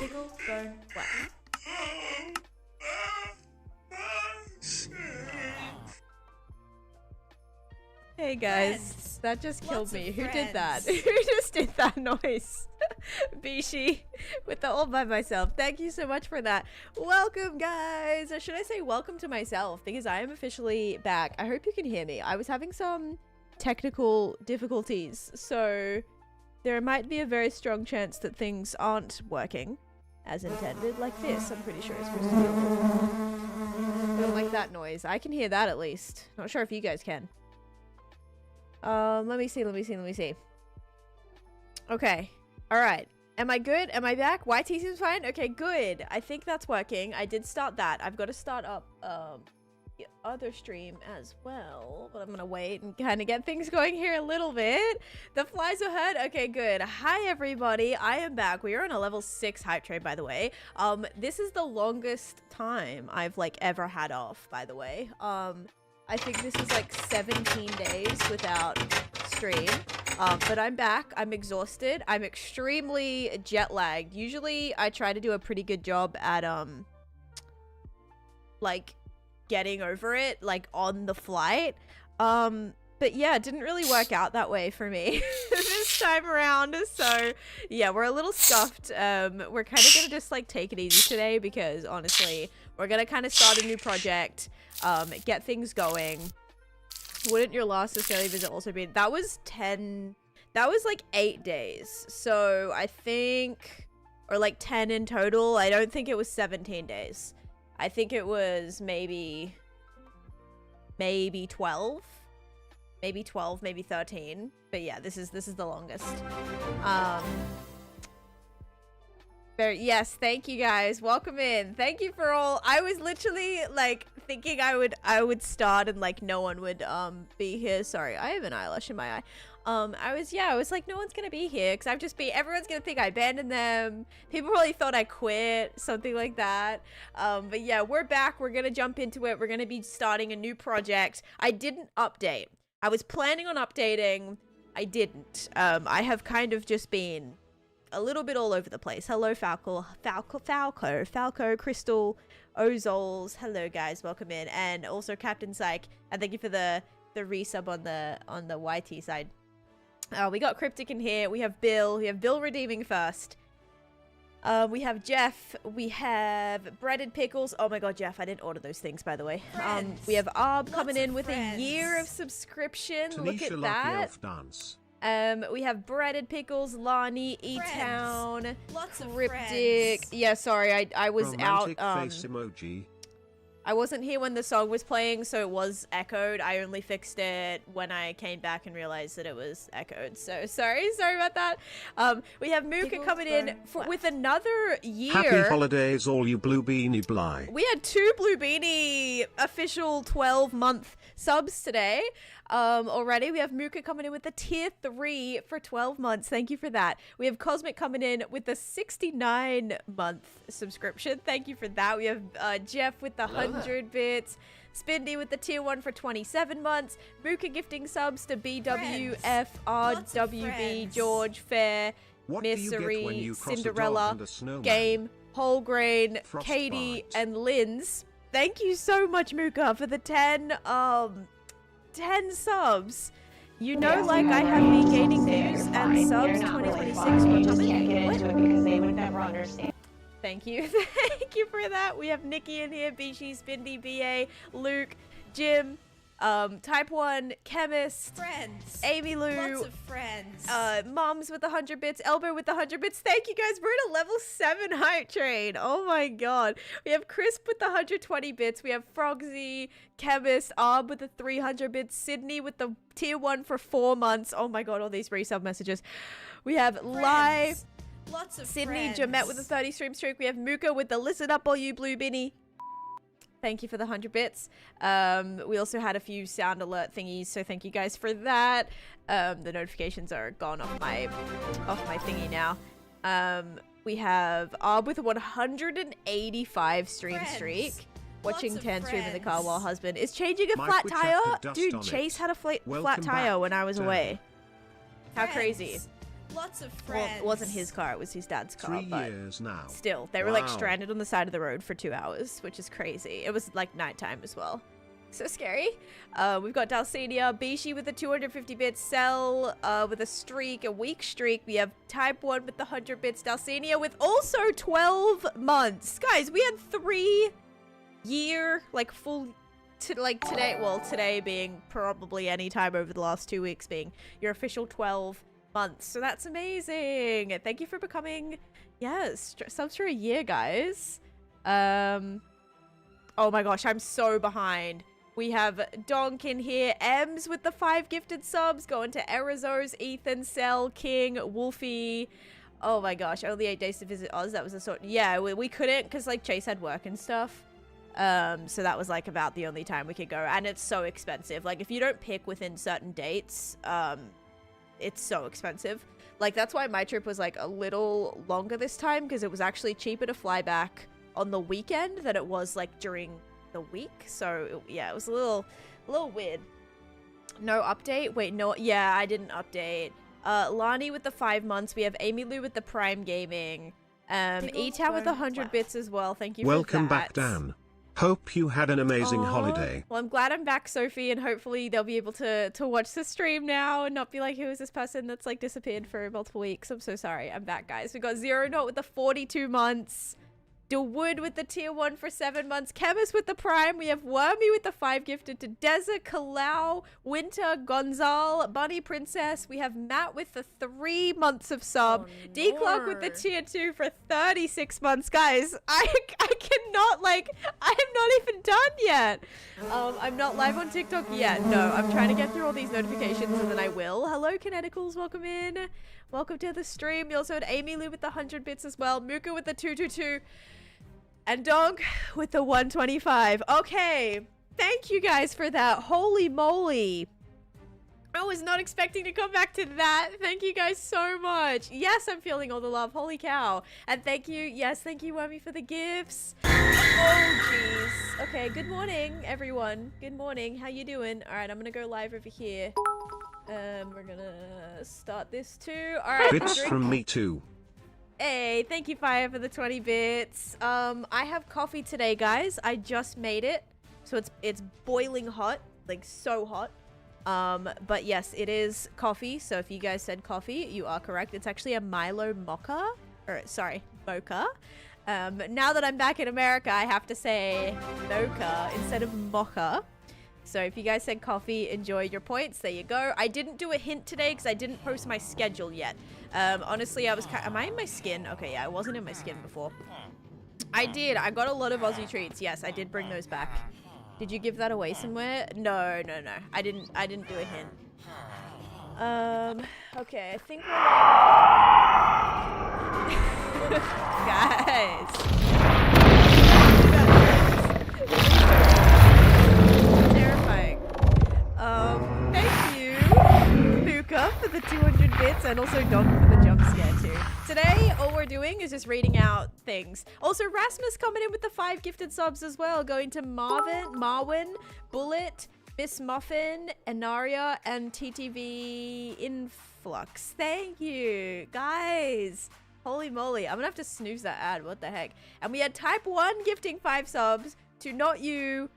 Tickle, burn, wet. Hey guys, that just killed me. Who did that? Who just did that noise? Bishi with the all by myself. Thank you so much for that. Welcome guys, or should I say welcome to myself, because I am officially back. I hope you can hear me. I was having some technical difficulties, so there might be a very strong chance that things aren't working as intended, like this. I'm pretty sure it's supposed to be. I don't like that noise. I can hear that at least. Not sure if you guys can. Let me see. Okay. Alright. Am I good? Am I back? YT seems fine? Okay, good. I think that's working. I did start that. I've got to start up, the other stream as well. But I'm gonna wait and kind of get things going here a little bit. The flies were heard? Okay, good. Hi, everybody. I am back. We are on a level 6 hype train, by the way. This is the longest time I've, like, ever had off, by the way. I think this is like 17 days without stream, but I'm back. I'm exhausted. I'm extremely jet lagged. Usually I try to do a pretty good job at, like, getting over it, like, on the flight. But yeah, it didn't really work out that way for me this time around. So yeah, we're a little scuffed. We're kind of gonna just, like, take it easy today because, honestly, we're gonna kind of start a new project. Get things going. Wouldn't your last Australia visit also be? That was 10. That was like 8 days. So I think, or like 10 in total. I don't think it was 17 days. I think it was maybe 12. Maybe 12, maybe 13. But yeah, this is the longest. Yes, thank you guys. Welcome in. Thank you for all. I was literally like thinking I would start and like no one would be here. Sorry, I have an eyelash in my eye. I was like, no one's gonna be here because everyone's gonna think I abandoned them. People probably thought I quit, something like that. But yeah, we're back. We're gonna jump into it. We're gonna be starting a new project. I didn't update. I was planning on updating. I didn't. I have kind of just been a little bit all over the place. Hello, Falco, Crystal, Ozols. Hello, guys. Welcome in. And also Captain Psych. And thank you for the resub on the YT side. We got Cryptic in here. We have Bill. We have Bill redeeming first. We have Jeff. We have Breaded Pickles. Oh my god, Jeff, I didn't order those things, by the way. We have Arb coming in with a year of subscription. Taneesha, look at that. Dance. We have Breaded Pickles, Lani, E-Town, Cryptic. Friends. Yeah, sorry, I was Romantic out. Face emoji. I wasn't here when the song was playing, so it was echoed. I only fixed it when I came back and realized that it was echoed. So sorry about that. We have Mooka coming in with another year. Happy holidays, all you Blue Beanie Bly. We had 2 Blue Beanie official 12-month subs today. Already we have Mooka coming in with the tier 3 for 12 months. Thank you for that. We have Cosmic coming in with the 69-month subscription. Thank you for that. We have Jeff with the 100 bits. Spindy with the tier 1 for 27 months. Mooka gifting subs to BWF, RWB, George, Fair, Misery, Cinderella, Game, Wholegrain, Katie, and Linz. Thank you so much, Mooka, for the 10 subs. You know, like, I have been gaining views and subs 2026 for coming. Because they would never understand. Thank you. Thank you for that. We have Nikki in here, Bishi, Spindy, BA, Luke, Jim, Type 1, Chemist, Friends. Amy Lou, Lots of friends. Moms with the 100 bits, Elbow with the 100 bits. Thank you guys. We're at a level 7 hype train. Oh my god. We have Crisp with the 120 bits. We have Frogsy, Chemist, Arb with the 300 bits, Sydney with the tier 1 for 4 months. Oh my god, all these resub messages. We have Live, Lots of Sydney, friends. Jamet with the 30 stream streak. We have Mooka with the listen up all you Blue Binny. Thank you for the 100 bits. We also had a few sound alert thingies, so thank you guys for that. The notifications are gone off my thingy now. We have Arb with a 185 stream streak. Watching Tan stream in the car while husband is changing a flat tire. Dude, Chase had a flat tire when I was away. How crazy. Lots of Well, friends. it wasn't his car, it was his dad's car. 3 but years now. still, they were like Wow. stranded on the side of the road for 2 hours, which is crazy. It was like nighttime as well. So scary. We've got Dalcinia, Bishi with the 250 bits, Cell with a weak streak. We have Type 1 with the 100 bits, Dalcinia with also 12 months. Guys, we had 3 year, like full, today, well, today being probably any time over the last 2 weeks being your official 12 months. So that's amazing. Thank you for becoming, yes, subs for a year, guys. Oh my gosh, I'm so behind. We have Donk in here, Ems with the 5 gifted subs, going to Erizos, Ethan, Cell, King, Wolfie. Oh my gosh, only 8 days to visit Oz. That was a sort. Yeah, we couldn't because like Chase had work and stuff. So that was like about the only time we could go, and it's so expensive. Like if you don't pick within certain dates, it's so expensive. Like that's why my trip was like a little longer this time, because it was actually cheaper to fly back on the weekend than it was like during the week. So yeah, it was a little weird. No update. Wait, no. Yeah, I didn't update. Lani with the 5 months. We have Amy Lou with the Prime Gaming. E-Town with 100 bits as well. Thank you. Welcome for back, that. Dan. Hope you had an amazing Aw. holiday. Well, I'm glad I'm back, Sophie, and hopefully they'll be able to watch the stream now and not be like, who is this person that's like disappeared for multiple weeks? I'm so sorry. I'm back, guys. We got Zero Note with the 42 months. Wood with the tier 1 for 7 months. Chemist with the Prime. We have Wormy with the 5 gifted to Desert, Kalau, Winter, Gonzal, Bunny Princess. We have Matt with the 3 months of sub. D Clark with the tier 2 for 36 months. Guys, I cannot, like, I am not even done yet. I'm not live on TikTok yet. No, I'm trying to get through all these notifications and then I will. Hello, Kineticals. Welcome in. Welcome to the stream. You also had Amy Lou with the 100 bits as well. Muka with the 222. And Donk with the 125. Okay. Thank you guys for that. Holy moly. I was not expecting to come back to that. Thank you guys so much. Yes, I'm feeling all the love. Holy cow. And thank you. Yes, thank you, Wormy, for the gifts. Oh, jeez. Okay, good morning, everyone. Good morning. How you doing? All right, I'm going to go live over here. We're going to start this too. All right. Bits from me too. Hey, thank you, Fire, for the 20 bits. I have coffee today, guys. I just made it. So it's boiling hot, like so hot. But yes, it is coffee. So if you guys said coffee, you are correct. It's actually a Milo mocha. Or, sorry, mocha. Now that I'm back in America, I have to say mocha instead of mocha. So if you guys said coffee, enjoy your points. There you go. I didn't do a hint today because I didn't post my schedule yet. Honestly, I was am I in my skin? Okay, yeah, I wasn't in my skin before. I did. I got a lot of Aussie treats. Yes, I did bring those back. Did you give that away somewhere? No. I didn't do a hint. Okay, I think we're guys. Terrifying. Thank you, Luca, for the 200 bits, and also Don for the jump scare too. Today, all we're doing is just reading out things. Also, Rasmus coming in with the 5 gifted subs as well, going to Marwin, Bullet, Miss Muffin, Enaria, and TTV Influx. Thank you, guys. Holy moly, I'm gonna have to snooze that ad. What the heck? And we had Type 1 gifting 5 subs to Not You,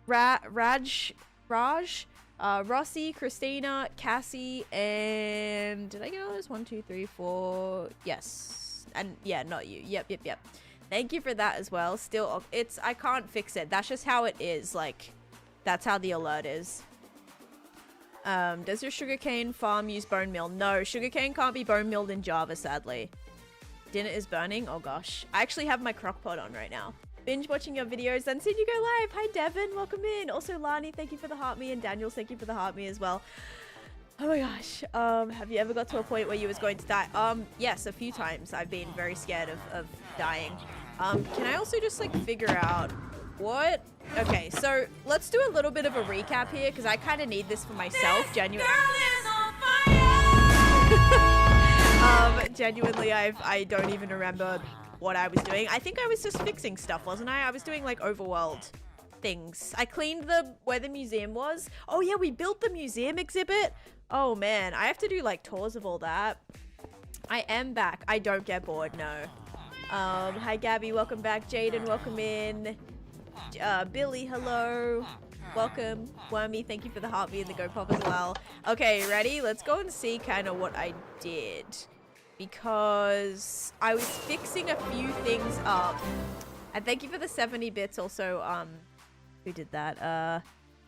Raj, Rossi, Christina, Cassie, and did I get all this? 1, 2, 3, 4. Yes. And yeah, Not You. Yep. Thank you for that as well. Still, I can't fix it. That's just how it is. Like, that's how the alert is. Does your sugarcane farm use bone meal? No, sugarcane can't be bone milled in Java, sadly. Dinner is burning. Oh gosh. I actually have my crock pot on right now. Binge watching your videos, then seen you go live. Hi Devin, welcome in. Also Lani, thank you for the heart me, and Daniel, thank you for the heart me as well. Oh my gosh. Have you ever got to a point where you was going to die? Yes, a few times. I've been very scared of dying. Can I also just like figure out what? Okay, so let's do a little bit of a recap here because I kind of need this for myself. Genuinely. Genuinely, I don't even remember what I was doing. I think I was just fixing stuff, wasn't I? I was doing like overworld things. I cleaned the where the museum was. Oh yeah, we built the museum exhibit. Oh man, I have to do like tours of all that. I am back. I don't get bored, no. Hi Gabby, welcome back. Jaden, welcome in. Billy, hello. Welcome. Wormy, thank you for the heartbeat and the go pop as well. Okay, ready? Let's go and see kind of what I did. Because I was fixing a few things up. And thank you for the 70 bits also. Who did that?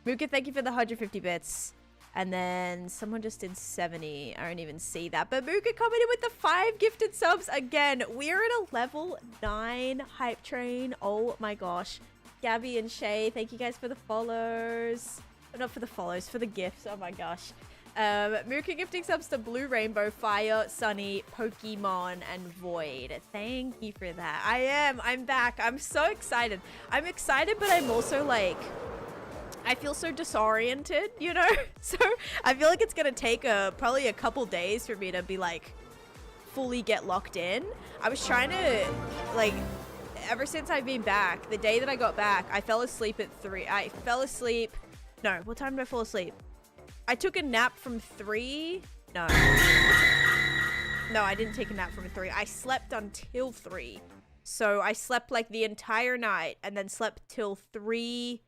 Mooka, thank you for the 150 bits. And then someone just did 70. I don't even see that. But Mooka commented with the 5 gifted subs again. We're at a level 9 hype train. Oh my gosh. Gabby and Shay, thank you guys for the follows. Not for the follows, for the gifts. Oh my gosh. Mooka gifting subs to Blue Rainbow, Fire, Sunny, Pokemon, and Void. Thank you for that. I'm back. I'm so excited. I'm excited, but I'm also like, I feel so disoriented, you know? So I feel like it's gonna take probably a couple days for me to be like, fully get locked in. I was trying to, like, ever since I've been back, the day that I got back, I fell asleep at 3. I fell asleep. No, what time did I fall asleep? I took a nap from 3. No. No, I didn't take a nap from 3. I slept until 3. So I slept like the entire night and then slept till 3.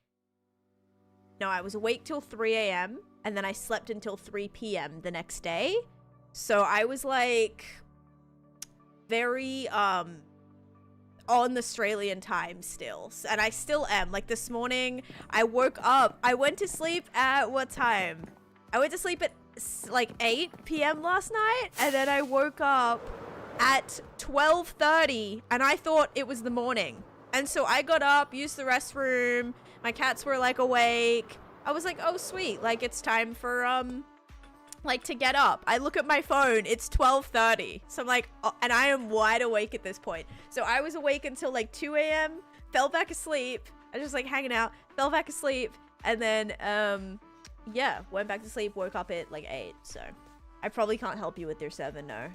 No, I was awake till 3 a.m. and then I slept until 3 p.m. the next day. So I was like very, on Australian time still, and I still am. Like this morning I woke up, I went to sleep at what time? I went to sleep at like 8 p.m. last night, and then I woke up at 12:30 and I thought it was the morning, and so I got up, used the restroom, my cats were like awake. I was like, oh sweet, like it's time for like to get up. I look at my phone, it's 12:30. So I'm like, oh, and I am wide awake at this point. So I was awake until like 2 a.m, fell back asleep. I was just like hanging out, fell back asleep, and then, yeah, went back to sleep, woke up at like 8. So I probably can't help you with your 7, no.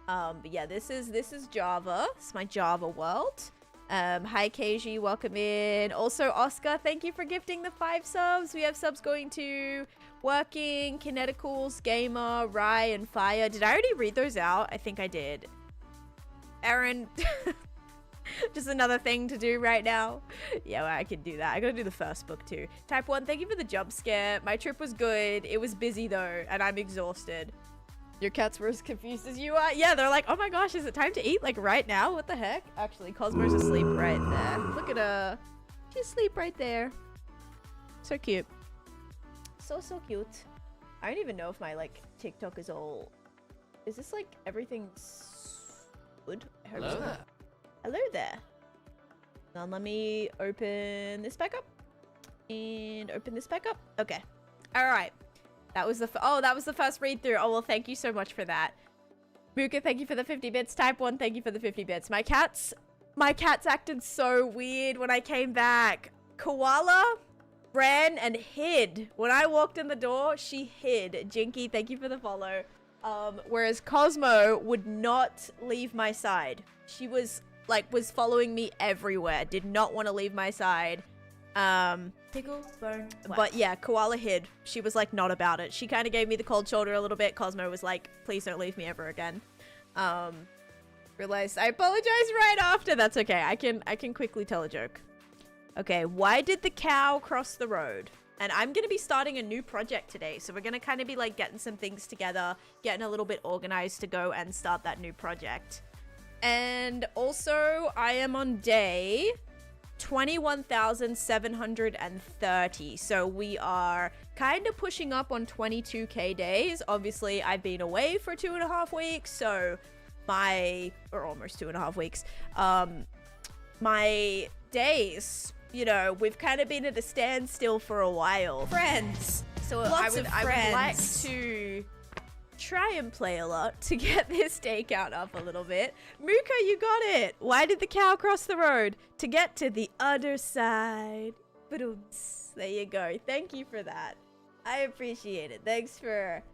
But yeah, this is Java. It's my Java world. Hi KG, welcome in. Also Oscar, thank you for gifting the 5 subs. We have subs going to Working, Kineticals, Gamer, Rye, and Fire. Did I already read those out? I think I did. Aaron, just another thing to do right now. Yeah, well, I can do that. I gotta do the first book too. Type 1, thank you for the jump scare. My trip was good. It was busy though, and I'm exhausted. Your cats were as confused as you are. Yeah, they're like, oh my gosh, is it time to eat like right now? What the heck? Actually, Cosmo's asleep right there. Look at her. She's asleep right there. So cute. So cute. I don't even know if my like TikTok is all... Is this like everything's good? I hope so. There. Hello there. Now let me open this back up. And open this back up. Okay. Alright. That was the that was the first read through. Oh well, thank you so much for that. Mooka, thank you for the 50 bits. Type 1, thank you for the 50 bits. My cats acted so weird when I came back. Koala ran and hid. When I walked in the door, she hid. Jinky, thank you for the follow. Whereas Cosmo would not leave my side. She was following me everywhere. Did not want to leave my side. Tickle, burn, whack. But yeah, Koala hid. She was like not about it. She kind of gave me the cold shoulder a little bit. Cosmo was like, please don't leave me ever again. Realized I apologized right after. That's okay. I can quickly tell a joke. Okay, why did the cow cross the road? And I'm going to be starting a new project today. So we're going to kind of be like getting some things together, getting a little bit organized to go and start that new project. And also I am on day 21,730. So we are kind of pushing up on 22k days. Obviously I've been away for 2.5 weeks. So or almost 2.5 weeks. My days, you know, we've kind of been at a standstill for a while. Friends. So I would like to try and play a lot to get this day count up a little bit. Mooka, you got it. Why did the cow cross the road? To get to the other side. Ba-dooms. There you go. Thank you for that. I appreciate it. Thanks for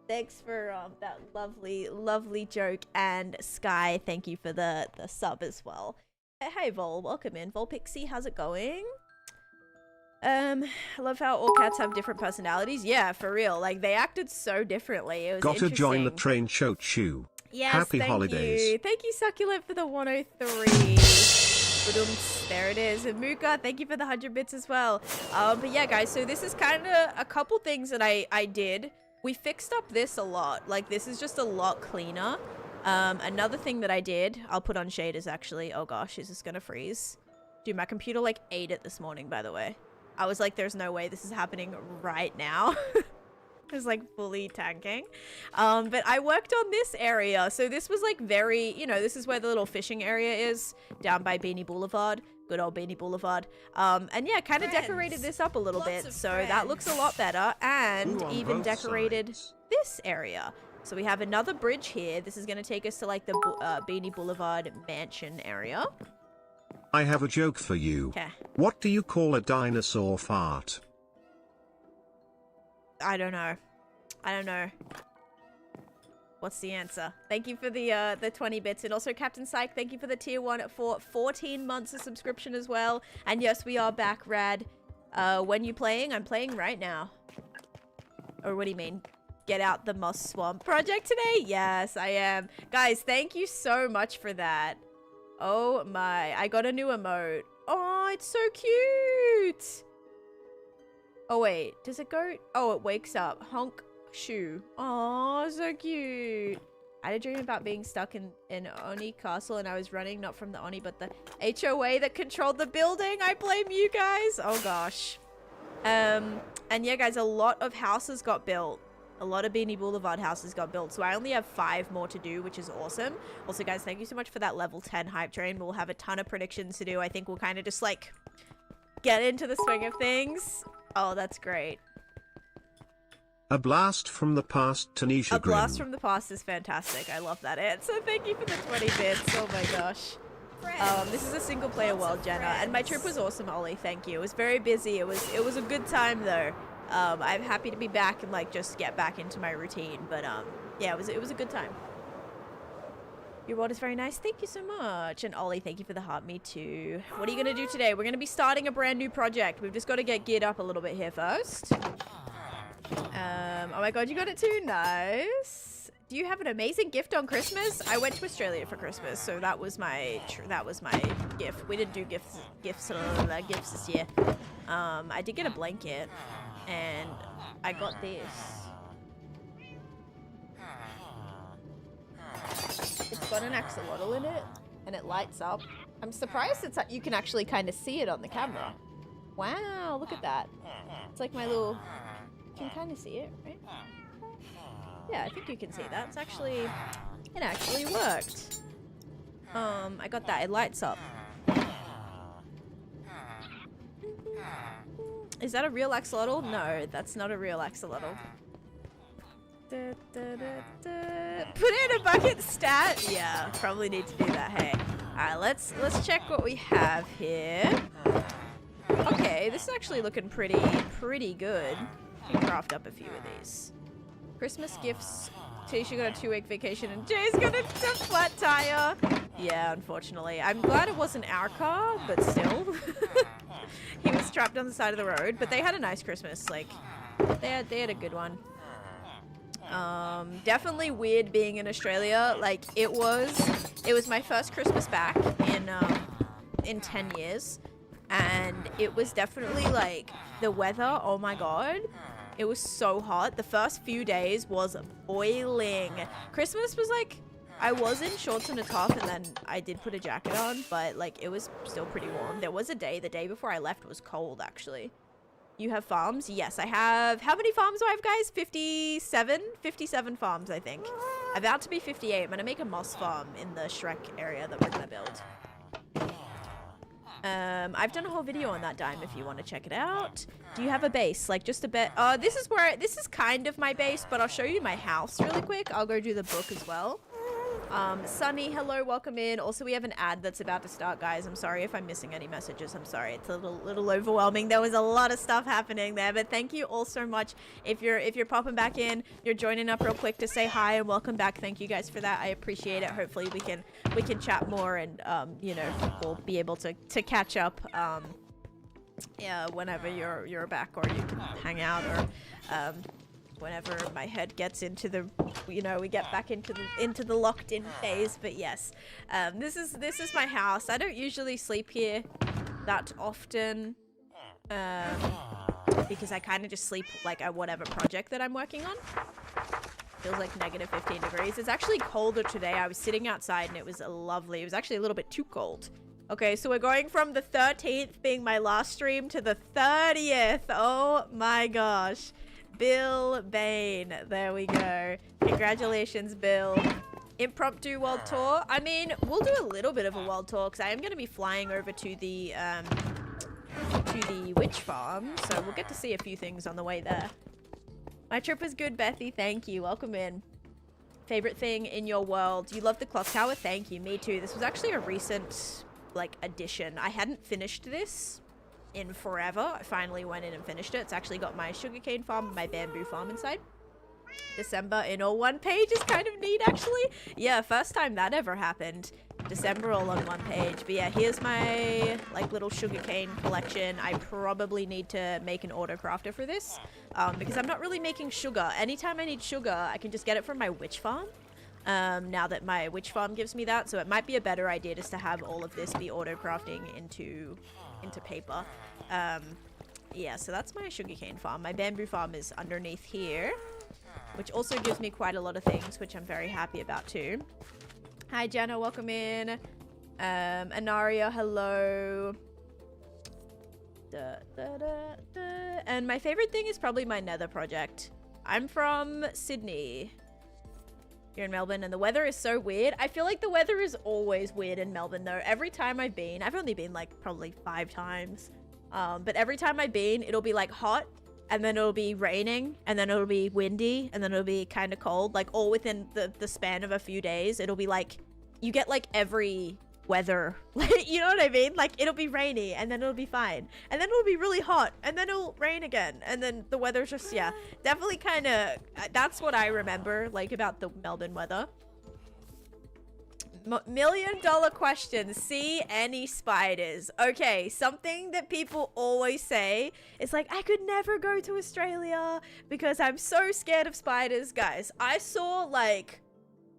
that lovely joke. And Sky, thank you for the sub as well. Hey Vol, welcome in. Volpixie, how's it going? I love how all cats have different personalities. Yeah, for real. Like, they acted so differently. It was Gotta join the interesting. train, Cho Chu. Yes, Happy thank holidays. you. Thank you, Succulent, for the 103. Ba-dums. There it is. And Muka, thank you for the 100 bits as well. But yeah, guys, so this is kind of a couple things that I did. We fixed up this a lot. Like, this is just a lot cleaner. Another thing that I did, I'll put on shaders, actually. Oh, gosh, is this going to freeze? Dude, my computer, like, ate it this morning, by the way. I was like, there's no way this is happening right now. It was like fully tanking. But I worked on this area. So this was like very, you know, this is where the little fishing area is down by Beanie Boulevard. Good old Beanie Boulevard. And yeah, kind of decorated this up a little bit. So that looks a lot better. And Ooh, on even both decorated sides. this area. So we have another bridge here. This is going to take us to like the Beanie Boulevard mansion area. I have a joke for you. Okay. What do you call a dinosaur fart? I don't know. I don't know. What's the answer? Thank you for the 20 bits. And also Captain Psych, thank you for the tier 1 for 14 months of subscription as well. And yes, we are back, Rad. When you playing? I'm playing right now. Or what do you mean? Get out the Moss Swamp project today? Yes, I am. Guys, thank you so much for that. Oh my, I got a new emote. Oh, it's so cute. Oh wait, does it go? Oh, it wakes up. Honk shoe. Oh, so cute. I had a dream about being stuck in Oni Castle and I was running not from the Oni but the HOA that controlled the building. I blame you guys. Oh gosh. And yeah guys, a lot of houses got built. A lot of Beanie Boulevard houses got built, so I only have 5 more to do, which is awesome. Also, guys, thank you so much for that level 10 hype train. We'll have a ton of predictions to do. I think we'll kind of just, like, get into the swing of things. Oh, that's great. A blast from the past, Taneesha. A blast from the past is fantastic. I love that answer. Thank you for the 20 bits. Oh, my gosh. This is a single-player world, Jenna, and my trip was awesome, Ollie. Thank you. It was very busy. It was a good time, though. I'm happy to be back and like just get back into my routine, but yeah, it was a good time. Your world is very nice. Thank you so much. And Ollie, thank you for the heart. Me too. What are you gonna do today? We're gonna be starting a brand new project. We've just got to get geared up a little bit here first. Oh my god, you got it too. Nice. Do you have an amazing gift on Christmas? I went to Australia for Christmas, so that was my gift. We didn't do gifts this year. I did get a blanket. And I got this. It's got an axolotl in it, and it lights up. I'm surprised you can actually kind of see it on the camera. Wow, look at that. It's like my little... You can kind of see it, right? Yeah, I think you can see that. It actually worked. I got that. It lights up. Is that a real axolotl? No, that's not a real axolotl. Put in a bucket stat? Yeah, probably need to do that, hey. Alright, let's check what we have here. Okay, this is actually looking pretty good. I can craft up a few of these. Christmas gifts. Taneesha got a 2-week vacation and Jay's got a flat tire. Yeah, unfortunately. I'm glad it wasn't our car, but still. He was trapped on the side of the road, but they had a nice Christmas. Like, they had a good one. Definitely weird being in Australia. Like, it was my first Christmas back in 10 years. And it was definitely like the weather, oh my god. It was so hot. The first few days was boiling. Christmas was like, I was in shorts and a top, and then I did put a jacket on, but like it was still pretty warm. There was the day before I left was cold actually. You have farms? Yes, I have. How many farms do I have, guys? 57? 57 farms, I think. About to be 58. I'm gonna make a moss farm in the Shrek area that we're gonna build. I've done a whole video on that, Dime, if you want to check it out. Do you have a base? Like, just a bit? This is kind of my base, but I'll show you my house really quick. I'll go do the book as well. Sunny, hello, welcome in. Also, we have an ad that's about to start, guys. I'm sorry if I'm missing any messages. I'm sorry. It's a little overwhelming. There was a lot of stuff happening there, but thank you all so much. If you're popping back in, you're joining up real quick to say hi and welcome back. Thank you guys for that. I appreciate it. Hopefully we can chat more and you know, we'll be able to catch up yeah, whenever you're back or you can hang out, or whenever my head gets into the, we get back into the locked in phase. But yes, this is my house. I don't usually sleep here that often, because I kind of just sleep like at whatever project that I'm working on. Feels like negative 15 degrees. It's actually colder today. I was sitting outside and it was lovely. It was actually a little bit too cold. Okay, so we're going from the 13th being my last stream to the 30th. Oh my gosh. Bill Bain. There we go. Congratulations, Bill. Impromptu world tour. I mean, we'll do a little bit of a world tour because I am going to be flying over to the witch farm. So we'll get to see a few things on the way there. My trip was good, Bethy. Thank you. Welcome in. Favorite thing in your world? You love the clock tower? Thank you. Me too. This was actually a recent, like, addition. I hadn't finished this in forever. I finally went in and finished it. It's actually got my sugarcane farm and my bamboo farm inside. December in all one page is kind of neat, actually. Yeah, first time that ever happened. December all on one page. But yeah, here's my like little sugarcane collection. I probably need to make an auto crafter for this, because I'm not really making sugar. Anytime I need sugar, I can just get it from my witch farm. Now that my witch farm gives me that, so it might be a better idea just to have all of this be auto crafting into paper. Yeah, so that's my sugarcane farm. My bamboo farm is underneath here, which also gives me quite a lot of things, which I'm very happy about too. Hi, Jenna. Welcome in. Anaria, hello. And my favorite thing is probably my nether project. I'm from Sydney. You're in Melbourne, and the weather is so weird. I feel like the weather is always weird in Melbourne, though. Every time I've been, I've only been like probably 5 times. But every time I've been, it'll be like hot, and then it'll be raining, and then it'll be windy, and then it'll be kind of cold, like all within the span of a few days. It'll be like, you get like every weather, you know what I mean? Like it'll be rainy, and then it'll be fine, and then it'll be really hot, and then it'll rain again, and then the weather's just, yeah, definitely kind of, that's what I remember like about the Melbourne weather. $1,000,000 question. See any spiders? Okay, something that people always say is like, I could never go to Australia because I'm so scared of spiders. Guys, I saw like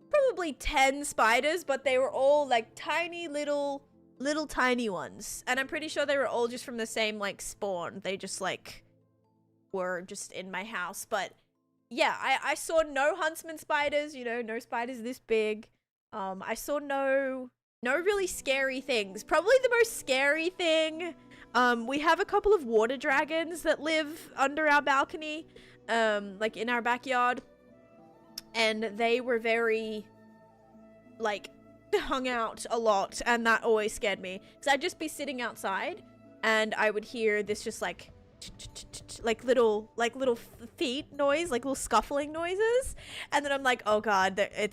probably 10 spiders, but they were all like tiny little tiny ones, and I'm pretty sure they were all just from the same like spawn. They just like were just in my house. But yeah, I saw no huntsman spiders, you know, no spiders this big. I saw no really scary things. Probably the most scary thing, we have a couple of water dragons that live under our balcony, like in our backyard, and they were very like hung out a lot, and that always scared me because I'd just be sitting outside and I would hear this just like little feet noise, like little scuffling noises, and then I'm like, oh god, they're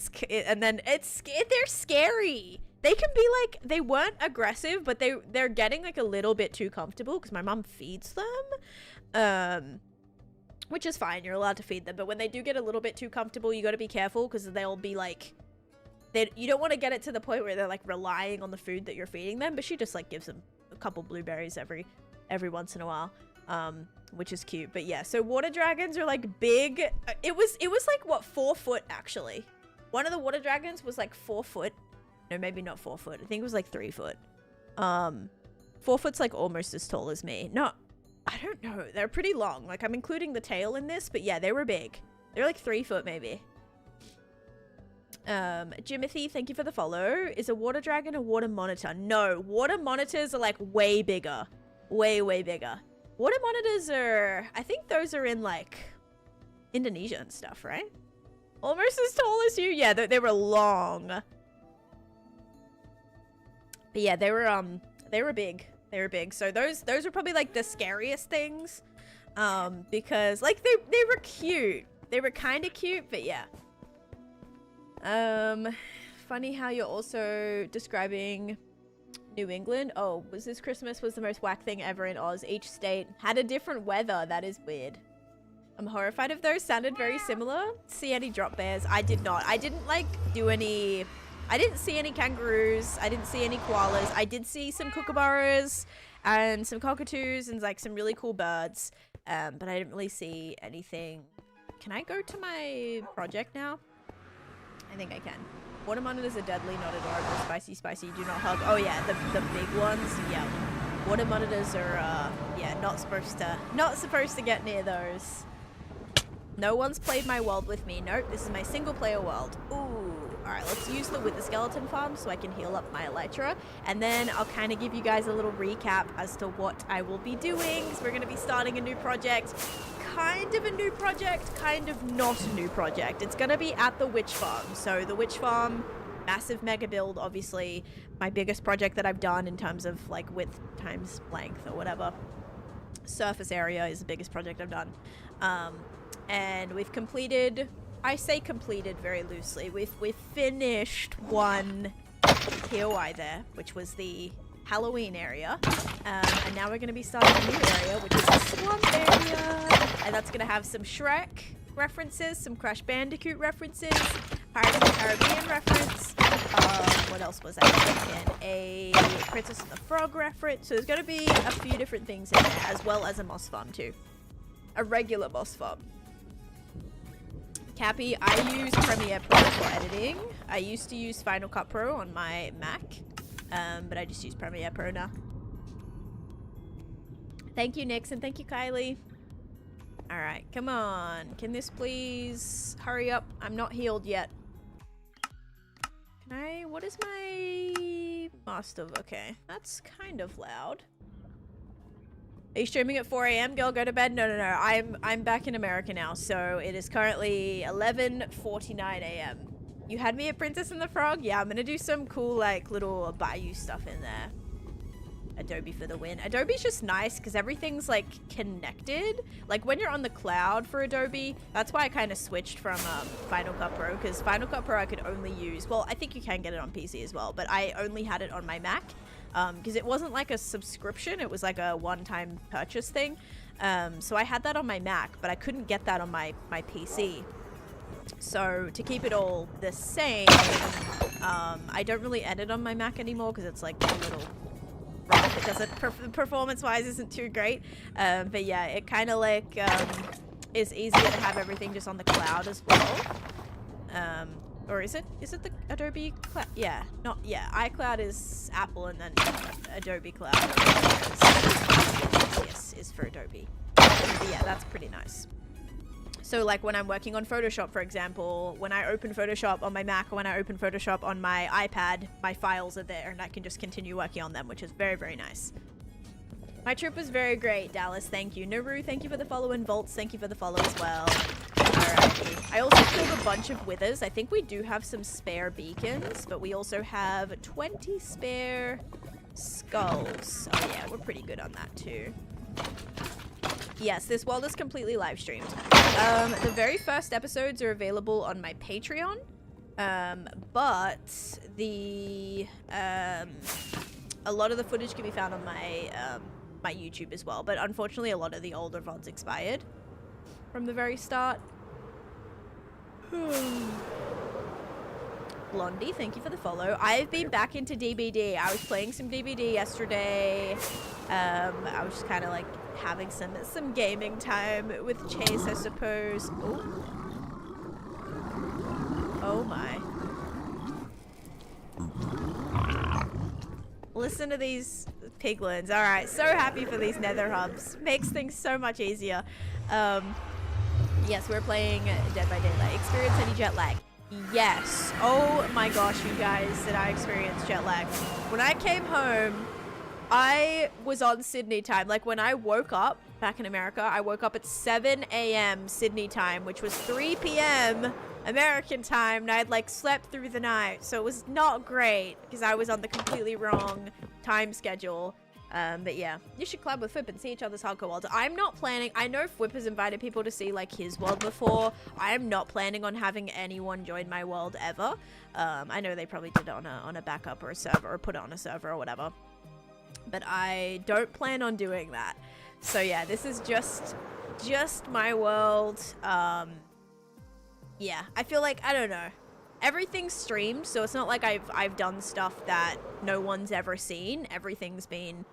scary. They can be like, they weren't aggressive, but they're getting like a little bit too comfortable because my mom feeds them, which is fine, you're allowed to feed them, but when they do get a little bit too comfortable, you got to be careful because they'll be like, you don't want to get it to the point where they're like relying on the food that you're feeding them. But she just like gives them a couple blueberries every once in a while, which is cute. But yeah, so water dragons are like big. It was like what, 4 foot actually. One of the water dragons was like 4 foot. No, maybe not 4 foot. I think it was like 3 foot. 4 foot's like almost as tall as me. No, I don't know. They're pretty long. Like I'm including the tail in this, but yeah, they were big. They're like 3 foot maybe. Jimothy, thank you for the follow. Is a water dragon a water monitor? No, water monitors are like way bigger. Way bigger. Water monitors are, I think those are in like Indonesia and stuff, right? Almost as tall as you. Yeah, they were long. But yeah, they were big. They were big. So those were probably like the scariest things, because like they were cute. They were kind of cute, but yeah. Funny how you're also describing New England. Oh, was this Christmas was the most whack thing ever in Oz. Each state had a different weather. That is weird. I'm horrified of those. Sounded very similar. See any drop bears? I did not. I didn't like do any. I didn't see any kangaroos. I didn't see any koalas. I did see some kookaburras and some cockatoos and like some really cool birds. But I didn't really see anything. Can I go to my project now? I think I can. Water monitors are deadly, not adorable. Spicy, spicy, do not hug. Oh yeah, the big ones. Yeah. Water monitors are yeah, not supposed to get near those. No one's played my world with me. Nope, this is my single player world. Ooh. Alright, let's use the Wither Skeleton farm so I can heal up my Elytra. And then I'll kind of give you guys a little recap as to what I will be doing. So we're going to be starting a new project. Kind of a new project, kind of not a new project. It's going to be at the Witch Farm. So the Witch Farm, massive mega build, obviously. My biggest project that I've done in terms of like width times length or whatever. Surface area is the biggest project I've done. And we've completed, I say completed very loosely, we've finished one POI there, which was the Halloween area, and now we're going to be starting a new area, which is the swamp area, and that's going to have some Shrek references, some Crash Bandicoot references, Pirates of the Caribbean reference, what else was I thinking? A Princess and the Frog reference, so there's going to be a few different things in there, as well as a moss farm too. A regular moss farm. Cappy, I use Premiere Pro for editing. I used to use Final Cut Pro on my Mac, but I just use Premiere Pro now. Thank you, Nix, and thank you, Kylie. Alright, come on. Can this please hurry up? I'm not healed yet. Can I? What is my master? Okay, that's kind of loud. Are you streaming at 4 a.m. girl? Go to bed? No. I'm back in America now, so it is currently 11:49 a.m. You had me at Princess and the Frog? Yeah, I'm gonna do some cool like little bayou stuff in there. Adobe for the win. Adobe's just nice because everything's like connected. Like when you're on the cloud for Adobe, that's why I kind of switched from Final Cut Pro, because Final Cut Pro I could only use, well, I think you can get it on PC as well, but I only had it on my Mac. Because it wasn't like a subscription, it was like a one-time purchase thing. So I had that on my Mac, but I couldn't get that on my PC. So to keep it all the same, I don't really edit on my Mac anymore because it's like a little rough. It doesn't, performance-wise isn't too great. But yeah, it kind of like is easier to have everything just on the cloud as well. Or is it the Adobe Cloud? Yeah, iCloud is Apple, and then Adobe Cloud is for Adobe. But yeah, that's pretty nice. So like when I'm working on Photoshop, for example, when I open Photoshop on my Mac or when I open Photoshop on my iPad, my files are there and I can just continue working on them, which is very, very nice. My trip was very great, Dallas. Thank you. Naru, thank you for the follow, and Volts, thank you for the follow as well. Alrighty. I also killed a bunch of withers. I think we do have some spare beacons, but we also have 20 spare skulls. Oh yeah, we're pretty good on that too. Yes, this world is completely live streamed. The very first episodes are available on my Patreon, but the a lot of the footage can be found on my my YouTube as well. But unfortunately, a lot of the older VODs expired from the very start. Blondie, thank you for the follow. I've been back into DBD. I was playing some DBD yesterday. I was just kind of like having some gaming time with Chase, I suppose. Ooh. Oh my. Listen to these piglins. Alright, so happy for these nether hubs. Makes things so much easier. Yes, we're playing Dead by Daylight. Experience any jet lag? Yes. Oh my gosh, you guys, did I experience jet lag. When I came home, I was on Sydney time. Like when I woke up back in America, I woke up at 7 a.m. Sydney time, which was 3 p.m. American time, and I'd like slept through the night. So it was not great because I was on the completely wrong time schedule. But yeah, you should collab with Whip and see each other's hardcore worlds. I'm not planning, I know Whip has invited people to see like his world before. I am not planning on having anyone join my world ever. I know they probably did it on a backup or a server, or put it on a server or whatever. But I don't plan on doing that. So yeah, this is just my world. Yeah, I feel like, I don't know. everything's streamed, so it's not like I've done stuff that no one's ever seen. Everything's been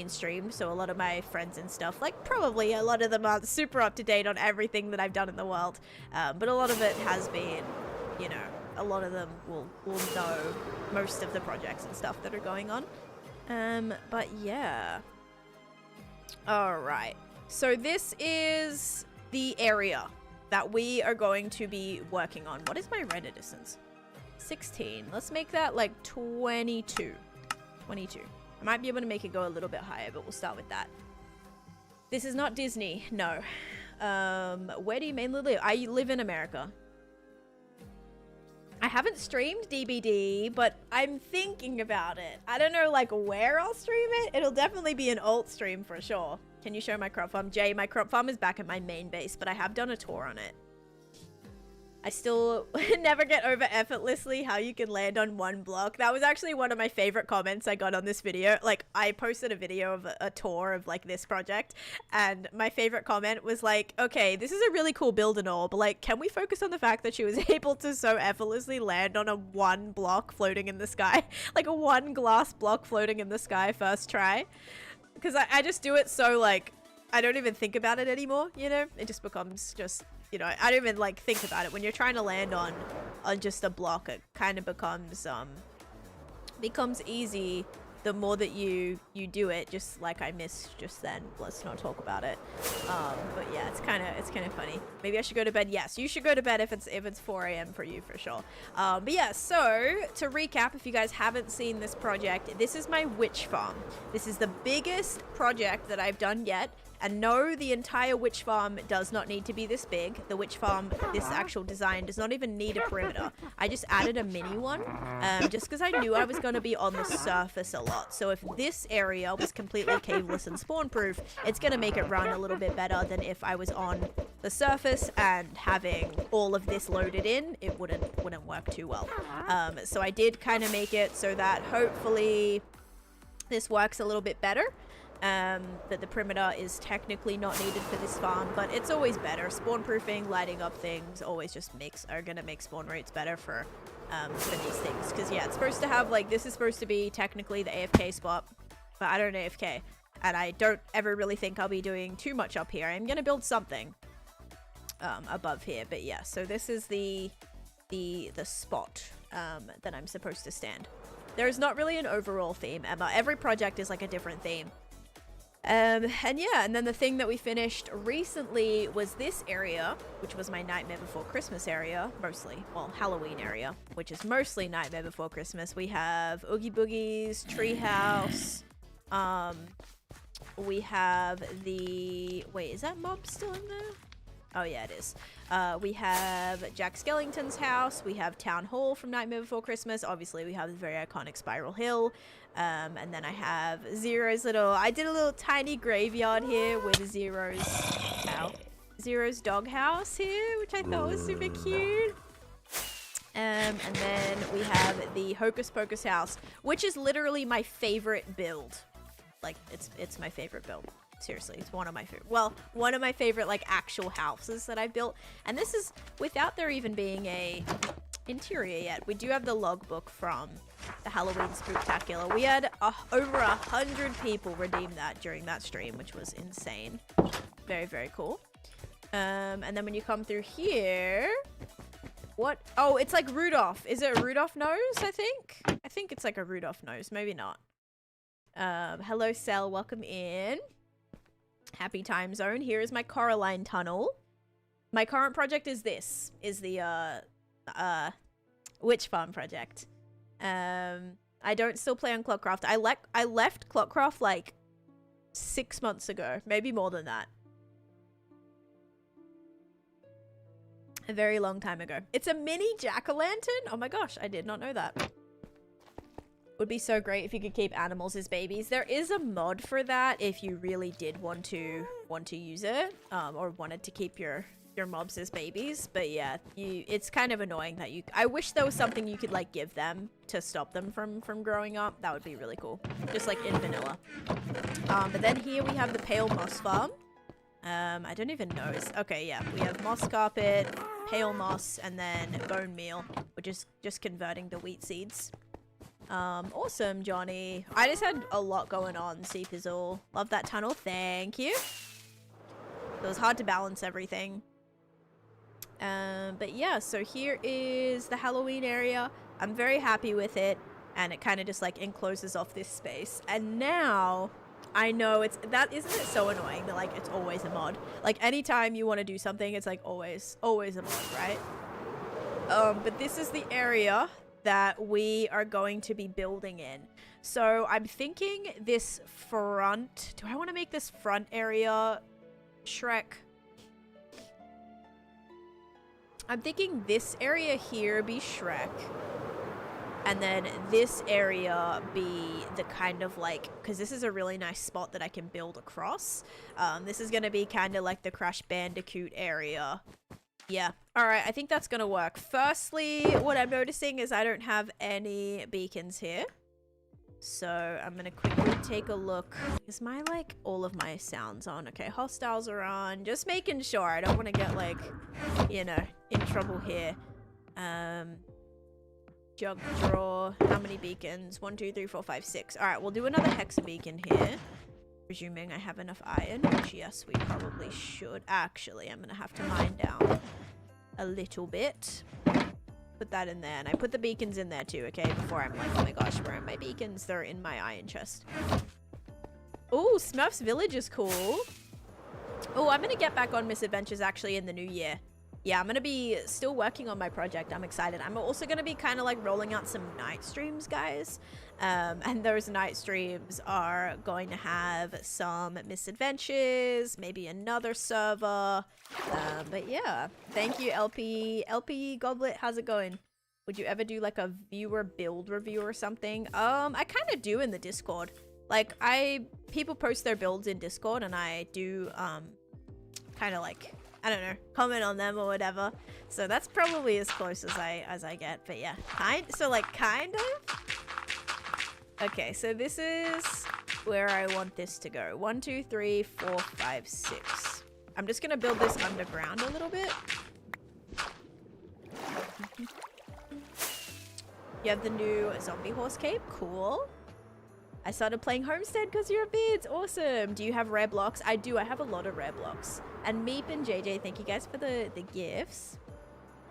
streamed, so a lot of my friends and stuff, like probably a lot of them aren't super up to date on everything that I've done in the world, but a lot of it has been, you know, a lot of them will know most of the projects and stuff that are going on. But yeah. Alright. So this is the area that we are going to be working on. What is my render distance? 16. Let's make that like 22. 22. I might be able to make it go a little bit higher, but we'll start with that. This is not Disney. No. Where do you mainly live? I live in America. I haven't streamed DBD, but I'm thinking about it. I don't know like where I'll stream it. It'll definitely be an alt stream for sure. Can you show my crop farm? Jay, my crop farm is back at my main base, but I have done a tour on it. I still never get over effortlessly how you can land on one block. That was actually one of my favorite comments I got on this video. Like, I posted a video of a tour of, like, this project, and my favorite comment was like, okay, this is a really cool build and all, but, like, can we focus on the fact that she was able to so effortlessly land on a one block floating in the sky? Like, a one glass block floating in the sky first try? Because I just do it so, like, I don't even think about it anymore, you know? It just becomes just... You know, I don't even, like, think about it. When you're trying to land on just a block, it kind of becomes easy the more that you do it, just like I missed just then. Let's not talk about it. But yeah, it's kind of funny. Maybe I should go to bed. Yes, you should go to bed if it's 4 a.m. for you, for sure. But yeah, so to recap, if you guys haven't seen this project, this is my witch farm. This is the biggest project that I've done yet. And no, the entire witch farm does not need to be this big. The witch farm, this actual design, does not even need a perimeter. I just added a mini one, just because I knew I was going to be on the surface a lot. So if this area was completely caveless and spawn-proof, it's going to make it run a little bit better than if I was on the surface and having all of this loaded in. It wouldn't work too well. So I did kind of make it so that hopefully this works a little bit better. That the perimeter is technically not needed for this farm, but it's always better. Spawn proofing, lighting up things, always just are gonna make spawn rates better for these things. Because yeah, it's supposed to have, like, this is supposed to be technically the AFK spot, but I don't AFK, and I don't ever really think I'll be doing too much up here. I'm gonna build something above here, but yeah. So this is the spot that I'm supposed to stand. There's not really an overall theme, Emma. Every project is like a different theme. And yeah, and then the thing that we finished recently was this area, which was my Nightmare Before Christmas area, mostly. Well, Halloween area, which is mostly Nightmare Before Christmas. We have Oogie Boogie's treehouse. We have the... Wait, is that mob still in there? Oh yeah, it is. We have Jack Skellington's house. We have Town Hall from Nightmare Before Christmas. Obviously, we have the very iconic Spiral Hill. And then I have Zero's I did a little tiny graveyard here with Zero's doghouse here, which I thought was super cute. And then we have the Hocus Pocus house, which is literally my favorite build. Like, it's my favorite build. Seriously, it's one of my favorite, well, one of my favorite, like, actual houses that I've built. And this is without there even being a interior yet. We do have the logbook from the Halloween Spooktacular. We had over 100 people redeem that during that stream, which was insane. Very, very cool. And then when you come through here, what? Oh, it's like Rudolph. Is it a Rudolph nose, I think? I think it's like a Rudolph nose. Maybe not. Hello, Cell. Welcome in. Happy time zone. Here is my Coraline tunnel. My current project is this. Is the witch farm project. I don't still play on Clockcraft. I left Clockcraft like 6 months ago, maybe more than that. A very long time ago. It's a mini jack-o'-lantern. Oh my gosh, I did not know that. Would be so great if you could keep animals as babies. There is a mod for that if you really did want to use it, or wanted to keep your mobs as babies. But yeah, it's kind of annoying that I wish there was something you could like give them to stop them from growing up. That would be really cool, just like in vanilla. But then here we have the Pale Moss Farm, I don't even know. Okay, yeah. We have moss carpet, pale moss, and then bone meal, which is just converting the wheat seeds. Awesome, Johnny. I just had a lot going on, Pizzle. Love that tunnel. Thank you. It was hard to balance everything. But yeah, so here is the Halloween area. I'm very happy with it. And it kind of just like encloses off this space. And now I know isn't it so annoying that like it's always a mod? Like anytime you want to do something, it's like always a mod, right? But this is the area that we are going to be building in. So I'm thinking this front, do I want to make this front area Shrek? I'm thinking this area here be Shrek. And then this area be the kind of like, because this is a really nice spot that I can build across. This is going to be kind of like the Crash Bandicoot area. Yeah. All right. I think that's going to work. Firstly, what I'm noticing is I don't have any beacons here. So I'm going to quickly take a look. Is my like all of my sounds on? Okay. Hostiles are on. Just making sure. I don't want to get like, you know, in trouble here. Jug drawer. How many beacons? 1, 2, 3, 4, 5, 6. All right, we'll do another hexa beacon here. Presuming I have enough iron, which yes, we probably should. Actually, I'm gonna have to mine down a little bit. Put that in there, and I put the beacons in there too. Okay, before I'm like, oh my gosh, where are my beacons? They're in my iron chest. Oh, Smurf's Village is cool. Oh, I'm gonna get back on misadventures actually in the new year. Yeah, I'm going to be still working on my project. I'm excited. I'm also going to be kind of like rolling out some night streams, guys. And those night streams are going to have some misadventures, maybe another server. But yeah, thank you, LP. LP Goblet, how's it going? Would you ever do like a viewer build review or something? I kind of do in the Discord. Like people post their builds in Discord and I do kind of like, I don't know, comment on them or whatever. So that's probably as close as I get. But yeah, kind of. Okay, so this is where I want this to go. 1, 2, 3, 4, 5, 6. I'm just gonna build this underground a little bit. You have the new zombie horse cape. Cool. I started playing Homestead because you're beards. Awesome. Do you have rare blocks? I do. I have a lot of rare blocks. And Meep and JJ, thank you guys for the gifts.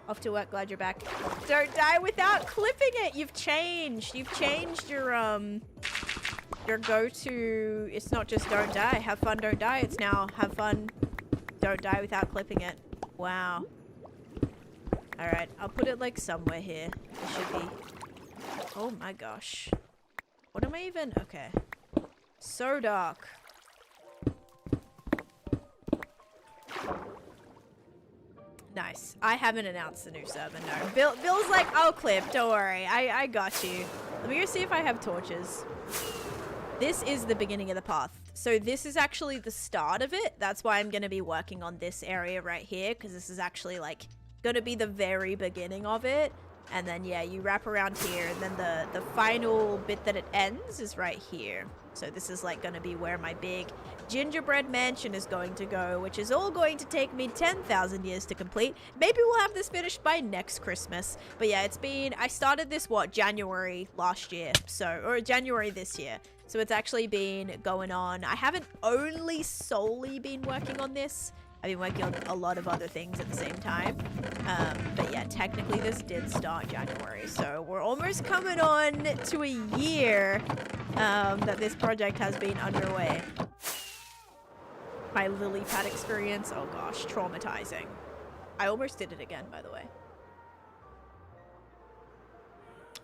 Off to work. Glad you're back. Don't die without clipping it. You've changed. You've changed your go-to. It's not just don't die. Have fun, don't die. It's now have fun, don't die without clipping it. Wow. All right. I'll put it like somewhere here. It should be. Oh my gosh. What am I even? Okay. So dark. Nice. I haven't announced the new server, no. Bill's like, I'll clip. Don't worry. I got you. Let me go see if I have torches. This is the beginning of the path. So this is actually the start of it. That's why I'm going to be working on this area right here. Because this is actually like going to be the very beginning of it. And then, yeah, you wrap around here, and then the final bit that it ends is right here. So this is, like, going to be where my big gingerbread mansion is going to go, which is all going to take me 10,000 years to complete. Maybe we'll have this finished by next Christmas. But, yeah, it's been... I started this, what, January last year, so... Or January this year. So it's actually been going on. I haven't only solely been working on this. I've been working on a lot of other things at the same time. But yeah, technically this did start January. So we're almost coming on to a year that this project has been underway. My lily pad experience, oh gosh, traumatizing. I almost did it again, by the way.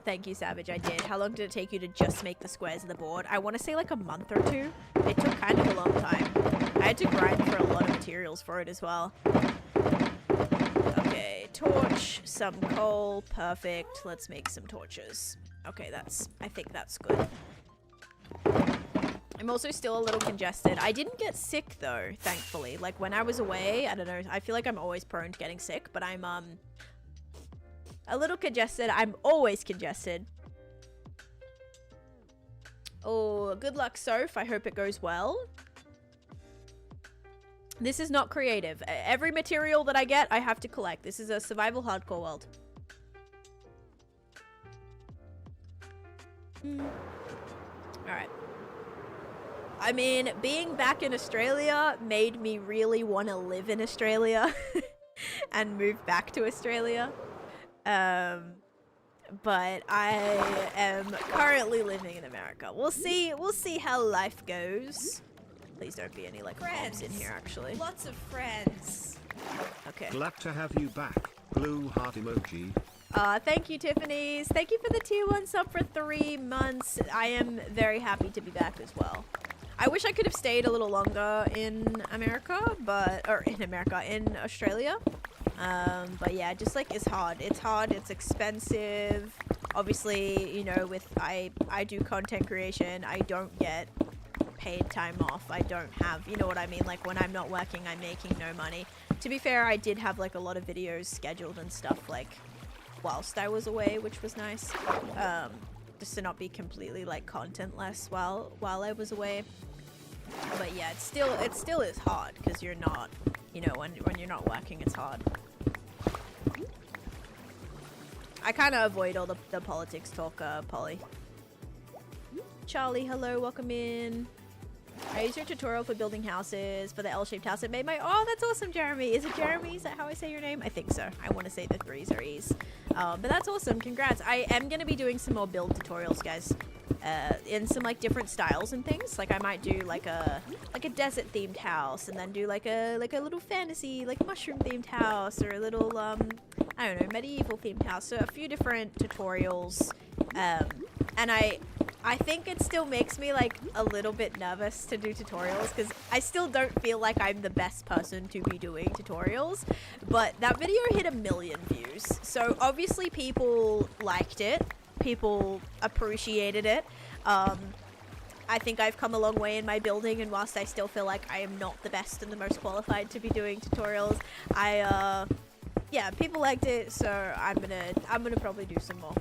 Thank you, Savage, I did. How long did it take you to just make the squares of the board? I want to say like a month or 2. It took kind of a long time. I had to grind for a lot of materials for it as well. Okay, torch, some coal, perfect. Let's make some torches. Okay, I think that's good. I'm also still a little congested. I didn't get sick though, thankfully. Like when I was away, I don't know, I feel like I'm always prone to getting sick, but I'm a little congested. I'm always congested. Oh, good luck, Soph. I hope it goes well. This is not creative. Every material that I get, I have to collect. This is a survival hardcore world. Alright. I mean, being back in Australia made me really want to live in Australia and move back to Australia. But I am currently living in America. We'll see how life goes. Please don't be any like mobs in here actually. Lots of friends. Okay. Glad to have you back. Blue heart emoji. Thank you, Tiffany's. Thank you for the tier 1 sub for 3 months. I am very happy to be back as well. I wish I could have stayed a little longer in America, in Australia. But yeah, just like it's hard. It's hard, it's expensive. Obviously, you know, with I do content creation, I don't get paid time off. I don't have, you know what I mean? Like when I'm not working, I'm making no money. To be fair, I did have like a lot of videos scheduled and stuff like whilst I was away, which was nice. Just to not be completely like contentless while I was away. But yeah, it still is hard because you're not, you know, when you're not working, it's hard. I kind of avoid all the politics talk, Polly. Charlie, hello, welcome in. I used your tutorial for building houses for the L-shaped house. It made my... Oh, that's awesome, Jeremy. Is it Jeremy? Is that how I say your name? I think so. I want to say the 3s are E's. But that's awesome. Congrats. I am going to be doing some more build tutorials, guys. In some, like, different styles and things. Like, I might do, like a desert-themed house. And then do, like a little fantasy, like, mushroom-themed house. Or a little, I don't know, medieval-themed house. So, a few different tutorials. And I think it still makes me like a little bit nervous to do tutorials because I still don't feel like I'm the best person to be doing tutorials, but that video hit 1 million views. So obviously people liked it, people appreciated it. I think I've come a long way in my building, and whilst I still feel like I am not the best and the most qualified to be doing tutorials, yeah, people liked it, so I'm gonna probably do some more.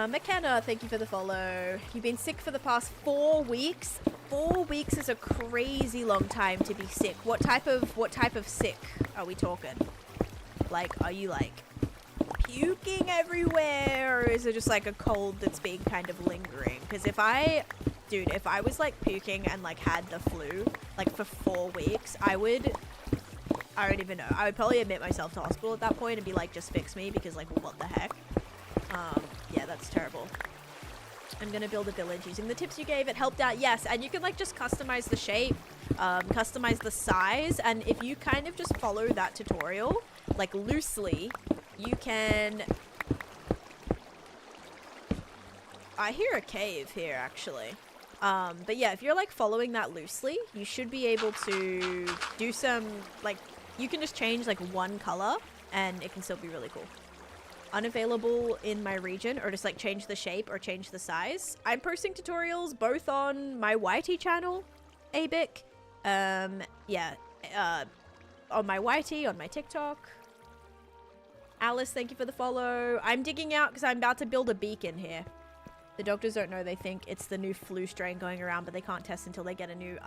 McKenna, thank you for the follow. You've been sick for the past 4 weeks. 4 weeks is a crazy long time to be sick. What type of sick are we talking? Like, are you like puking everywhere, or is it just like a cold that's being kind of lingering? Because if I was like puking and like had the flu like for 4 weeks, I don't even know. I would probably admit myself to hospital at that point and be like, just fix me, because like, what the heck? Yeah, that's terrible. I'm gonna build a village using the tips you gave. It helped out, yes. And you can like just customize the shape, customize the size, and if you kind of just follow that tutorial, like loosely, you can... I hear a cave here, actually. But yeah, if you're like following that loosely, you should be able to do some, like, you can just change like one color, and it can still be really cool. Unavailable in my region, or just like change the shape or change the size. I'm posting tutorials both on my YT channel, ABIC, on my YT, on my TikTok. Alice, thank you for the follow. I'm digging out because I'm about to build a beacon here. The doctors don't know. They think it's the new flu strain going around, but they can't test until they get a new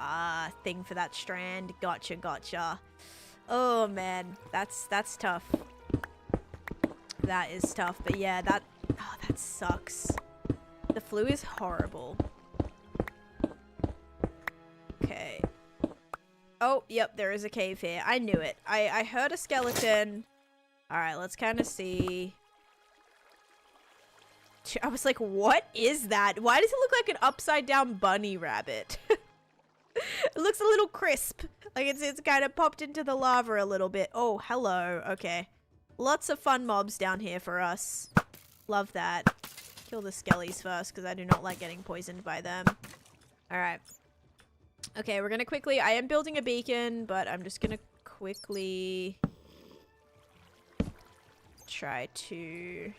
thing for that strand. Gotcha. Oh man, that's tough. That is tough, but yeah, that sucks. The flu is horrible. Okay. Oh, yep, there is a cave here. I knew it. I heard a skeleton. Alright, let's kind of see. I was like, what is that? Why does it look like an upside down bunny rabbit? It looks a little crisp. Like it's kind of popped into the lava a little bit. Oh, hello. Okay. Lots of fun mobs down here for us. Love that. Kill the skellies first, because I do not like getting poisoned by them. Alright. Okay, we're gonna quickly... I am building a beacon, but I'm just gonna quickly... try to...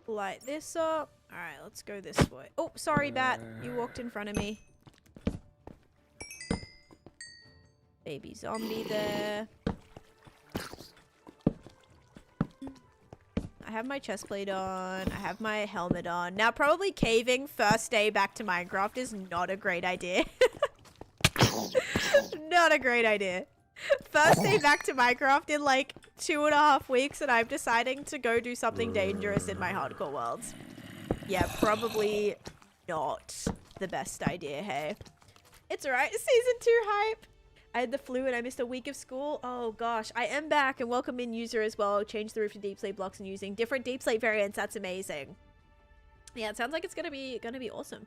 light this up. Alright, let's go this way. Oh, sorry, bat. You walked in front of me. Baby zombie there. I have my chest plate on. I have my helmet on. Now, probably caving first day back to Minecraft is not a great idea. Not a great idea. First day back to Minecraft in like 2.5 weeks, and I'm deciding to go do something dangerous in my hardcore worlds. Yeah, probably not the best idea, hey. It's alright, season 2 hype. I had the flu and I missed a week of school. Oh gosh, I am back, and welcome in user as well. Change the roof to deep slate blocks and using different deep slate variants. That's amazing. Yeah, it sounds like it's gonna be awesome.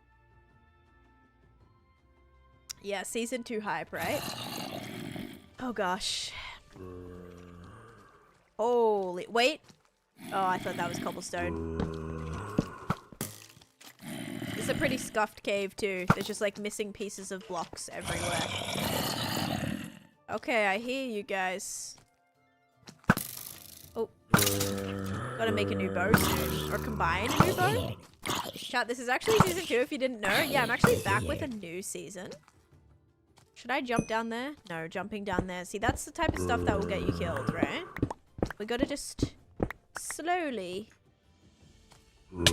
Yeah, season 2 hype, right? Oh gosh. Holy, wait. Oh, I thought that was cobblestone. It's a pretty scuffed cave too. There's just like missing pieces of blocks everywhere. Okay, I hear you guys. Oh. Gotta make a new bow soon. Or combine a new bow. Chat, this is actually season 2 if you didn't know. Yeah, I'm actually back with a new season. Should I jump down there? No, jumping down there. See, that's the type of stuff that will get you killed, right? We gotta just slowly,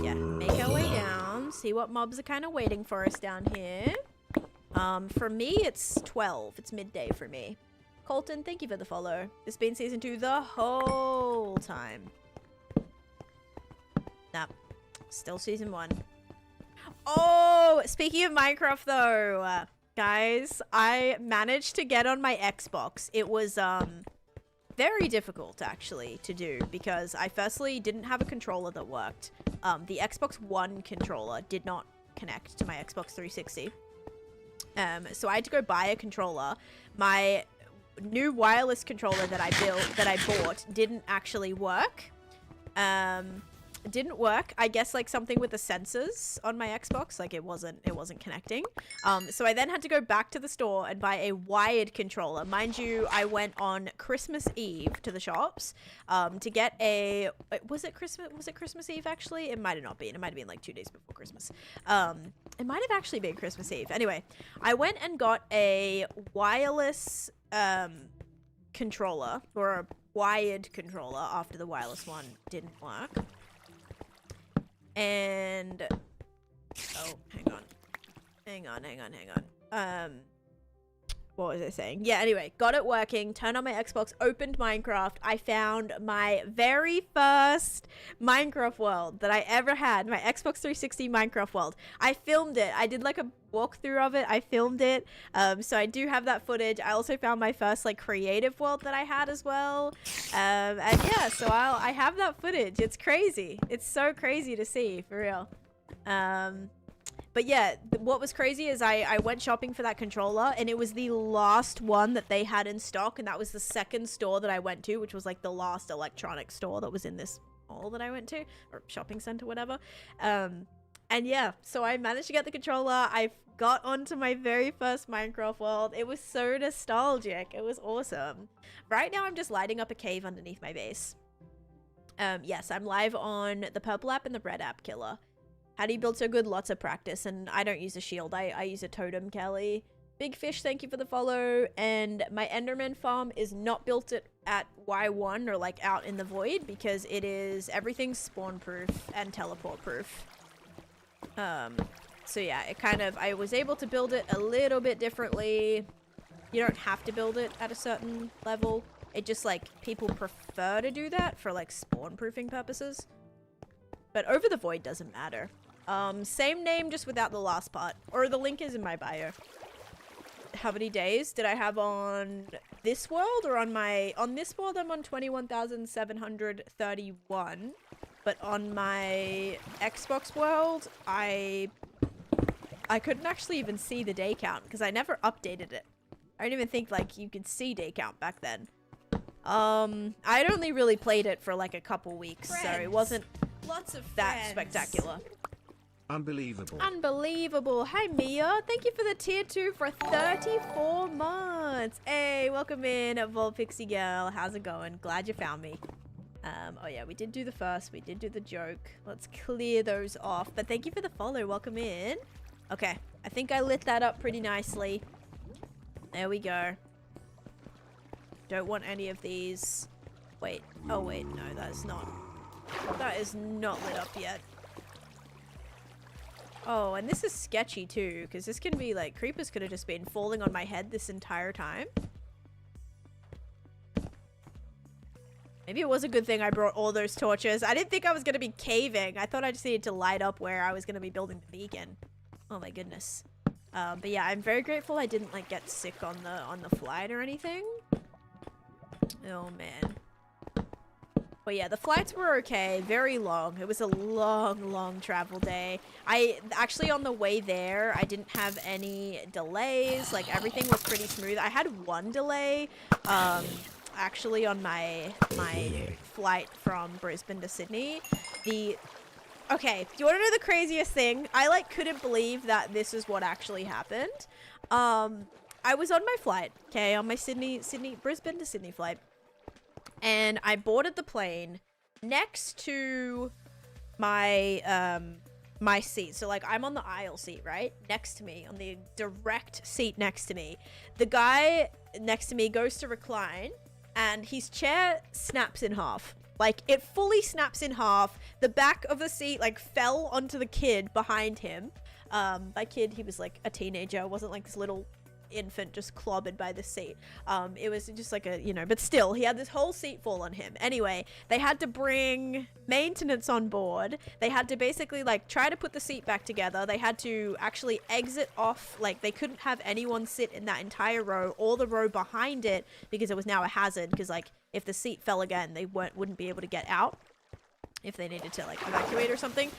yeah, make our way down. See what mobs are kind of waiting for us down here. For me, it's 12. It's midday for me. Colton, thank you for the follow. This has been season 2 the whole time. Nah, still season 1. Oh, speaking of Minecraft though, guys, I managed to get on my Xbox. It was very difficult actually to do because I firstly didn't have a controller that worked. The Xbox One controller did not connect to my Xbox 360. So I had to go buy a controller. My new wireless controller that I bought didn't actually work. It didn't work. I guess like something with the sensors on my Xbox, like it wasn't connecting. So I then had to go back to the store and buy a wired controller. Mind you, I went on Christmas Eve to the shops to get a, was it Christmas Eve actually? It might have not been. It might have been like 2 days before Christmas. It might have actually been Christmas Eve. Anyway, I went and got a wireless controller, or a wired controller, after the wireless one didn't work. And oh, hang on. What was I saying? Yeah, anyway, got it working, turned on my Xbox, opened Minecraft. I found my very first Minecraft world that I ever had, my Xbox 360 Minecraft world. I filmed it. I did like a walkthrough of it. I filmed it. So I do have that footage. I also found my first like creative world that I had as well. And yeah, so I have that footage. It's crazy. It's so crazy to see, for real. But yeah, what was crazy is I went shopping for that controller, and it was the last one that they had in stock, and that was the second store that I went to, which was like the last electronic store that was in this mall that I went to, or shopping center, whatever. And yeah, so I managed to get the controller. I got onto my very first Minecraft world. It was so nostalgic. It was awesome. Right now I'm just lighting up a cave underneath my base. Yes, I'm live on the purple app and the red app killer. How do you build so good? Lots of practice, and I don't use a shield. I use a totem, Kelly. Big Fish, thank you for the follow. And my Enderman farm is not built at Y1 or like out in the void because it is everything's spawn proof and teleport proof. So yeah, it kind of, I was able to build it a little bit differently. You don't have to build it at a certain level. It just like people prefer to do that for like spawn proofing purposes. But over the void doesn't matter. Same name, just without the last part. Or the link is in my bio. How many days did I have on this world? Or on my... On this world, I'm on 21,731. But on my Xbox world, I couldn't actually even see the day count. Because I never updated it. I don't even think, like, you could see day count back then. I'd only really played it for, like, a couple weeks. So it wasn't... Lots of that spectacular. Unbelievable. Unbelievable. Hi, Mia. Thank you for the tier 2 for 34 months. Hey, welcome in, Volpixie Girl. How's it going? Glad you found me. Oh yeah, we did do the first. We did do the joke. Let's clear those off. But thank you for the follow. Welcome in. Okay, I think I lit that up pretty nicely. There we go. Don't want any of these. Wait. Oh wait, no, that's not. That is not lit up yet. Oh, and this is sketchy too, because this can be like, creepers could have just been falling on my head this entire time. Maybe it was a good thing I brought all those torches. I didn't think I was going to be caving. I thought I just needed to light up where I was going to be building the beacon. Oh my goodness. But yeah, I'm very grateful I didn't like get sick on the flight or anything. Oh man. But yeah, the flights were okay. Very long. It was a long travel day. I actually, on the way there, I didn't have any delays. Like, everything was pretty smooth. I had one delay, actually, on my flight from Brisbane to Sydney. Okay, do you want to know the craziest thing? I, like, couldn't believe that this is what actually happened. I was on my flight, okay, on my Brisbane to Sydney flight. And I boarded the plane next to my my seat. So like I'm on the aisle seat, right? Next to me, on the direct seat next to me. The guy next to me goes to recline and his chair snaps in half. Like it fully snaps in half. The back of the seat like fell onto the kid behind him. My kid, he was like a teenager. It wasn't like this little infant just clobbered by the seat. It was just like a, you know, but still he had this whole seat fall on him. Anyway, they had to bring maintenance on board. They had to basically like try to put the seat back together. They had to actually exit off, like they couldn't have anyone sit in that entire row or the row behind it because it was now a hazard, because like if the seat fell again they wouldn't be able to get out if they needed to like evacuate or something.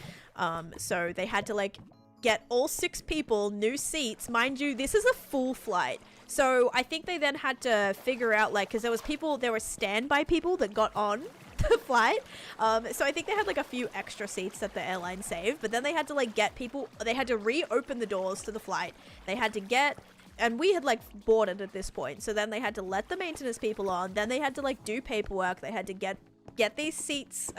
So they had to like get all 6 people new seats. Mind you, this is a full flight. So I think they then had to figure out like, because there were standby people that got on the flight. So I think they had like a few extra seats that the airline saved, but then they had to like get people, they had to reopen the doors to the flight. They had to get, and we had like boarded at this point. So then they had to let the maintenance people on. Then they had to like do paperwork. They had to get these seats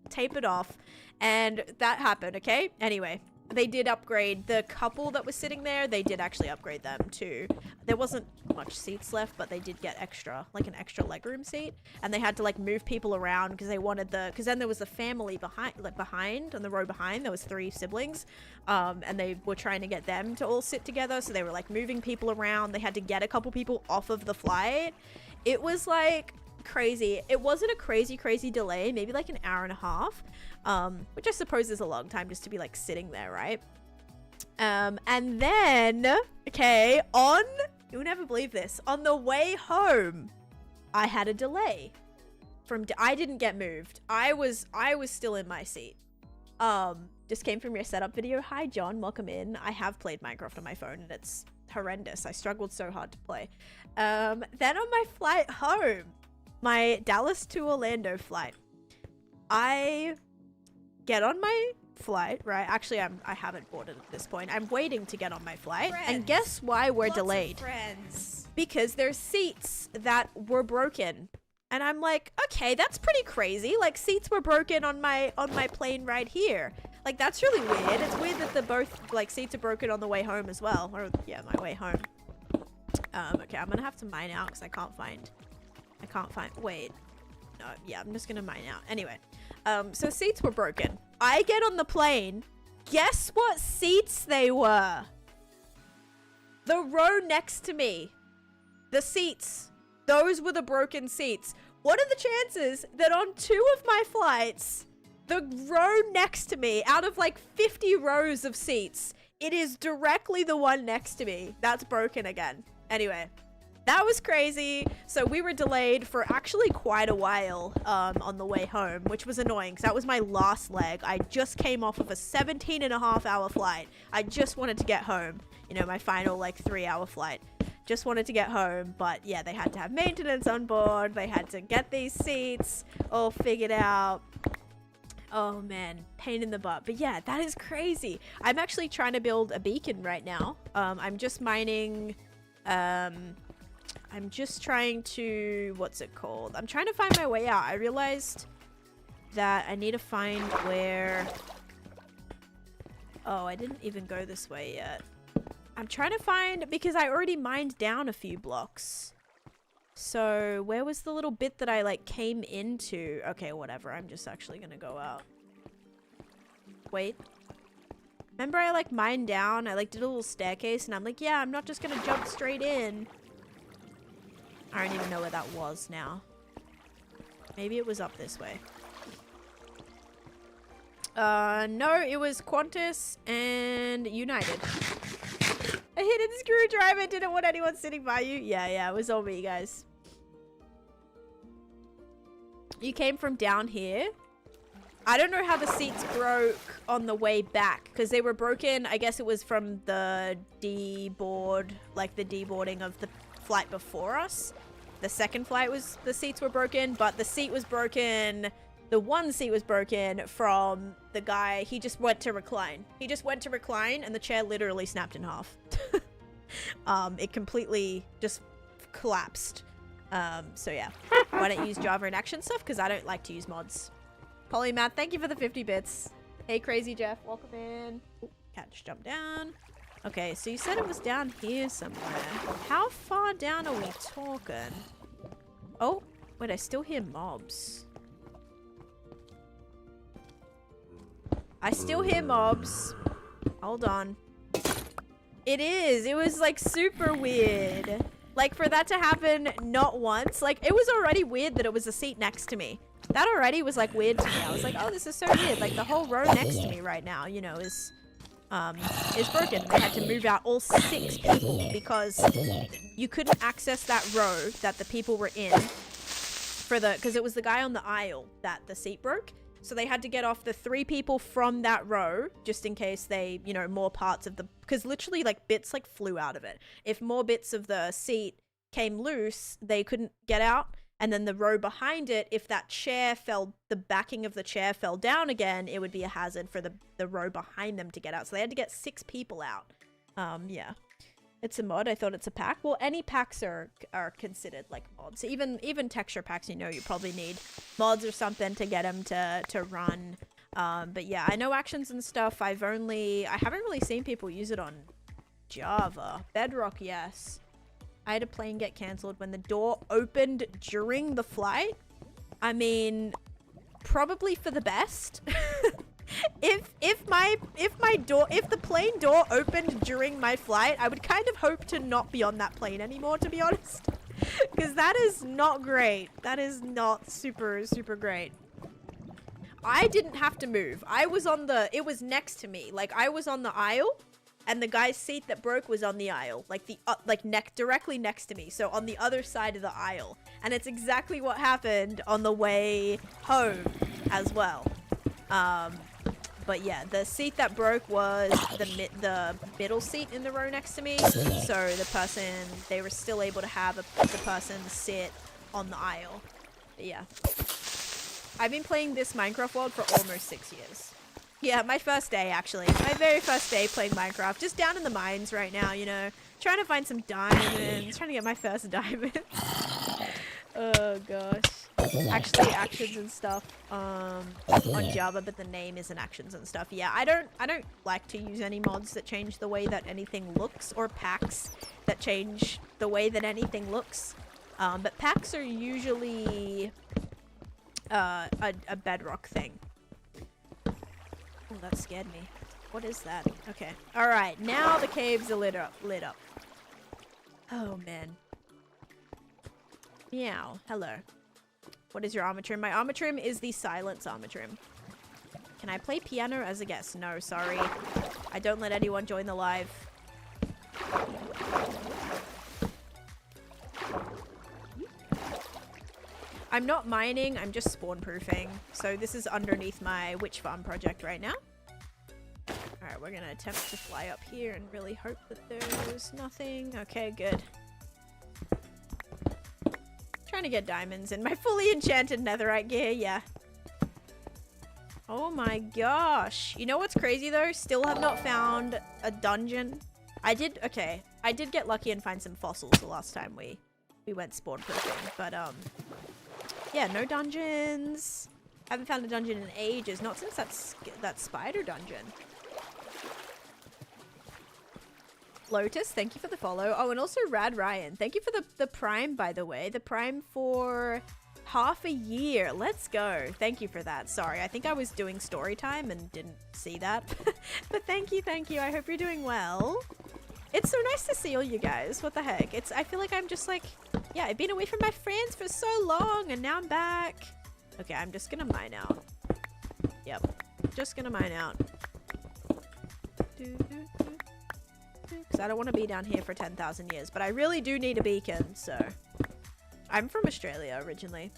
tapered off, and that happened. Okay. Anyway, they did upgrade the couple that was sitting there. They did actually upgrade them too. There wasn't much seats left, but they did get extra, like an extra legroom seat. And they had to like move people around because they wanted because then there was a family behind on the row behind. There was 3 siblings, and they were trying to get them to all sit together. So they were like moving people around. They had to get a couple people off of the flight. It was like crazy. It wasn't a crazy delay, maybe like an hour and a half. Which I suppose is a long time just to be like sitting there, right? And then, okay, you'll never believe this, on the way home, I had a delay I didn't get moved. I was still in my seat. Just came from your setup video. Hi, John, welcome in. I have played Minecraft on my phone and it's horrendous. I struggled so hard to play. Then on my flight home, my Dallas to Orlando flight, I get on my flight, right? Actually, I haven't boarded at this point. I'm waiting to get on my flight. Friends. And guess why we're Lots of delayed? friends. Because there's seats that were broken. And I'm like, okay, that's pretty crazy. Like seats were broken on my plane right here. Like that's really weird. It's weird that both like seats are broken on the way home as well. Or yeah, my way home. Okay, I'm gonna have to mine out because I can't find, wait. No, yeah, I'm just gonna mine out. Anyway, so seats were broken. I get on the plane. Guess what seats they were? The row next to me. The seats. Those were the broken seats. What are the chances that on 2 of my flights, the row next to me, out of like 50 rows of seats, it is directly the one next to me that's broken again? Anyway. That was crazy. So we were delayed for actually quite a while on the way home, which was annoying because that was my last leg. I just came off of a 17.5-hour flight. I just wanted to get home. You know, my final like 3-hour flight. Just wanted to get home, but yeah, they had to have maintenance on board. They had to get these seats all figured out. Oh man, pain in the butt. But yeah, that is crazy. I'm actually trying to build a beacon right now. I'm just mining... I'm just trying to, what's it called? I'm trying to find my way out. I realized that I need to find where, oh, I didn't even go this way yet. I'm trying to find, because I already mined down a few blocks. So where was the little bit that I like came into? Okay, whatever. I'm just actually gonna go out. Wait. Remember I like mined down? I like did a little staircase and I'm like, yeah, I'm not just gonna jump straight in. I don't even know where that was now. Maybe it was up this way. No, it was Qantas and United. A hidden screwdriver, didn't want anyone sitting by you. Yeah, it was all me, guys. You came from down here. I don't know how the seats broke on the way back because they were broken. I guess it was from the deboard, like the deboarding of the flight before us. The second flight was, the seats were broken, but the seat was broken. The one seat was broken from the guy. He just went to recline. He just went to recline and the chair literally snapped in half. It completely just collapsed. So yeah. Why don't you use Java and action stuff? Because I don't like to use mods. Polymath, thank you for the 50 bits. Hey, Crazy Jeff, welcome in. Ooh, cat just jumped down. Okay, so you said it was down here somewhere. How far down are we talking? Oh, wait, I still hear mobs. I still hear mobs. Hold on. It is. It was like super weird. Like for that to happen not once. Like it was already weird that it was a seat next to me. That already was like weird to me. I was like, oh, this is so weird. Like the whole row next to me right now, you know, is broken. They had to move out all 6 people because you couldn't access that row that the people were in because it was the guy on the aisle that the seat broke. So they had to get off the 3 people from that row just in case they, you know, more parts of the, because literally like bits like flew out of it. If more bits of the seat came loose, they couldn't get out. And then the row behind it, if that chair fell, the backing of the chair fell down again, it would be a hazard for the row behind them to get out. So they had to get 6 people out. Yeah. It's a mod. I thought it's a pack. Well, any packs are considered like mods. Even texture packs, you know, you probably need mods or something to get them to run. But yeah, I know actions and stuff. I haven't really seen people use it on Java. Bedrock, yes. I had a plane get cancelled when the door opened during the flight. I mean, probably for the best. If the plane door opened during my flight, I would kind of hope to not be on that plane anymore, to be honest. Because that is not great. That is not super, super great. I didn't have to move. It was next to me. Like, I was on the aisle, and the guy's seat that broke was on the aisle. Like, directly next to me. So, on the other side of the aisle. And it's exactly what happened on the way home as well. But yeah, the seat that broke was the middle seat in the row next to me. So they were still able to have the person sit on the aisle. But yeah. I've been playing this Minecraft world for almost 6 years. Yeah, my first day actually. My very first day playing Minecraft. Just down in the mines right now, you know. Trying to find some diamonds. Trying to get my first diamond. Oh gosh. Actually actions and stuff on Java, but the name isn't actions and stuff. Yeah, I don't like to use any mods that change the way that anything looks, or packs that change the way that anything looks. But packs are usually a bedrock thing. Oh, that scared me. What is that? Okay. Alright, now the caves are lit up. Oh man. Meow. Hello. What is your armor trim? My armor trim is the silence armor trim. Can I play piano as a guest? No, sorry. I don't let anyone join the live. I'm not mining, I'm just spawn proofing. So this is underneath my witch farm project right now. Alright, we're gonna attempt to fly up here and really hope that there's nothing. Okay, good. Trying to get diamonds in my fully enchanted netherite gear, yeah. Oh my gosh. You know what's crazy though? Still have not found a dungeon. I did get lucky and find some fossils the last time we went spawn proofing, but yeah, no dungeons. Haven't found a dungeon in ages, not since that spider dungeon. Lotus, thank you for the follow. Oh, and also Rad Ryan, thank you for the Prime, by the way. The Prime for half a year. Let's go. Thank you for that. Sorry, I think I was doing story time and didn't see that. But thank you, thank you. I hope you're doing well. It's so nice to see all you guys. What the heck? I feel like I'm just like, yeah, I've been away from my friends for so long and now I'm back. Okay, I'm just gonna mine out. Yep, just gonna mine out. Because I don't want to be down here for 10,000 years, but I really do need a beacon, so. I'm from Australia originally.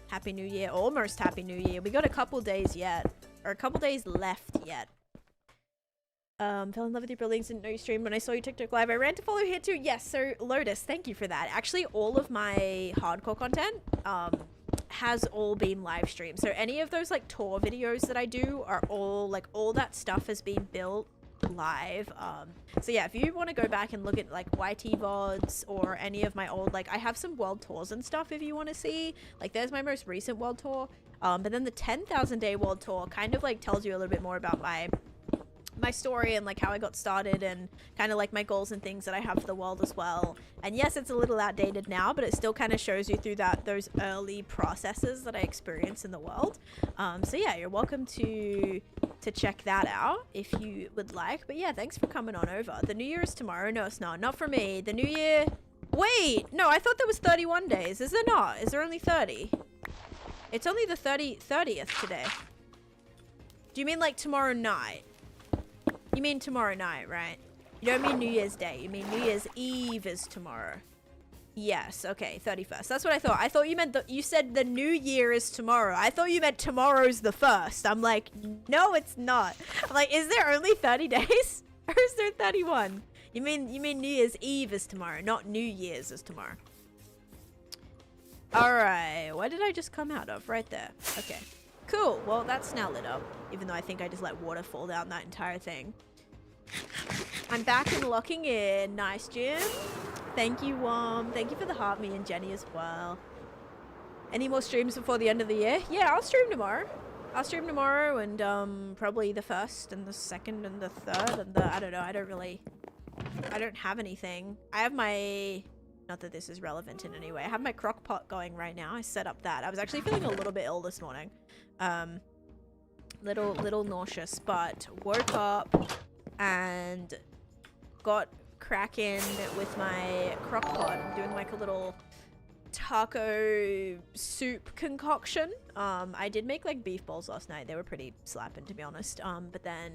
Happy New Year. Almost Happy New Year. We got a couple days yet. Or a couple days left yet. Fell in love with your buildings, didn't know you streamed when I saw you TikTok live. I ran to follow here too. Yes, so Lotus, thank you for that. Actually, all of my hardcore content has all been live streamed. So any of those like tour videos that I do are all like all that stuff has been built live. So yeah, if you want to go back and look at like YT VODs or any of my old, like I have some world tours and stuff if you want to see. Like there's my most recent world tour. But then the 10,000 day world tour kind of like tells you a little bit more about my story and like how I got started and kind of like my goals and things that I have for the world as well. And yes, it's a little outdated now, but it still kind of shows you through those early processes that I experienced in the world. So yeah, you're welcome to check that out if you would like. But yeah, thanks for coming on over. The New Year is tomorrow. No, it's not for me. The New Year, wait, no, I thought there was 31 days. Is there not? Is there only 30? It's only the 30th today. Do you mean like tomorrow night? You mean tomorrow night, right? You don't mean New Year's Day. You mean New Year's Eve is tomorrow. Yes, okay, 31st. That's what I thought. I thought you meant you said the New Year is tomorrow. I thought you meant tomorrow's the 1st. I'm like, no, it's not. I'm like, is there only 30 days? Or is there 31? You mean New Year's Eve is tomorrow, not New Year's is tomorrow. Alright, what did I just come out of? Right there. Okay. Cool, well that's now lit up, even though I think I just let water fall down that entire thing. I'm back and locking in. Nice, Jim. Thank you, thank you for the heart, me and Jenny as well. Any more streams before the end of the year? Yeah, I'll stream tomorrow. I'll stream tomorrow and probably the 1st and the 2nd and the 3rd and the, I don't know, I don't have anything. I have my, not that this is relevant in any way, I have my crock pot going right now. I set up that. I was actually feeling a little bit ill this morning. Little nauseous, but woke up and got cracking with my crock pot. I'm doing like a little taco soup concoction. I did make like beef bowls last night. They were pretty slapping, to be honest. But then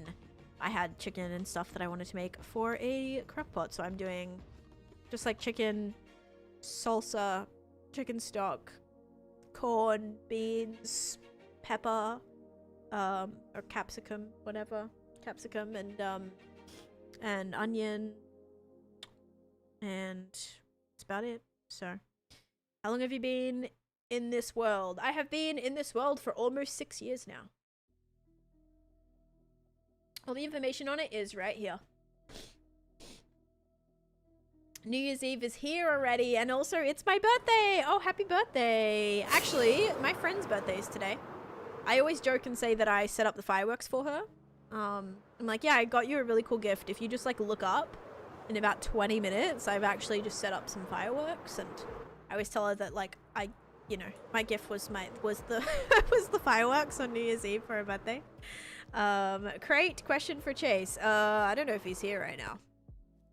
I had chicken and stuff that I wanted to make for a crock pot. So I'm doing just like chicken, salsa, chicken stock, corn, beans, pepper, or capsicum, whatever. Capsicum and onion. And that's about it. So, how long have you been in this world? I have been in this world for almost 6 years now. All the information on it is right here. New Year's Eve is here already, and also it's my birthday. Oh, happy birthday. Actually, my friend's birthday is today. I always joke and say that I set up the fireworks for her. I'm like, yeah, I got you a really cool gift. If you just like look up, in about 20 minutes, I've actually just set up some fireworks, and I always tell her that like my gift was the was the fireworks on New Year's Eve for her birthday. Crate question for Chase. I don't know if he's here right now.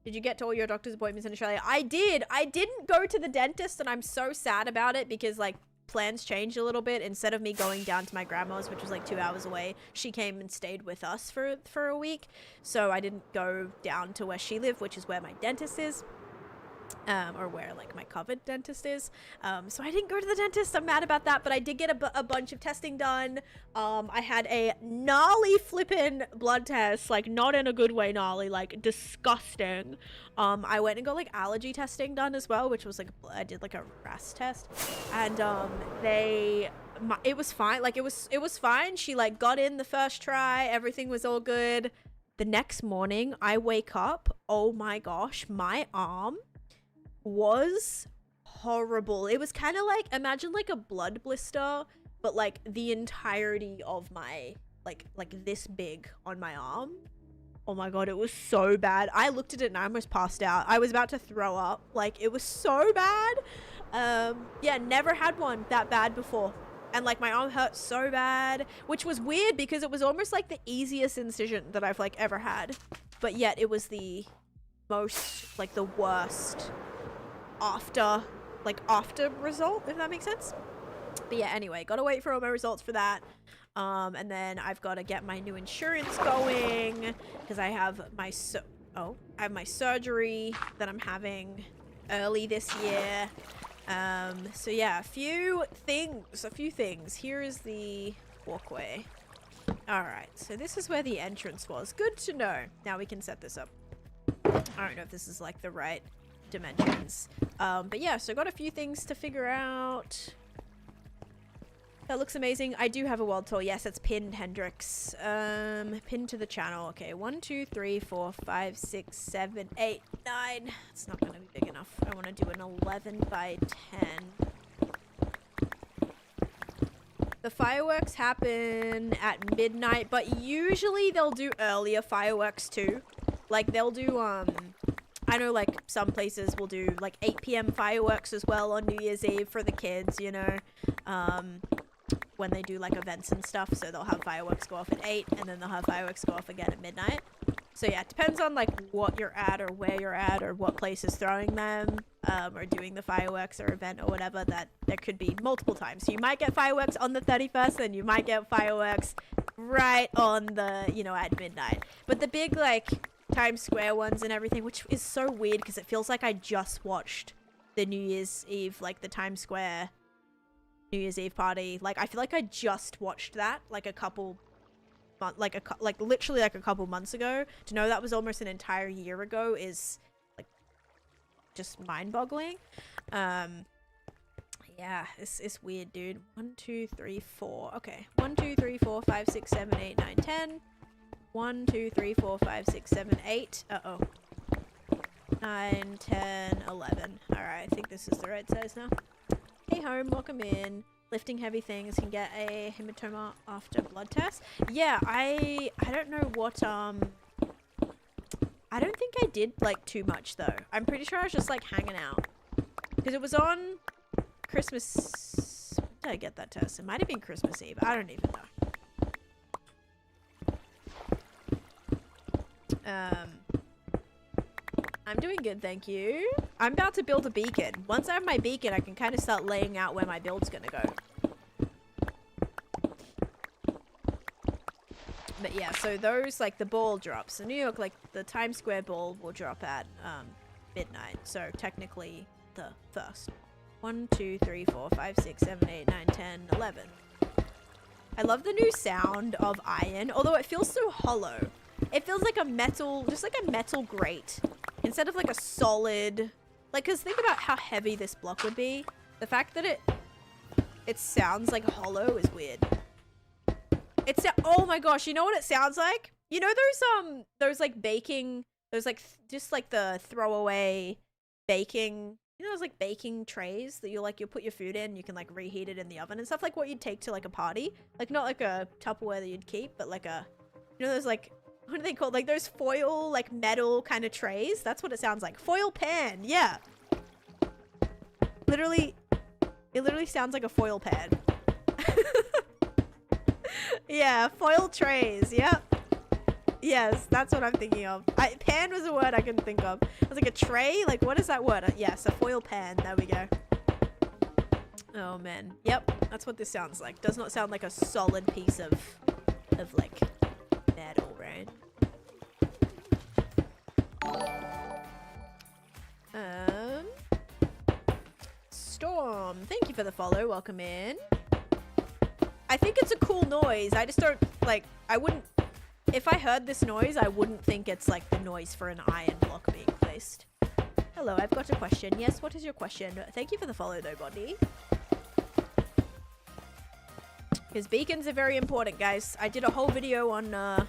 Did you get to all your doctor's appointments in Australia? I did. I didn't go to the dentist, and I'm so sad about it because like plans changed a little bit. Instead of me going down to my grandma's, which was like 2 hours away, she came and stayed with us for a week. So I didn't go down to where she lived, which is where my dentist is. Or where like my covered dentist is. So I didn't go to the dentist. I'm mad about that, but I did get a bunch of testing done. I had a gnarly flippin' blood test, like not in a good way gnarly, like disgusting. I went and got like allergy testing done as well, which was like, I did like a RAS test, and it was fine. Like it was fine. She like got in the first try, everything was all good. The next morning I wake up, oh my gosh, my arm was horrible. It was kind of like, imagine like a blood blister, but like the entirety of my like this big on my arm. Oh my god, it was so bad. I looked at it and I almost passed out. I was about to throw up. Like, it was so bad. Yeah, never had one that bad before. And like my arm hurt so bad, which was weird because it was almost like the easiest incision that I've like ever had. But yet it was the most, like the worst after result, if that makes sense. But yeah, anyway, gotta wait for all my results for that. And then I've got to get my new insurance going because I have my surgery that I'm having early this year. So yeah, a few things. Here is the walkway. All right, so this is where the entrance was. Good to know. Now we can set this up. I don't know if this is like the right dimensions. But yeah, so got a few things to figure out. That looks amazing. I do have a world tour. Yes, it's pinned, Hendrix. Pinned to the channel. Okay, 1, 2, 3, 4, 5, 6, 7, 8, 9. It's not going to be big enough. I want to do an 11 by 10. The fireworks happen at midnight, but usually they'll do earlier fireworks too. Like they'll do, I know like some places will do like 8 p.m. fireworks as well on New Year's Eve for the kids, you know. When they do like events and stuff, so they'll have fireworks go off at 8 and then they'll have fireworks go off again at midnight. So yeah, it depends on like what you're at or where you're at or what place is throwing them, or doing the fireworks or event or whatever. That there could be multiple times. So you might get fireworks on the 31st and you might get fireworks right on the, you know, at midnight. But the big like Times Square ones and everything, which is so weird because it feels like I just watched the New Year's Eve, like the Times Square New Year's Eve party. Like I feel like I just watched that like a couple literally like a couple months ago. To know that was almost an entire year ago is like just mind-boggling. Yeah, it's weird, dude. 1, 2, 3, 4. Okay, 1, 2, 3, 4, 5, 6, 7, 8, 9, 10. 1, 2, 3, 4, 5, 6, 7, 8. 9, 10, 11. All right, I think this is the right size now. Hey home, welcome in. Lifting heavy things can get a hematoma after blood test. Yeah, I don't know what, I don't think I did like too much though. I'm pretty sure I was just like hanging out. Because it was on Christmas. When did I get that test? It might have been Christmas Eve. I don't even know. I'm doing good, thank you. I'm about to build a beacon. Once I have my beacon, I can kind of start laying out where my build's gonna go. But yeah, so those, like the ball drops. In New York, like the Times Square ball will drop at midnight. So technically the first. 1, 2, 3, 4, 5, 6, 7, 8, 9, 10, 11. I love the new sound of iron, although it feels so hollow. It feels like a metal, just like a metal grate. Instead of like a solid, like, cause think about how heavy this block would be. The fact that it sounds like hollow is weird. It's, oh my gosh, you know what it sounds like? You know those like baking, those like, just like the throwaway baking, you know those like baking trays that you'll put your food in, you can like reheat it in the oven and stuff, like what you'd take to like a party. Like not like a Tupperware that you'd keep, but like a, you know those like, what are they called? Like those foil, like metal kind of trays. That's what it sounds like. Foil pan. Yeah. Literally, it literally sounds like a foil pan. Yeah, foil trays. Yep. Yes, that's what I'm thinking of. Pan was a word I couldn't think of. I was like a tray? Like what is that word? Yes, a foil pan. There we go. Oh man. Yep, that's what this sounds like. Does not sound like a solid piece of like metal, right? Storm, thank you for the follow. Welcome in. I think it's a cool noise. I just don't like, I wouldn't, if I heard this noise, I wouldn't think it's like the noise for an iron block being placed. Hello, I've got a question. Yes, what is your question? Thank you for the follow though, Bonnie. Because beacons are very important, guys. I did a whole video on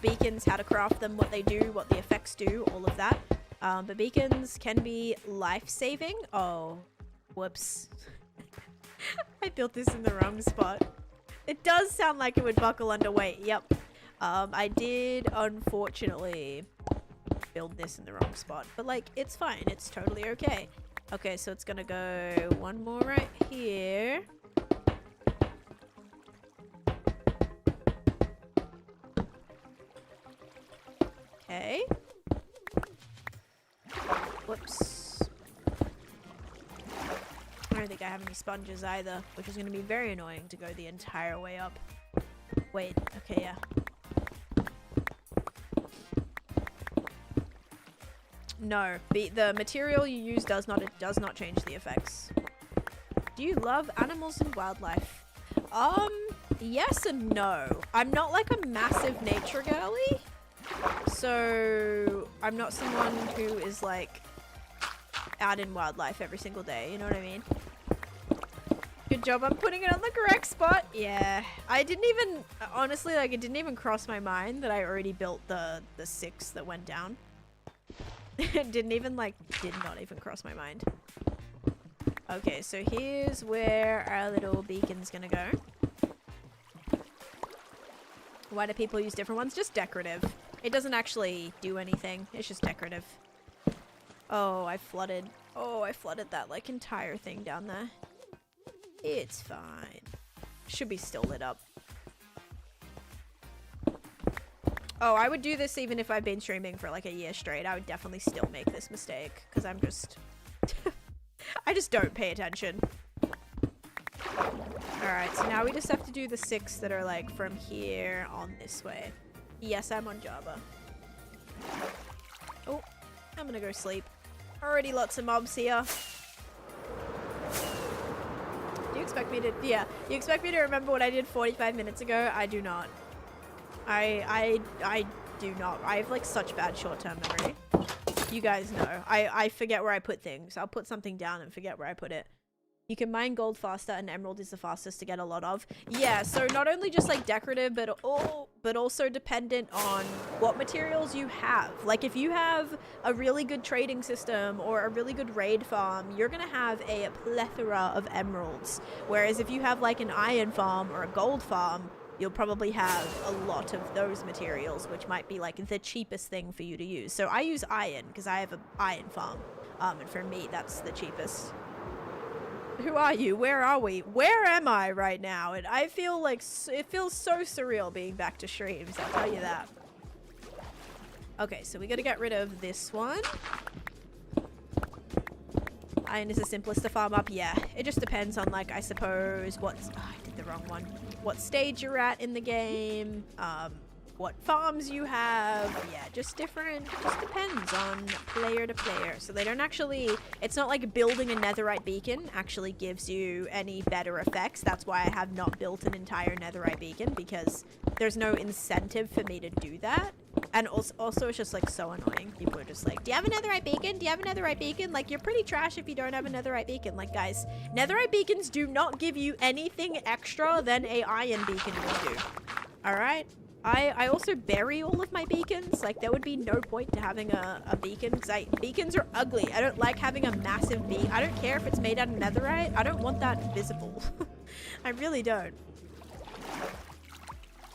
beacons, how to craft them, what they do, what the effects do, all of that. But beacons can be life-saving. Oh, whoops. I built this in the wrong spot. It does sound like it would buckle under weight. Yep. I did unfortunately build this in the wrong spot, but like it's fine. It's totally okay. Okay, so it's gonna go one more right here. Okay. Whoops. I don't think I have any sponges either, which is going to be very annoying to go the entire way up. Wait, okay, yeah. No, the material you use does not change the effects. Do you love animals and wildlife? Yes and no. I'm not like a massive nature girly. So I'm not someone who is like out in wildlife every single day, you know what I mean? Good job, I'm putting it on the correct spot. Yeah, I didn't even, honestly, like it didn't even cross my mind that I already built the 6 that went down. It did not even cross my mind. Okay, so here's where our little beacon's gonna go. Why do people use different ones? Just decorative. It doesn't actually do anything. It's just decorative. Oh, I flooded. Oh, I flooded that like entire thing down there. It's fine. Should be still lit up. Oh, I would do this even if I've been streaming for like a year straight. I would definitely still make this mistake because I'm just... I just don't pay attention. Alright, so now we just have to do the 6 that are like from here on this way. Yes, I'm on Java. Oh, I'm gonna go sleep. Already lots of mobs here. Do you expect me to... Yeah, you expect me to remember what I did 45 minutes ago? I do not. I do not. I have like such bad short-term memory. You guys know. I forget where I put things. I'll put something down and forget where I put it. You can mine gold faster and emerald is the fastest to get a lot of. Yeah, so not only just like decorative, but also dependent on what materials you have. Like if you have a really good trading system or a really good raid farm, you're gonna have a plethora of emeralds. Whereas if you have like an iron farm or a gold farm, you'll probably have a lot of those materials, which might be like the cheapest thing for you to use. So I use iron because I have an iron farm. And for me, that's the cheapest. Who are you? Where are we? Where am I right now? And I feel like it feels so surreal being back to streams, I'll tell you that. Okay, so we gotta get rid of this one. Iron is the simplest to farm up. Yeah, it just depends on like, I suppose, what's... Oh, I did the wrong one. What stage you're at in the game, what farms you have. Yeah, just different, just depends on player to player. So they don't actually, it's not like building a netherite beacon actually gives you any better effects. That's why I have not built an entire netherite beacon, because there's no incentive for me to do that. And also it's just like so annoying. People are just like, do you have a netherite beacon? Do you have a netherite beacon? Like, you're pretty trash if you don't have a netherite beacon. Like, guys, netherite beacons do not give you anything extra than a iron beacon will do. All right? I also bury all of my beacons. Like, there would be no point to having a beacon, because beacons are ugly. I don't like having a massive beacon. I don't care if it's made out of netherite. I don't want that visible. I really don't.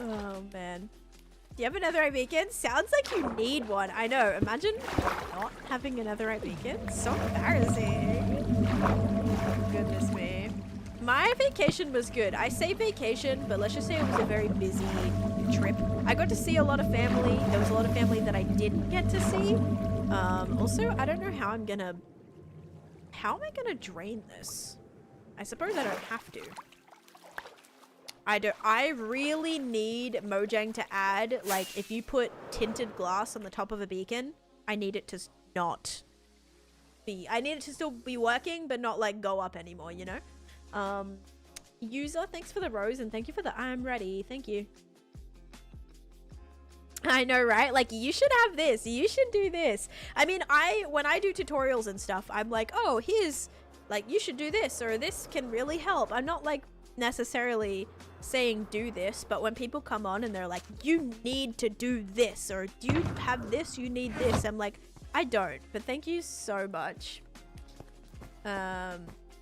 Oh, man. Do you have a netherite beacon? Sounds like you need one. I know. Imagine not having a netherite beacon. So embarrassing. Goodness me. My vacation was good. I say vacation, but let's just say it was a very busy trip. I got to see a lot of family. There was a lot of family that I didn't get to see. Also, I don't know how I'm gonna... How am I gonna drain this? I suppose I don't have to. I really need Mojang to add, like, if you put tinted glass on the top of a beacon, I need it to not be... I need it to still be working, but not, like, go up anymore, you know? User, thanks for the rose, and thank you for the I'm ready. Thank you. I know, right? Like, you should have this. You should do this. I mean, when I do tutorials and stuff, I'm like, oh, here's, like, you should do this, or this can really help. I'm not, like, necessarily saying do this, but when people come on and they're like, you need to do this, or do you have this, you need this, I'm like, I don't, but thank you so much.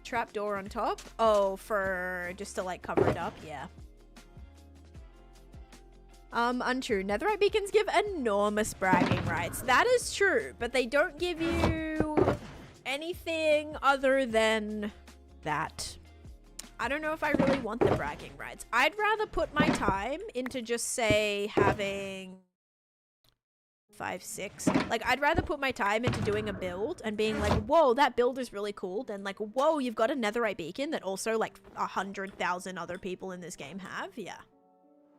Trapdoor on top. Oh, for just to like cover it up. Yeah. Untrue. Netherite beacons give enormous bragging rights. That is true, but they don't give you anything other than that. I don't know if I really want the bragging rights. I'd rather put my time into just, say, having 5, 6. Like, I'd rather put my time into doing a build and being like, whoa, that build is really cool, than like, whoa, you've got a netherite beacon that also like 100,000 other people in this game have. Yeah.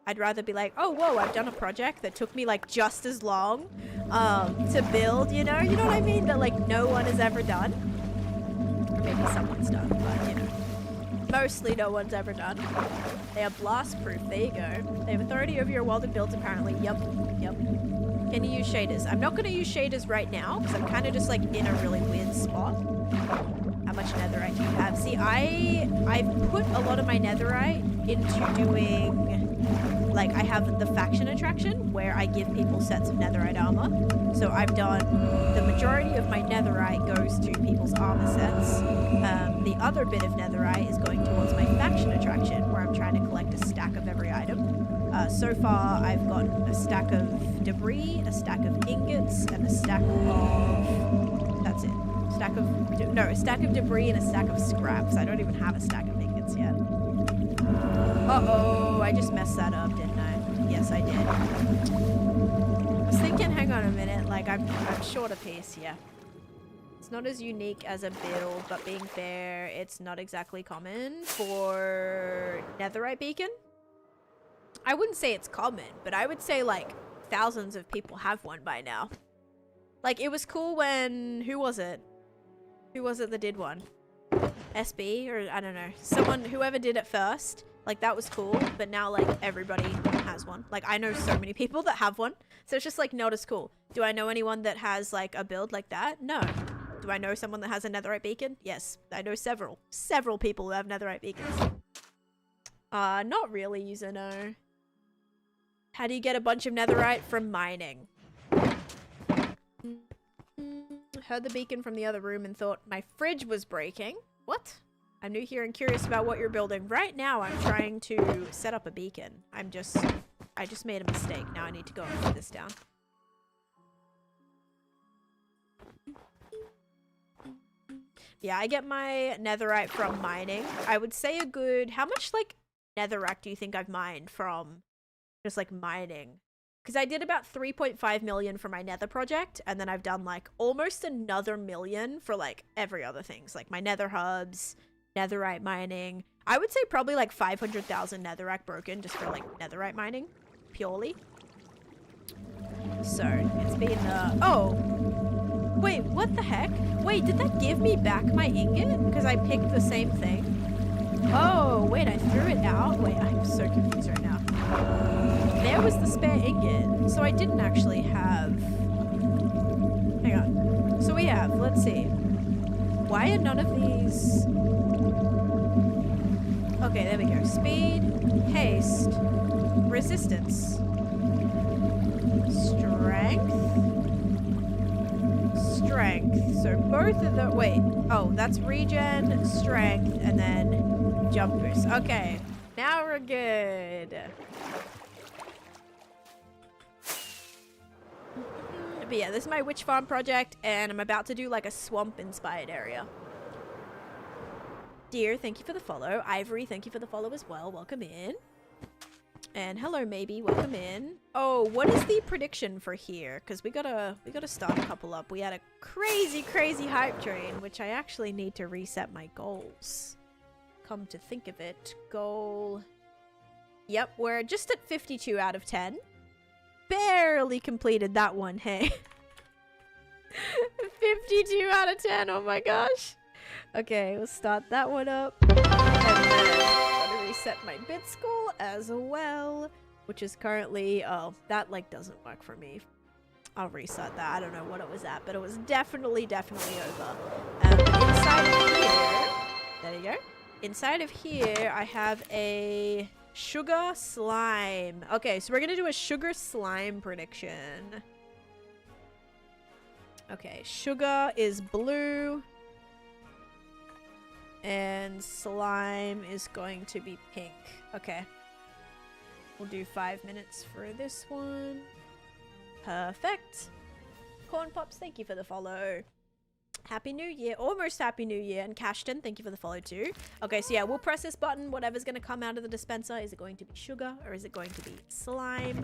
I'd rather be like, oh, whoa, I've done a project that took me like just as long to build, you know what I mean? That like no one has ever done. Or maybe someone's done, but you know. Mostly no one's ever done. They are blast proof. There you go. They have authority over your welded builds apparently. Yep. Can you use shaders? I'm not going to use shaders right now because I'm kind of just like in a really weird spot. How much netherite do you have? See, I put a lot of my netherite into doing, like, I have the faction attraction where I give people sets of netherite armor. So I've done, the majority of my netherite goes to people's armor sets. The other bit of netherite is going towards my faction attraction where I'm trying to collect a stack of every item. So far, I've gotten a stack of debris, a stack of ingots, and a stack of... That's it. A stack of debris and a stack of scraps. I don't even have a stack of ingots yet. Uh-oh, I just messed that up, didn't I? Yes, I did. I was thinking, hang on a minute, like, I'm short a piece, yeah. It's not as unique as a build, but being fair, it's not exactly common for netherite beacon. I wouldn't say it's common, but I would say, like, thousands of people have one by now. Like, it was cool when... Who was it? Who was it that did one? SB? Or, I don't know. Whoever did it first. Like, that was cool. But now, like, everybody has one. Like, I know so many people that have one. So it's just, like, not as cool. Do I know anyone that has, like, a build like that? No. Do I know someone that has a netherite beacon? Yes. I know several. Several people who have netherite beacons. Not really, user, no. How do you get a bunch of netherite? From mining. Heard the beacon from the other room and thought my fridge was breaking. What? I'm new here and curious about what you're building. Right now, I'm trying to set up a beacon. I just made a mistake. Now I need to go and put this down. Yeah, I get my netherite from mining. I would say a good... How much, like, netherrack do you think I've mined from just, like, mining? Because I did about 3.5 million for my nether project, and then I've done, like, almost another million for, like, every other things. Like, my nether hubs, netherite mining. I would say probably, like, 500,000 netherrack broken just for, like, netherite mining. Purely. So, it's been, oh! Wait, what the heck? Wait, did that give me back my ingot? Because I picked the same thing? Oh, wait, I threw it out? Wait, I'm so confused right now. There was the spare ingot. So I didn't actually have... Hang on. So we have, let's see. Why are none of these... Okay, there we go. Speed, haste, resistance, strength, strength. So both of the... Wait. Oh, that's regen, strength, and then jump boost. Okay. Now we're good. But yeah, this is my witch farm project, and I'm about to do like a swamp-inspired area. Dear, thank you for the follow. Ivory, thank you for the follow as well. Welcome in. And hello, maybe. Welcome in. Oh, what is the prediction for here? Because we gotta start a couple up. We had a crazy hype train, which I actually need to reset my goals. Come to think of it, goal. Yep, we're just at 52 out of 10. Barely completed that one, hey. 52 out of 10, oh my gosh. Okay, we'll start that one up. And then I'm gonna reset my bit school as well, which is currently, oh, that like doesn't work for me. I'll reset that. I don't know what it was at, but it was definitely over. Inside of here, there you go. Inside of here, I have a sugar slime. Okay, so we're gonna do a sugar slime prediction. Okay, sugar is blue. And slime is going to be pink. Okay. We'll do 5 minutes for this one. Perfect. Corn Pops, thank you for the follow. Happy New Year. Almost Happy New Year. And Cashton, thank you for the follow too. Okay, so yeah, we'll press this button. Whatever's going to come out of the dispenser. Is it going to be sugar or is it going to be slime?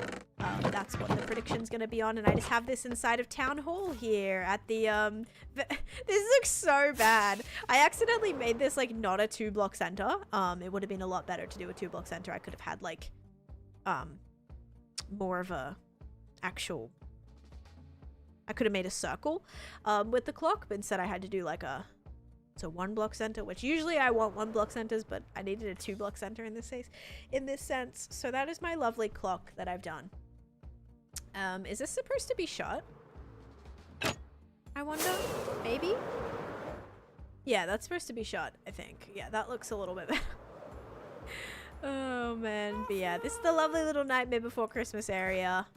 That's what the prediction's going to be on. And I just have this inside of Town Hall here at the... This looks so bad. I accidentally made this like not a 2-block center. It would have been a lot better to do a 2-block center. I could have had like more of a actual... I could have made a circle with the clock, but instead I had to do like a 1-block center, which usually I want 1-block centers, but I needed a 2-block center in this case, in this sense. So that is my lovely clock that I've done. Is this supposed to be shut? I wonder, maybe? Yeah, that's supposed to be shut, I think. Yeah, that looks a little bit better. Oh man, but yeah, this is the lovely little Nightmare Before Christmas area.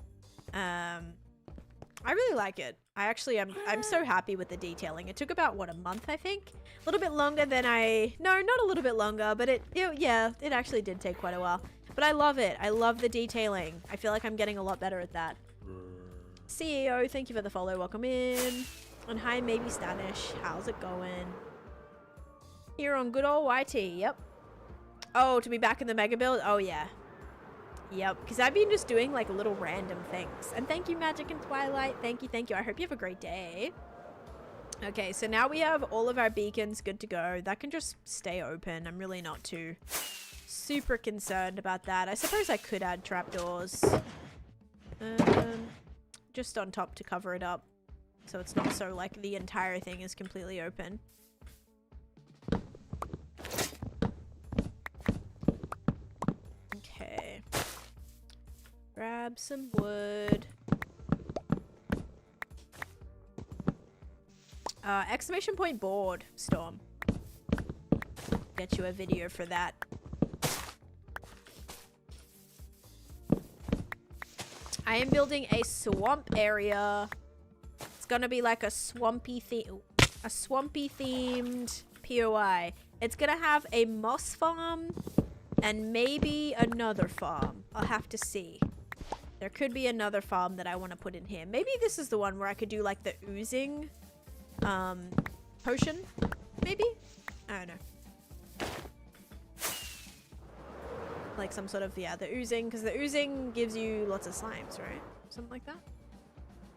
I really like it. I'm so happy with the detailing. It took about, what, a month, I think? A little bit longer than no, not a little bit longer, but yeah, it actually did take quite a while. But I love it. I love the detailing. I feel like I'm getting a lot better at that. CEO, thank you for the follow. Welcome in. And hi, Maybe Stanish. How's it going? Here on good old YT. Yep. Oh, to be back in the mega build? Oh, yeah. Yep, because I've been just doing like little random things. And thank you, Magic and Twilight. Thank you, thank you. I hope you have a great day. Okay, so now we have all of our beacons good to go. That can just stay open. I'm really not too super concerned about that. I suppose I could add trapdoors. Just on top to cover it up. So it's not so like the entire thing is completely open. Okay. Grab some wood. Exclamation point board, Storm. Get you a video for that. I am building a swamp area. It's gonna be like a swampy themed POI. It's gonna have a moss farm and maybe another farm. I'll have to see. There could be another farm that I want to put in here. Maybe this is the one where I could do like the oozing potion. Maybe? I don't know. Like some sort of, yeah, the oozing, because the oozing gives you lots of slimes, right? Something like that.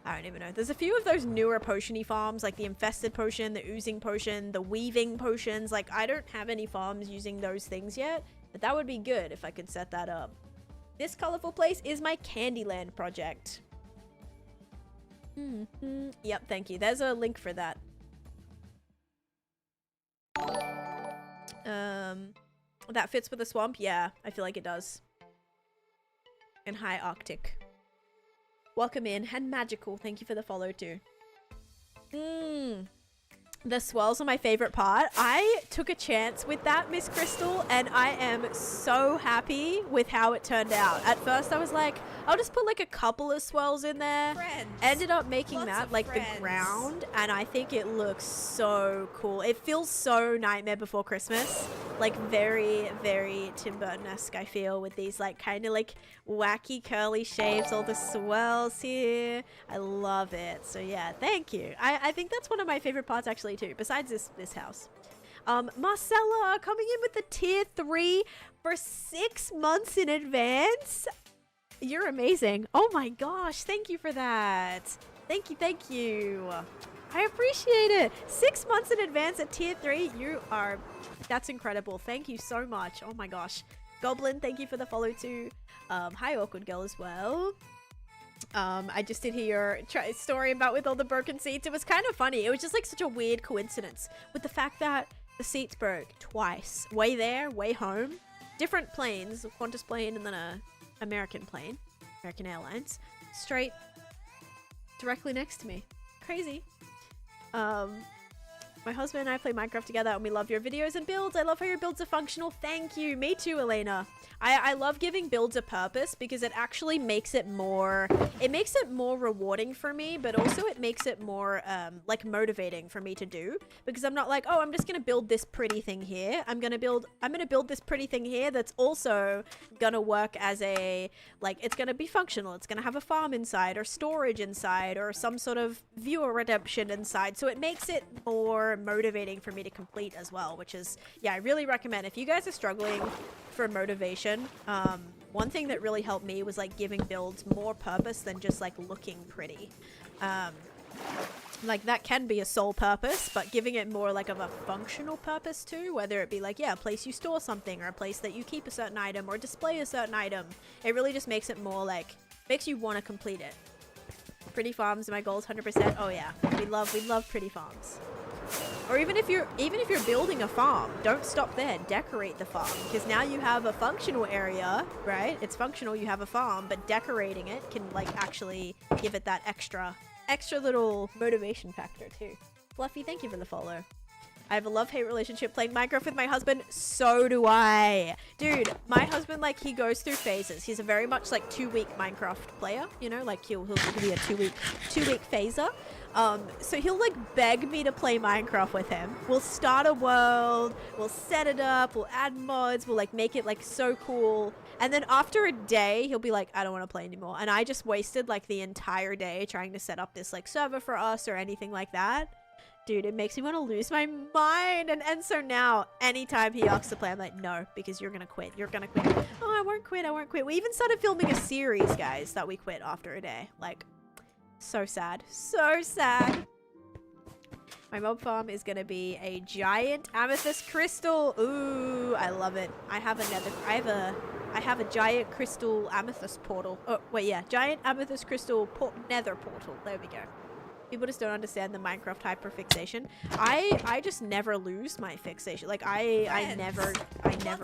I don't even know. There's a few of those newer potion-y farms, like the infested potion, the oozing potion, the weaving potions. Like, I don't have any farms using those things yet, but that would be good if I could set that up. This colorful place is my Candyland project. Yep, thank you. There's a link for that. That fits with the swamp? Yeah, I feel like it does. And hi, Arctic. Welcome in. And Magical, thank you for the follow too. The swirls are my favorite part. I took a chance with that, Miss Crystal, and I am so happy with how it turned out. At first I was like, I'll just put like a couple of swirls in there. Ended up making that like the ground, and I think it looks so cool. It feels so Nightmare Before Christmas. Like very, very Tim Burton-esque, I feel, with these like kind of like wacky curly shapes, all the swirls here. I love it. So yeah, thank you. I think that's one of my favorite parts actually too, besides this house. Marcella coming in with the tier 3 for 6 months in advance. You're amazing. Oh my gosh, thank you for that. Thank you, thank you. I appreciate it. 6 months in advance at tier 3. That's incredible. Thank you so much. Oh my gosh. Goblin, thank you for the follow too. Hi, Awkward Girl as well. I just did hear your story about with all the broken seats. It was kind of funny. It was just like such a weird coincidence with the fact that the seats broke twice. Way there, way home. Different planes, a Qantas plane and then a American plane. American Airlines. Straight directly next to me. Crazy. My husband and I play Minecraft together and we love your videos and builds. I love how your builds are functional. Thank you. Me too, Elena. I love giving builds a purpose because it actually makes it more rewarding for me, but also it makes it more like motivating for me to do, because I'm not like, oh, I'm just gonna build this pretty thing here. I'm gonna build this pretty thing here that's also gonna work as a, like, it's gonna be functional. It's gonna have a farm inside or storage inside or some sort of viewer redemption inside. So it makes it more motivating for me to complete as well, which is, yeah, I really recommend if you guys are struggling for motivation. One thing that really helped me was like giving builds more purpose than just like looking pretty. Like that can be a sole purpose, but giving it more like of a functional purpose too, whether it be like, yeah, a place you store something or a place that you keep a certain item or display a certain item, it really just makes it more like, makes you want to complete it. Pretty farms are my goals, 100%. Oh yeah, we love pretty farms. Or even if you're building a farm, don't stop there. Decorate the farm, because now you have a functional area, right? It's functional, you have a farm, but decorating it can like actually give it that extra little motivation factor too. Fluffy, thank you for the follow. I have a love-hate relationship playing Minecraft with my husband. So do I. Dude, my husband, like, he goes through phases. He's a very much, like, 2-week Minecraft player, you know? Like, he'll be a 2-week phaser. So he'll, like, beg me to play Minecraft with him. We'll start a world. We'll set it up. We'll add mods. We'll, like, make it, like, so cool. And then after a day, he'll be like, I don't want to play anymore. And I just wasted, like, the entire day trying to set up this, like, server for us or anything like that. Dude, it makes me want to lose my mind. And so now, anytime he asks to play, I'm like, no, because you're going to quit. You're going to quit. Oh, I won't quit. I won't quit. We even started filming a series, guys, that we quit after a day. Like, so sad. So sad. My mob farm is going to be a giant amethyst crystal. Ooh, I love it. I have a giant crystal amethyst portal. Oh, wait, yeah. Giant amethyst crystal nether portal. There we go. People just don't understand the Minecraft hyperfixation. I just never lose my fixation. Like I never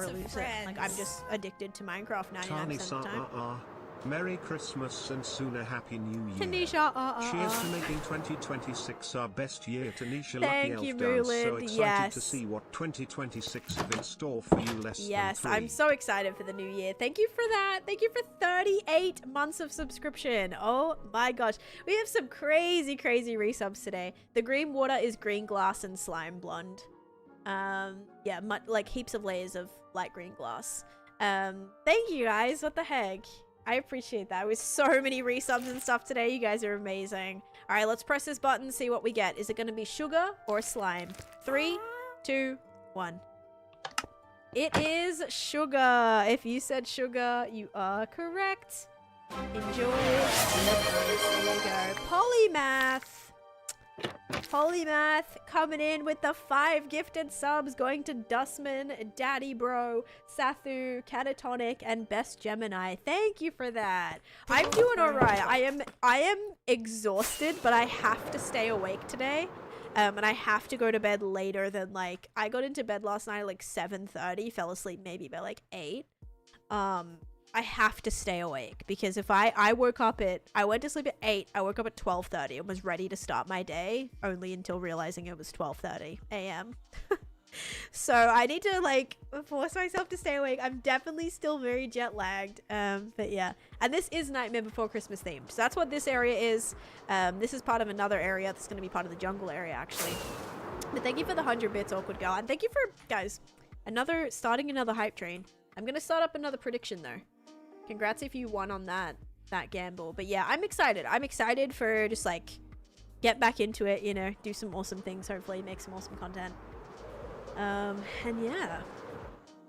lose it. Like I'm just addicted to Minecraft 99% of the time. Merry Christmas and soon a Happy New Year. Taneesha, Cheers to making 2026 our best year, Taneesha. Thank Lucky you, Elf Dance. So Moolin. excited Yes. to see what 2026 is in store for you. Yes, I'm so excited for the new year. Thank you for that. Thank you for 38 months of subscription. Oh my gosh. We have some crazy resubs today. The green water is green glass and slime blonde. Yeah, like heaps of layers of light green glass. Thank you guys. What the heck? I appreciate that. With so many resubs and stuff today, you guys are amazing. All right, let's press this button, see what we get. Is it going to be sugar or slime? 3, 2, 1. It is sugar. If you said sugar, you are correct. Enjoy. There you go. Polymath. Polymath coming in with the 5 gifted subs, going to Dustman, Daddy Bro, Sathu, Catatonic, and Best Gemini. Thank you for that. I'm doing all right. I am exhausted, but I have to stay awake today. And I have to go to bed later than, like, I got into bed last night at like 7:30, fell asleep maybe by like 8. I have to stay awake because if I woke up I went to sleep at 8, I woke up at 12:30 and was ready to start my day, only until realizing it was 12:30 a.m. So I need to like force myself to stay awake. I'm definitely still very jet lagged. But yeah, and this is Nightmare Before Christmas themed. So that's what this area is. This is part of another area that's going to be part of the jungle area actually. But thank you for the 100 bits, Awkward Girl, and thank you for, guys, starting another hype train. I'm gonna start up another prediction though. Congrats if you won on that gamble. But yeah, I'm excited. I'm excited for just like get back into it, you know, do some awesome things, hopefully make some awesome content. And yeah.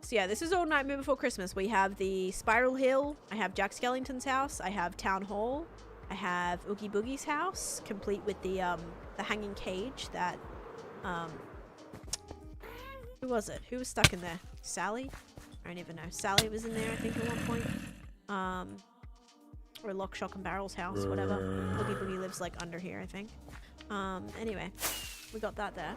So yeah, this is all Nightmare Before Christmas. We have the Spiral Hill, I have Jack Skellington's house, I have Town Hall, I have Oogie Boogie's house, complete with the hanging cage that who was it? Who was stuck in there? Sally? I don't even know. Sally was in there, I think, at one point. Or Lock, Shock and Barrel's house, whatever. Oogie Boogie lives like under here, I think. Anyway, we got that there.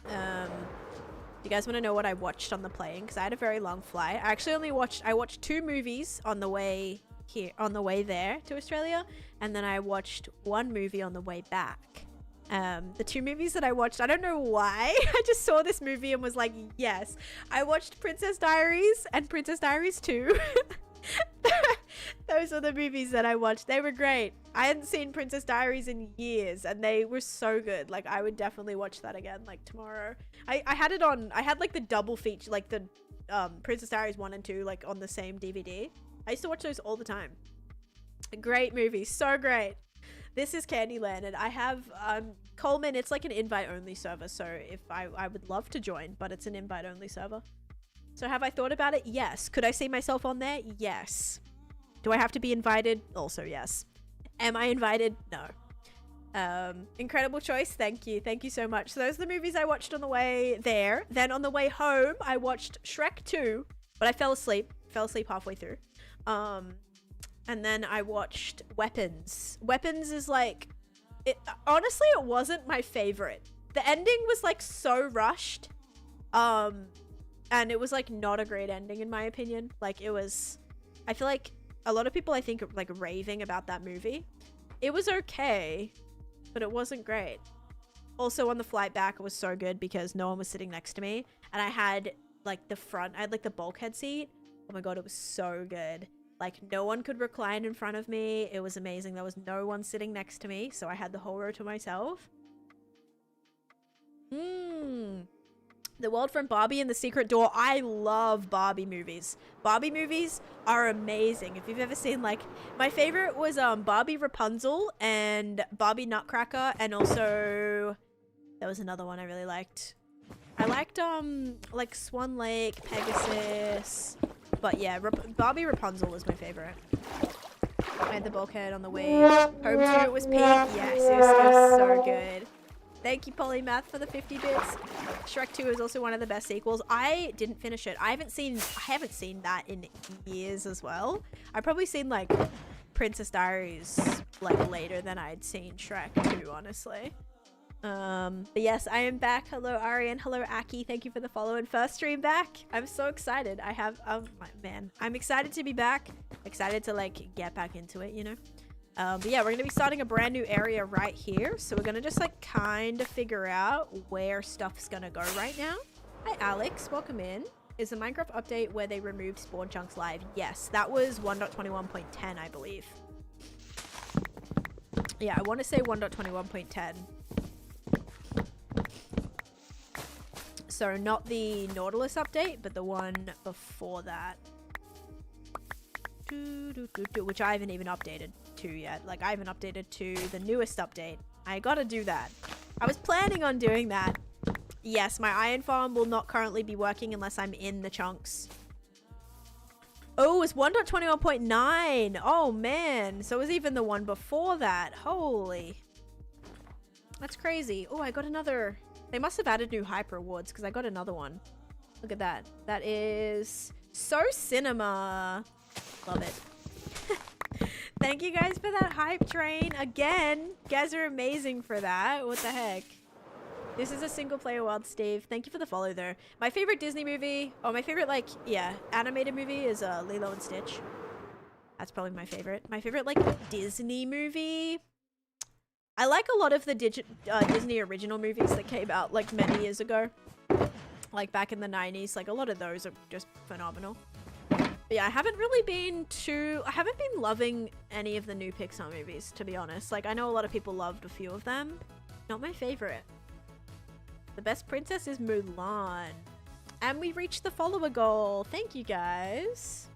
Do you guys want to know what I watched on the plane? Because I had a very long flight. I actually watched 2 movies on the way there to Australia, and then I watched 1 movie on the way back. The two movies that I watched, I don't know why. I just saw this movie and was like, yes. I watched Princess Diaries and Princess Diaries 2. Those are the movies that I watched. They were great. I hadn't seen Princess Diaries in years and they were so good. Like, I would definitely watch that again, like, tomorrow. I had it on, I had like the double feature, like the Princess Diaries 1 and 2, like on the same DVD. I used to watch those all the time. Great movie, so great. This is Candyland, and I have Coleman. It's like an invite-only server, so if I would love to join, but it's an invite-only server. So have I thought about it? Yes. Could I see myself on there? Yes. Do I have to be invited? Also yes. Am I invited? No. Incredible choice. Thank you. Thank you so much. So those are the movies I watched on the way there. Then on the way home, I watched Shrek 2, but I fell asleep. Fell asleep halfway through. And then I watched Weapons. Weapons is like, honestly, it wasn't my favorite. The ending was like so rushed. And it was like not a great ending in my opinion. Like it was, I feel like a lot of people I think are like raving about that movie. It was okay, but it wasn't great. Also on the flight back, it was so good because no one was sitting next to me. And I had like the front, I had like the bulkhead seat. Oh my God, it was so good. Like no one could recline in front of me. It was amazing. There was no one sitting next to me. So I had the whole row to myself. The World from Barbie and the Secret Door. I love Barbie movies. Barbie movies are amazing. If you've ever seen like, my favorite was Barbie Rapunzel and Barbie Nutcracker. And also there was another one I really liked. I liked like Swan Lake, Pegasus. But yeah, Barbie Rapunzel was my favorite. I had the bulkhead on the way home too. It was pink. Yes, it was so good. Thank you, Polymath, for the 50 bits. Shrek 2 is also one of the best sequels. I didn't finish it. I haven't seen that in years as well. I've probably seen like Princess Diaries like later than I'd seen Shrek 2, honestly. But yes, I am back. Hello, Ari, and hello, Aki. Thank you for the follow and first stream back. I'm so excited. I have, man, I'm excited to be back. Excited to like get back into it, you know? But yeah, we're gonna be starting a brand new area right here. So we're gonna just like kind of figure out where stuff's gonna go right now. Hi, Alex. Welcome in. Is the Minecraft update where they removed spawn chunks live? Yes, that was 1.21.10, I believe. Yeah, I want to say 1.21.10. So not the Nautilus update, but the one before that. Which I haven't even updated to yet. Like, I haven't updated to the newest update. I gotta do that. I was planning on doing that. Yes, my iron farm will not currently be working unless I'm in the chunks. Oh, it's 1.21.9. Oh, man. So it was even the one before that. Holy. That's crazy. Oh, I got another... They must have added new hype rewards because I got another one. Look at that. That is So Cinema. Love it. Thank you guys for that hype train. Again, you guys are amazing for that. What the heck? This is a single player world, Steve. Thank you for the follow though. My favorite Disney movie, my favorite like, yeah, animated movie is Lilo and Stitch. That's probably my favorite. My favorite like Disney movie. I like a lot of the Disney original movies that came out like many years ago. Like back in the 90s. Like a lot of those are just phenomenal. But yeah, I haven't been loving any of the new Pixar movies, to be honest. Like I know a lot of people loved a few of them. Not my favorite. The best princess is Mulan. And we reached the follower goal. Thank you guys.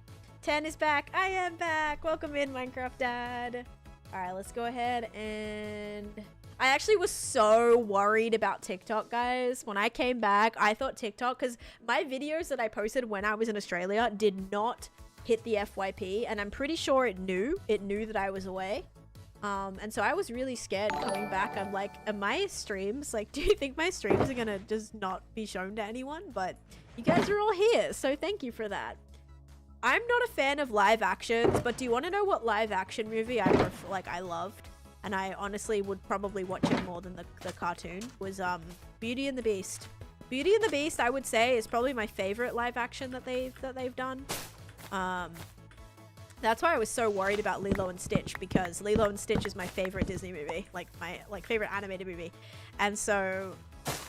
10 is back. I am back. Welcome in, Minecraft Dad. Alright, let's go ahead and... I actually was so worried about TikTok, guys. When I came back, I thought TikTok... Because my videos that I posted when I was in Australia did not hit the FYP. And I'm pretty sure it knew. It knew that I was away. And so I was really scared coming back. I'm like, are my streams... Like, do you think my streams are gonna just not be shown to anyone? But you guys are all here, so thank you for that. I'm not a fan of live actions, but do you want to know what live action movie I loved? And I honestly would probably watch it more than the cartoon, was Beauty and the Beast. Beauty and the Beast, I would say, is probably my favorite live action that they've done. That's why I was so worried about Lilo and Stitch, because Lilo and Stitch is my favorite Disney movie, like my favorite animated movie. And so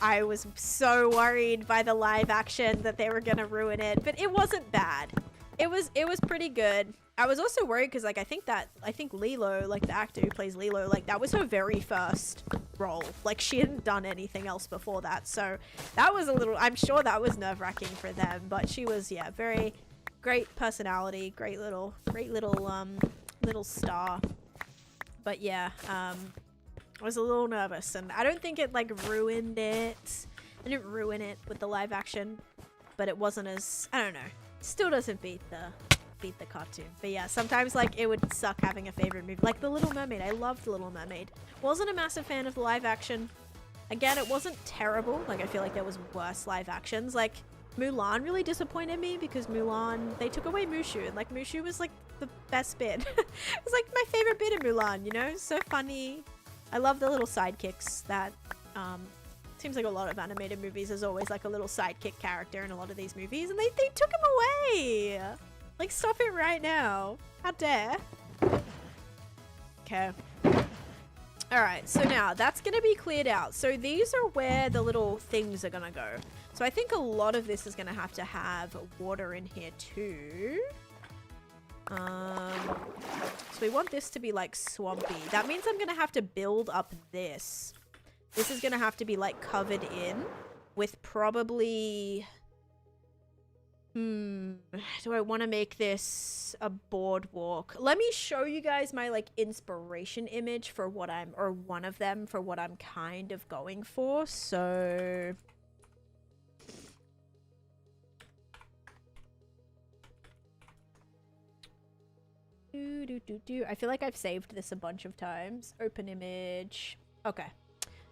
I was so worried by the live action that they were going to ruin it, but it wasn't bad. It was pretty good. I was also worried because like I think Lilo, like the actor who plays Lilo, like that was her very first role. Like she hadn't done anything else before that. So that was a little, I'm sure that was nerve-wracking for them, but she was, yeah, very great personality, great little star. But yeah, I was a little nervous, and I don't think it like ruined it. I didn't ruin it with the live action, but it wasn't as, I don't know. Still doesn't beat the cartoon. But yeah, sometimes like it would suck having a favorite movie. Like The Little Mermaid. I loved The Little Mermaid. Wasn't a massive fan of the live action. Again, it wasn't terrible. Like I feel like there was worse live actions. Like Mulan really disappointed me because Mulan, they took away Mushu, and like Mushu was like the best bit. It was like my favorite bit of Mulan, you know? So funny. I love the little sidekicks that seems like a lot of animated movies, there's always like a little sidekick character in a lot of these movies, and they took him away. Like, stop it right now. How dare. Okay. Alright, so now that's gonna be cleared out. So these are where the little things are gonna go. So I think a lot of this is gonna have to have water in here too. So we want this to be like swampy. That means I'm gonna have to build up this. This is gonna have to be like covered in with probably... do I want to make this a boardwalk? Let me show you guys my like inspiration image for what I'm, or one of them for what I'm kind of going for. So... I feel like I've saved this a bunch of times. Open image. Okay.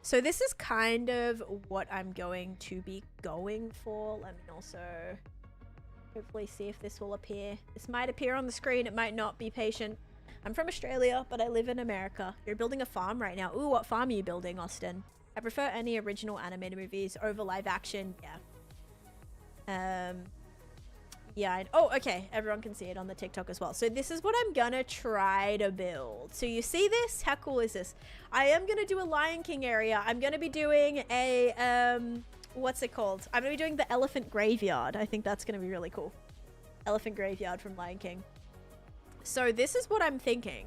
So this is kind of what I'm going to be going for. Let me also hopefully see if this will appear. This might appear on the screen. It might not. Be patient. I'm from Australia, but I live in America. You're building a farm right now. Ooh, what farm are you building, Austin? I prefer any original animated movies over live action. Yeah. Yeah. Oh, okay. Everyone can see it on the TikTok as well. So this is what I'm gonna try to build. So you see this? How cool is this? I am gonna do a Lion King area. I'm gonna be doing a, what's it called? I'm gonna be doing the elephant graveyard. I think that's gonna be really cool. Elephant graveyard from Lion King. So this is what I'm thinking.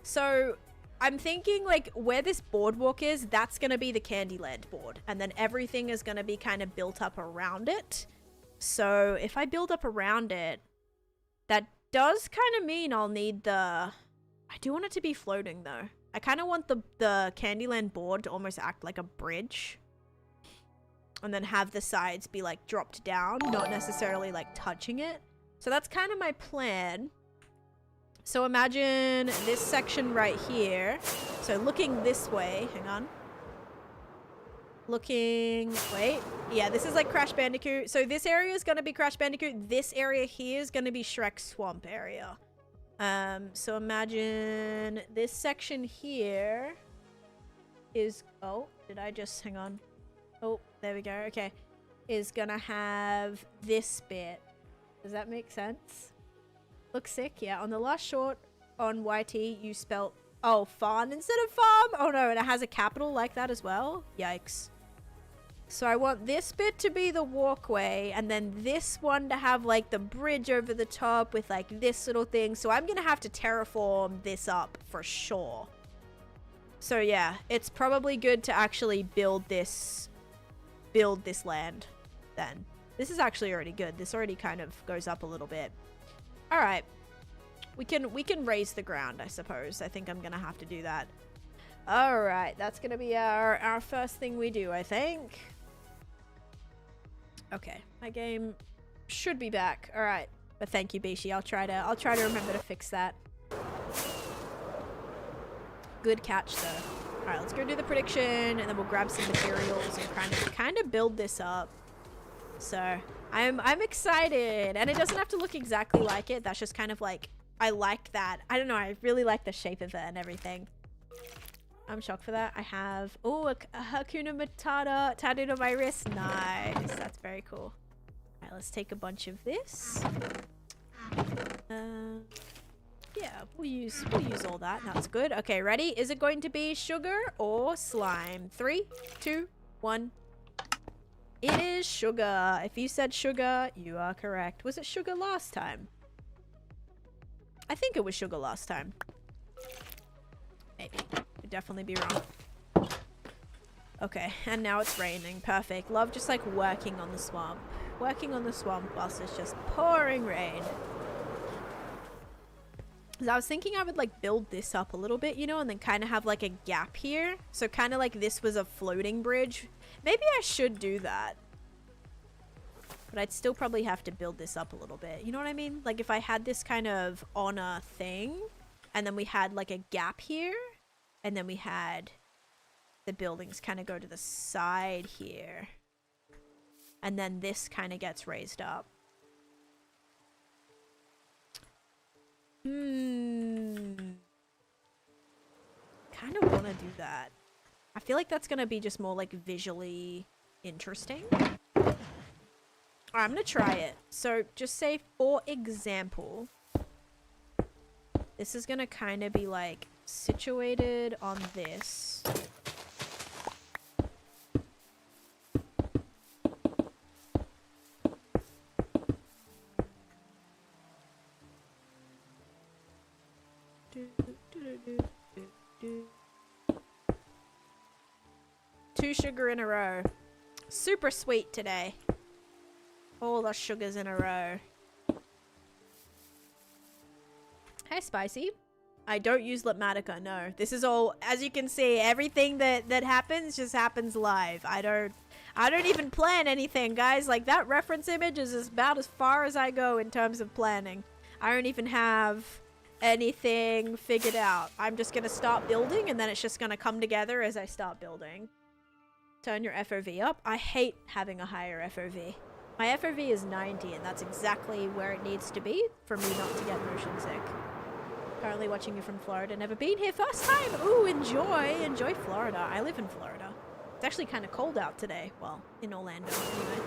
So I'm thinking like where this boardwalk is, that's gonna be the Candyland board. And then everything is gonna be kind of built up around it. So if I build up around it, that does kind of mean I'll need the... I do want it to be floating though. I kind of want the Candyland board to almost act like a bridge. And then have the sides be like dropped down, not necessarily like touching it. So that's kind of my plan. So imagine this section right here. So looking this way, hang on. Looking, wait, yeah, this is like Crash Bandicoot. So this area is going to be Crash Bandicoot. This area here is going to be Shrek Swamp area. So imagine this section here is, oh, did I just, hang on. Oh, there we go. Okay. Is going to have this bit. Does that make sense? Looks sick. Yeah. On the last short on YT, you spelt, oh, farm instead of farm. Oh no. And it has a capital like that as well. Yikes. So I want this bit to be the walkway, and then this one to have like the bridge over the top with like this little thing. So I'm gonna have to terraform this up for sure. So yeah, it's probably good to actually build this land then. This is actually already good. This already kind of goes up a little bit. All right, we can raise the ground, I suppose. I think I'm gonna have to do that. All right, that's gonna be our first thing we do, I think. Okay, my game should be back. All right, but thank you, Bishi. I'll try to remember to fix that. Good catch, though. All right, let's go do the prediction, and then we'll grab some materials and kind of build this up. So I'm excited, and it doesn't have to look exactly like it. That's just kind of like, I like that. I don't know. I really like the shape of it and everything. I'm shocked for that. I have, oh, a Hakuna Matata tattooed on my wrist. Nice. That's very cool. All right, let's take a bunch of this. Yeah, we'll use all that. That's good. Okay, ready? Is it going to be sugar or slime? 3, 2, 1. It is sugar. If you said sugar, you are correct. Was it sugar last time? I think it was sugar last time. Maybe. Could definitely be wrong. Okay, and now it's raining. Perfect. Love just like working on the swamp. Working on the swamp whilst it's just pouring rain. I was thinking I would like build this up a little bit, you know, and then kind of have like a gap here. So kind of like this was a floating bridge. Maybe I should do that. But I'd still probably have to build this up a little bit. You know what I mean? Like if I had this kind of on a thing and then we had like a gap here and then we had the buildings kind of go to the side here. And then this kind of gets raised up. Kind of want to do that. I feel like that's going to be just more like visually interesting. Alright, I'm going to try it. So just say, for example, this is going to kind of be like situated on this. Two sugar in a row. Super sweet today. All the sugars in a row. Hey, Spicy. I don't use Lipmatica, no. This is all, as you can see, everything that happens just happens live. I don't even plan anything, guys. Like, that reference image is about as far as I go in terms of planning. I don't even have anything figured out. I'm just gonna start building and then it's just gonna come together as I start building. Turn your FOV up. I hate having a higher FOV. My FOV is 90 and that's exactly where it needs to be for me not to get motion sick. Currently watching you from Florida. Never been here. First time. Ooh, enjoy Florida. I live in Florida. It's actually kind of cold out today. Well, in Orlando anyway.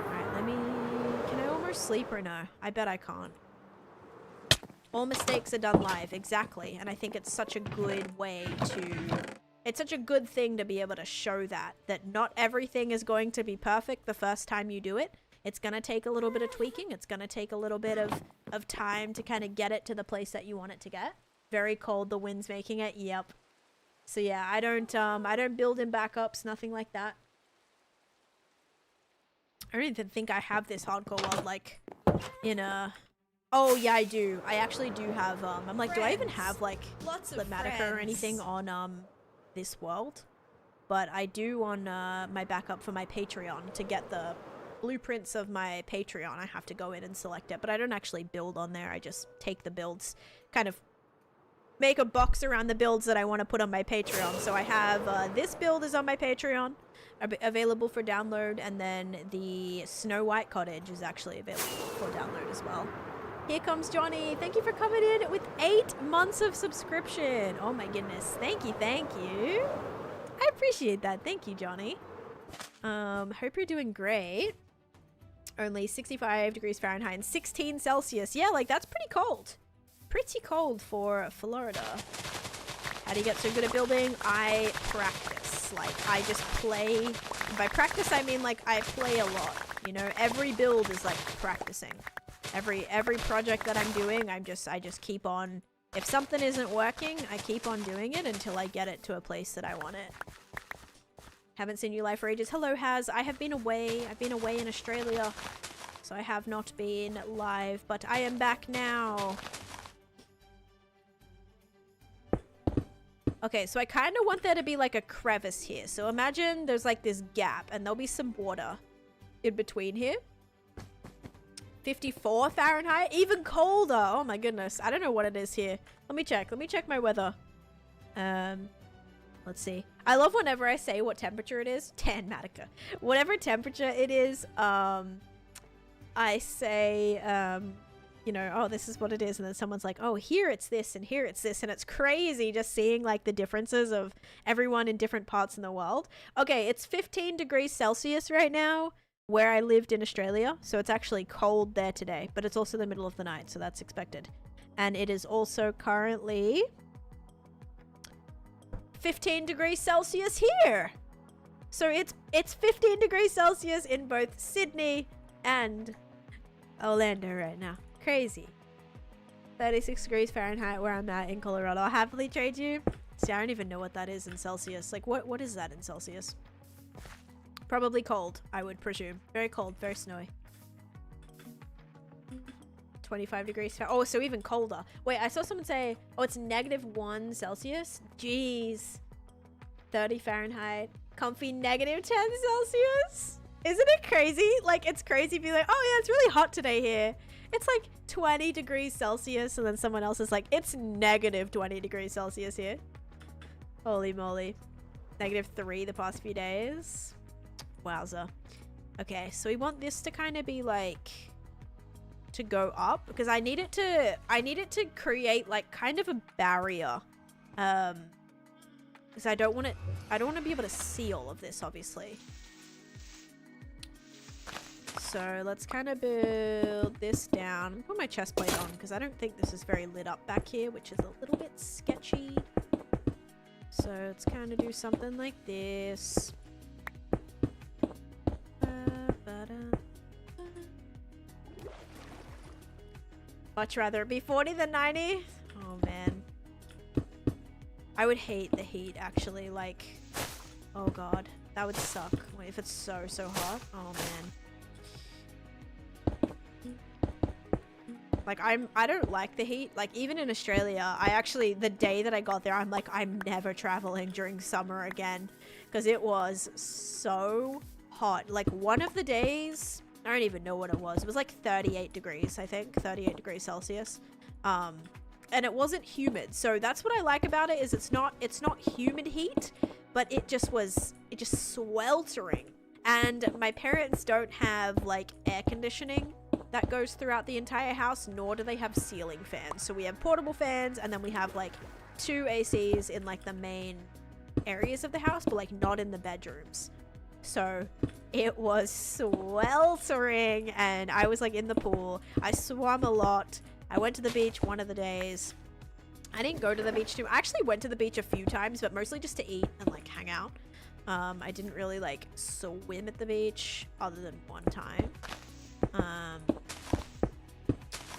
Alright, can I almost sleep or no? I bet I can't. All mistakes are done live, exactly. And I think it's such a good way to... It's such a good thing to be able to show that not everything is going to be perfect the first time you do it. It's going to take a little bit of tweaking. It's going to take a little bit of time to kind of get it to the place that you want it to get. Very cold, the wind's making it, yep. So yeah, I don't build in backups, nothing like that. I don't even think I have this hardcore world, like, in a... Oh, yeah, I do. I actually do have, I'm like, do I even have, like, Lipmatica or anything on, this world? But I do on, my backup for my Patreon. To get the blueprints of my Patreon, I have to go in and select it. But I don't actually build on there. I just take the builds, kind of make a box around the builds that I want to put on my Patreon. So I have, this build is on my Patreon, available for download. And then the Snow White Cottage is actually available for download as well. Here comes Johnny. Thank you for coming in with 8 months of subscription. Oh my goodness. Thank you. Thank you. I appreciate that. Thank you, Johnny. Hope you're doing great. Only 65 degrees Fahrenheit and 16 Celsius. Yeah, like that's pretty cold. Pretty cold for Florida. How do you get so good at building? I practice. Like, I just play. By practice, I mean like I play a lot. You know, every build is like practicing. Every project that I'm doing, I just keep on. If something isn't working, I keep on doing it until I get it to a place that I want it. Haven't seen you live for ages. Hello, Haz. I have been away. I've been away in Australia, so I have not been live, but I am back now. Okay, so I kind of want there to be like a crevice here. So imagine there's like this gap, and there'll be some water in between here. 54 Fahrenheit, even colder. Oh my goodness, I don't know what it is here. Let me check my weather. Let's see. I love whenever I say what temperature it is. 10 Matica. Whatever temperature it is, I say, you know, oh, this is what it is. And then someone's like, oh, here it's this and here it's this. And it's crazy just seeing like the differences of everyone in different parts in the world. Okay, it's 15 degrees Celsius right now where I lived in Australia. So it's actually cold there today, but it's also the middle of the night. So that's expected. And it is also currently 15 degrees Celsius here. So it's 15 degrees Celsius in both Sydney and Orlando right now. Crazy. 36 degrees Fahrenheit where I'm at in Colorado. I'll happily trade you. See, I don't even know what that is in Celsius. Like, what is that in Celsius? Probably cold, I would presume. Very cold, very snowy. 25 degrees. Oh, so even colder. Wait, I saw someone say, oh, it's -1 Celsius. Jeez. 30 Fahrenheit. Comfy -10 Celsius. Isn't it crazy? Like, it's crazy being like, oh yeah, it's really hot today here. It's like 20 degrees Celsius, and then someone else is like, it's -20 degrees Celsius here. Holy moly. -3 the past few days. Wowza. Okay, so we want this to kind of be like, to go up, because I need it to create like kind of a barrier, because I don't want to be able to see all of this, obviously. So let's kind of build this down. Put my chest plate on because I don't think this is very lit up back here, which is a little bit sketchy. So let's kind of do something like this. Much rather it be 40 than 90. Oh man. I would hate the heat actually, like, oh god, that would suck. Wait, if it's so hot. Oh man. Like, I don't like the heat. Like, even in Australia, I actually, the day that I got there, I'm like, I'm never traveling during summer again, because it was so hot. Like, one of the days, I don't even know what it was. It was like 38 degrees, I think, 38 degrees Celsius. And it wasn't humid. So that's what I like about it, is it's not humid heat, but it just sweltering. And my parents don't have like air conditioning that goes throughout the entire house, nor do they have ceiling fans. So we have portable fans, and then we have like 2 ACs in like the main areas of the house, but like not in the bedrooms. So it was sweltering, and I was like in the pool. I swam a lot. I went to the beach one of the days. I didn't go to the beach too. I actually went to the beach a few times, but mostly just to eat and like hang out. I didn't really like swim at the beach other than one time.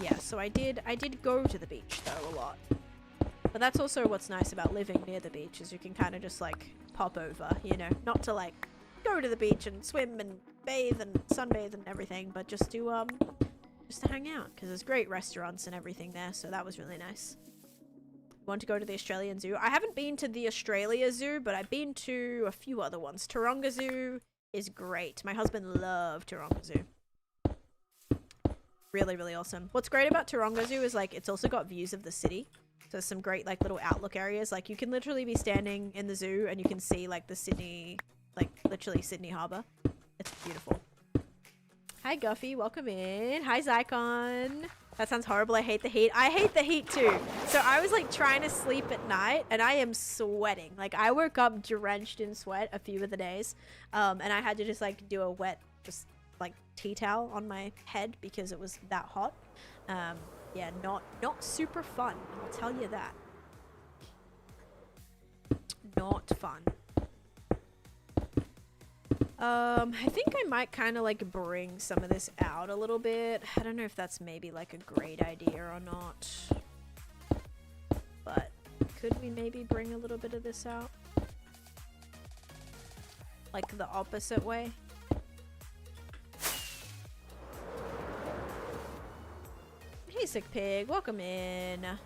Yeah, so I did go to the beach though a lot. But that's also what's nice about living near the beach, is you can kind of just like pop over, you know, not to like go to the beach and swim and bathe and sunbathe and everything, but just to hang out, because there's great restaurants and everything there, so that was really nice. Want to go to the Australian Zoo? I haven't been to the Australia Zoo, but I've been to a few other ones. Taronga Zoo is great. My husband loved Taronga Zoo. Really, really awesome. What's great about Taronga Zoo is like it's also got views of the city. So some great like little outlook areas. Like you can literally be standing in the zoo and you can see like the Sydney, like literally Sydney Harbour. It's beautiful. Hi Guffy, welcome in. Hi Zycon. That sounds horrible. I hate the heat. I hate the heat too. So I was like trying to sleep at night and I am sweating. Like I woke up drenched in sweat a few of the days. And I had to just like do a wet, just like tea towel on my head because it was that hot. Yeah, not super fun, I'll tell you that. Not fun. I think I might kind of like bring some of this out a little bit. I don't know if that's maybe like a great idea or not, but could we maybe bring a little bit of this out? Like the opposite way? Hey Sick Pig, welcome in. I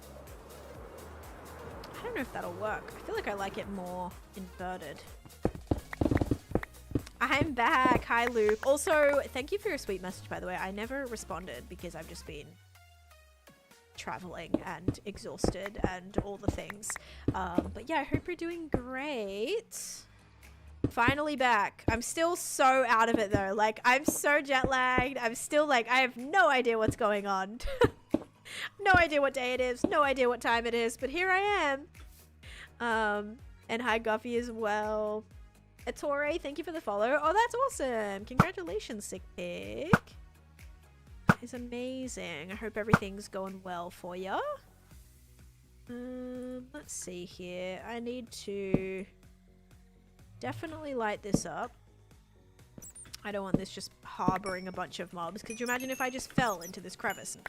don't know if that'll work. I feel like I like it more inverted. I'm back. Hi Luke. Also, thank you for your sweet message, by the way. I never responded because I've just been traveling and exhausted and all the things. But yeah, I hope you're doing great. Finally back. I'm still so out of it though. Like, I'm so jet lagged. I'm still like, I have no idea what's going on. No idea what day it is. No idea what time it is. But here I am. And hi Guffy as well. Ettore, thank you for the follow. Oh, that's awesome. Congratulations, Sick Pig. is amazing. I hope everything's going well for ya. Let's see here. I need to definitely light this up. I don't want this just harboring a bunch of mobs. Could you imagine if I just fell into this crevice and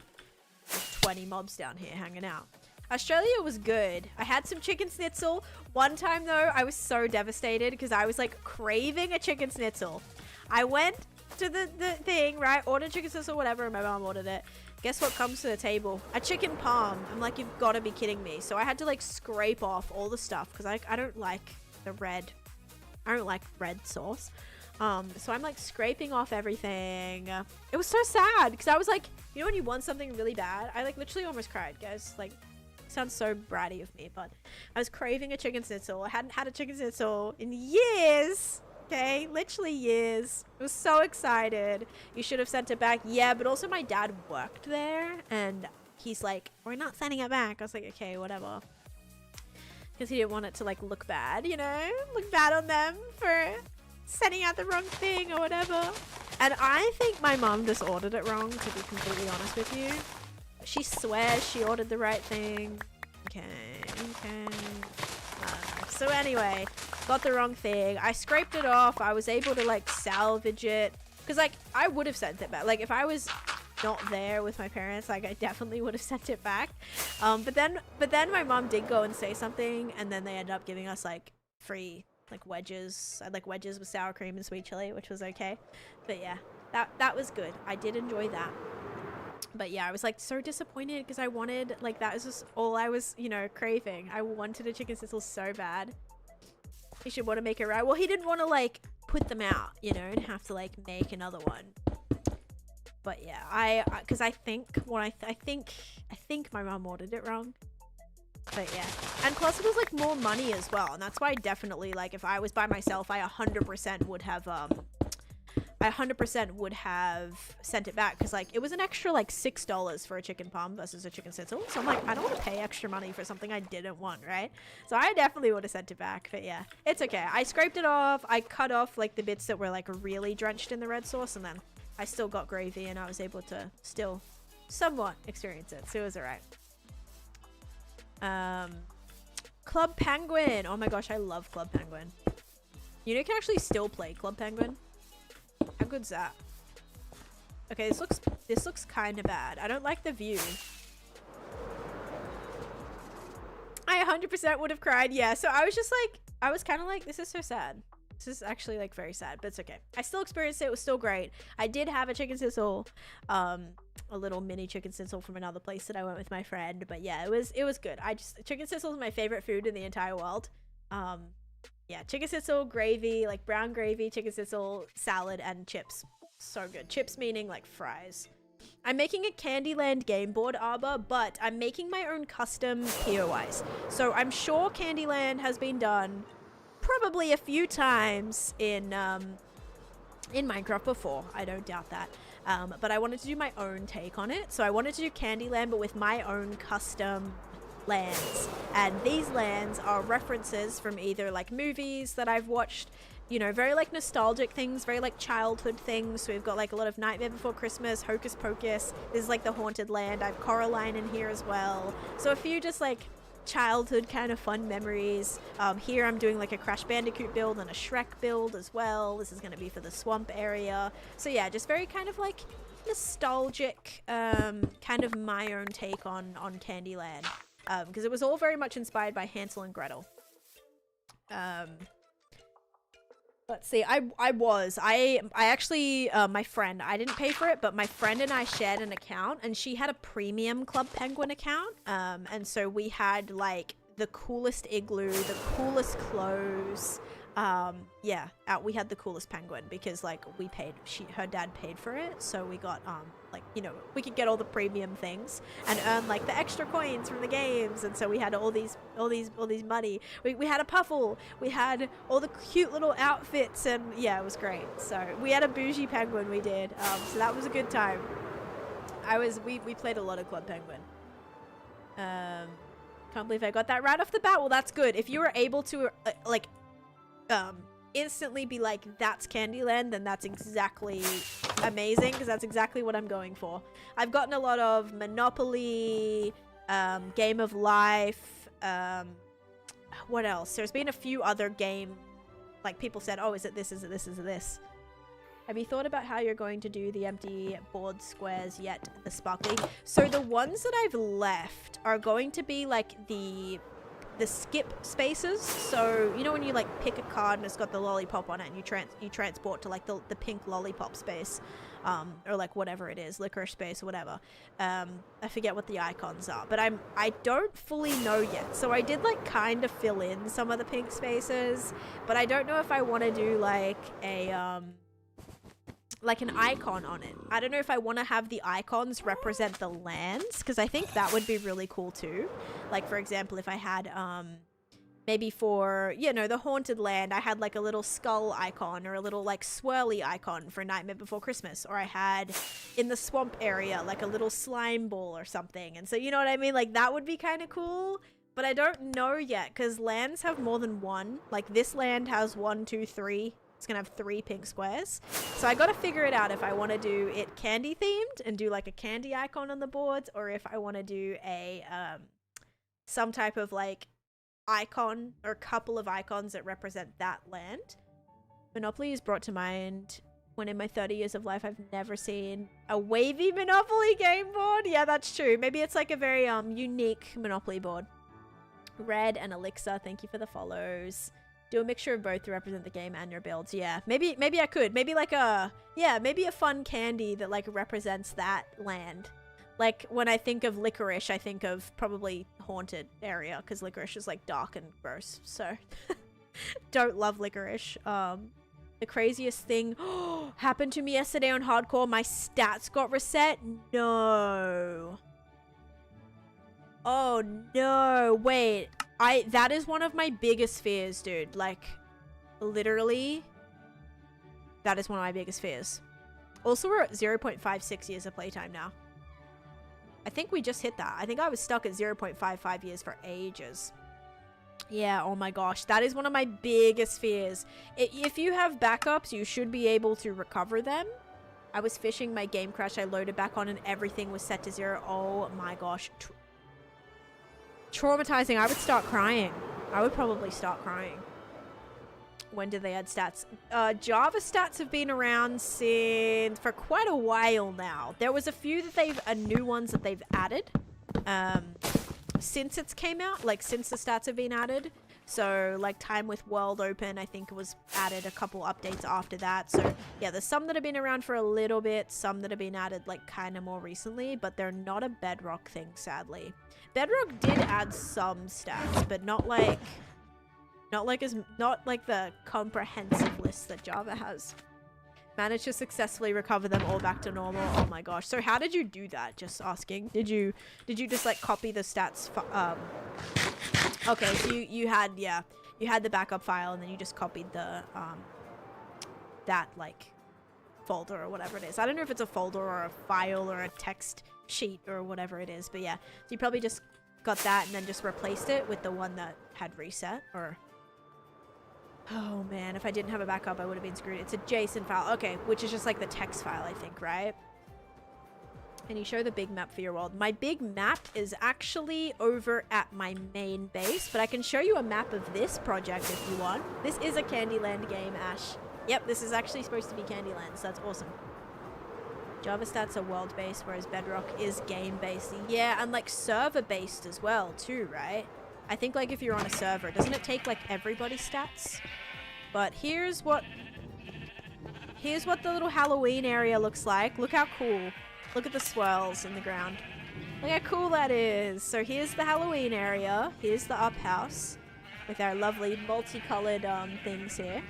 there's 20 mobs down here hanging out? Australia was good. I had some chicken schnitzel. One time though, I was so devastated because I was like craving a chicken schnitzel. I went to the thing, right? Ordered chicken schnitzel, whatever, and my mom ordered it. Guess what comes to the table? A chicken palm. I'm like, you've got to be kidding me. So I had to like scrape off all the stuff because I don't like the red. I don't like red sauce. So I'm like scraping off everything. It was so sad because I was like, you know when you want something really bad? I like literally almost cried, guys. Like, sounds so bratty of me, but I was craving a chicken schnitzel. I hadn't had a chicken schnitzel in years. Okay, literally years. I was so excited. You should have sent it back. Yeah, but also my dad worked there and he's like, we're not sending it back. I was like, okay, whatever. Because he didn't want it to like look bad, you know? Look bad on them for sending out the wrong thing or whatever. And I think my mom just ordered it wrong, to be completely honest with you. She swears she ordered the right thing. Okay. So anyway, got the wrong thing. I scraped it off. I was able to like salvage it. Because like, I would have sent it back. Like if I was not there with my parents, like I definitely would have sent it back. But then my mom did go and say something, and then they ended up giving us like free like wedges. I had like wedges with sour cream and sweet chili, which was okay. But yeah, that was good. I did enjoy that. But yeah, I was like so disappointed because I wanted, like, that was just all I was, you know, craving. I wanted a chicken schnitzel so bad. He should want to make it right. Well, he didn't want to like put them out, you know, and have to like make another one. But yeah, because I think I think my mom ordered it wrong. But yeah, and plus it was like more money as well, and that's why I definitely, like, if I was by myself, I 100% would have I 100% would have sent it back, because like it was an extra like $6 for a chicken palm versus a chicken schnitzel. So I'm like, I don't want to pay extra money for something I didn't want, right? So I definitely would have sent it back. But yeah, it's okay. I scraped it off. I cut off like the bits that were like really drenched in the red sauce, and then I still got gravy, and I was able to still somewhat experience it. So it was alright. Club Penguin. Oh my gosh, I love Club Penguin. You know, you can actually still play Club Penguin. How good's that? Okay, this looks kind of bad. I don't like the view. I 100% would have cried. Yeah, so I was just like, I was kind of like, this is so sad. This is actually like very sad, but it's okay. I still experienced it. It was still great. I did have a chicken schnitzel, a little mini chicken schnitzel from another place that I went with my friend. But yeah, it was good. Chicken schnitzel is my favorite food in the entire world. Yeah, chicken schnitzel, gravy, like brown gravy, chicken schnitzel, salad, and chips. So good. Chips meaning like fries. I'm making a Candyland game board arbor, but I'm making my own custom POIs. So I'm sure Candyland has been done probably a few times in Minecraft before. I don't doubt that. But I wanted to do my own take on it. So I wanted to do Candyland, but with my own custom lands, and these lands are references from either like movies that I've watched, you know, very like nostalgic things, very like childhood things. So we've got like a lot of Nightmare Before Christmas, Hocus Pocus, this is like the Haunted Land. I have Coraline in here as well, so a few just like childhood kind of fun memories. Here I'm doing like a Crash Bandicoot build and a Shrek build as well. This is going to be for the swamp area. So yeah, just very kind of like nostalgic, kind of my own take on Candyland. Because it was all very much inspired by Hansel and Gretel. Let's see, I actually, my friend, I didn't pay for it, but my friend and I shared an account, and she had a premium Club Penguin account, and so we had like the coolest igloo, the coolest clothes. Yeah, we had the coolest penguin because like we paid, her dad paid for it, so we got like, you know, we could get all the premium things and earn like the extra coins from the games, and so we had all these money. We had a puffle, we had all the cute little outfits, and yeah, it was great. So we had a bougie penguin, we did. So that was a good time. We played a lot of Club Penguin. Can't believe I got that right off the bat. Well, that's good. If you were able to instantly be like, that's Candyland, then that's exactly amazing because that's exactly what I'm going for. I've gotten a lot of Monopoly, Game of Life, what else? There's been a few other game, like people said, oh, is it this, is it this, is it this? Have you thought about how you're going to do the empty board squares yet, the sparkly? So the ones that I've left are going to be like the skip spaces. So you know when you like pick a card and it's got the lollipop on it and you transport to like the pink lollipop space, or like whatever it is, licorice space or whatever. I forget what the icons are, but I don't fully know yet. So I did like kind of fill in some of the pink spaces, but I don't know if I want to do like a like an icon on it. I don't know if I want to have the icons represent the lands, because I think that would be really cool too. Like for example, if I had maybe for, you know, the haunted land, I had like a little skull icon or a little like swirly icon for Nightmare Before Christmas, or I had in the swamp area like a little slime ball or something. And so you know what I mean, like that would be kind of cool. But I don't know yet, because lands have more than one. Like this land has 1, 2, 3. It's gonna have 3 pink squares. So I gotta figure it out if I want to do it candy themed and do like a candy icon on the boards, or if I want to do a some type of like icon or couple of icons that represent that land. Monopoly is brought to mind when in my 30 years of life I've never seen a wavy Monopoly game board. Yeah, that's true. Maybe it's like a very unique Monopoly board. Red and Elixir, thank you for the follows. Do a mixture of both to represent the game and your builds. Yeah, maybe I could. Maybe like maybe a fun candy that like represents that land. Like when I think of licorice, I think of probably haunted area, because licorice is like dark and gross. So don't love licorice. The craziest thing happened to me yesterday on hardcore. My stats got reset. No. Oh no, wait. That is one of my biggest fears, dude. Like, literally, that is one of my biggest fears. Also, we're at 0.56 years of playtime now. I think we just hit that. I think I was stuck at 0.55 years for ages. Yeah, oh my gosh. That is one of my biggest fears. If you have backups, you should be able to recover them. I was fishing, my game crashed, I loaded back on and everything was set to 0. Oh my gosh. Traumatizing. I would start crying. I would probably start crying. When did they add stats? Java stats have been around for quite a while now. There was a few that new ones that they've added since it's came out, like since the stats have been added. So like time with world open, I think it was added a couple updates after that. So yeah, there's some that have been around for a little bit, some that have been added like kind of more recently, but they're not a Bedrock thing, sadly. Bedrock did add some stats, but not like the comprehensive list that Java has. Managed to successfully recover them all back to normal. Oh my gosh. So how did you do that? Just asking. Did you just like copy the stats? Okay, so you had the backup file and then you just copied the that like folder or whatever it is. I don't know if it's a folder or a file or a text sheet or whatever it is, but yeah. So you probably just got that and then just replaced it with the one that had reset, or oh man, if I didn't have a backup I would have been screwed. It's a JSON file. Okay, which is just like the text file, I think, right? And you show the big map for your world. My big map is actually over at my main base, but I can show you a map of this project if you want. This is a Candyland game, Ash. Yep, this is actually supposed to be Candyland, so that's awesome. Java stats are world-based, whereas Bedrock is game-based. Yeah, and like server-based as well, too, right? I think like if you're on a server, doesn't it take like everybody's stats? But here's what the little Halloween area looks like. Look how cool. Look at the swirls in the ground. Look how cool that is. So here's the Halloween area. Here's the up house with our lovely multicolored things here.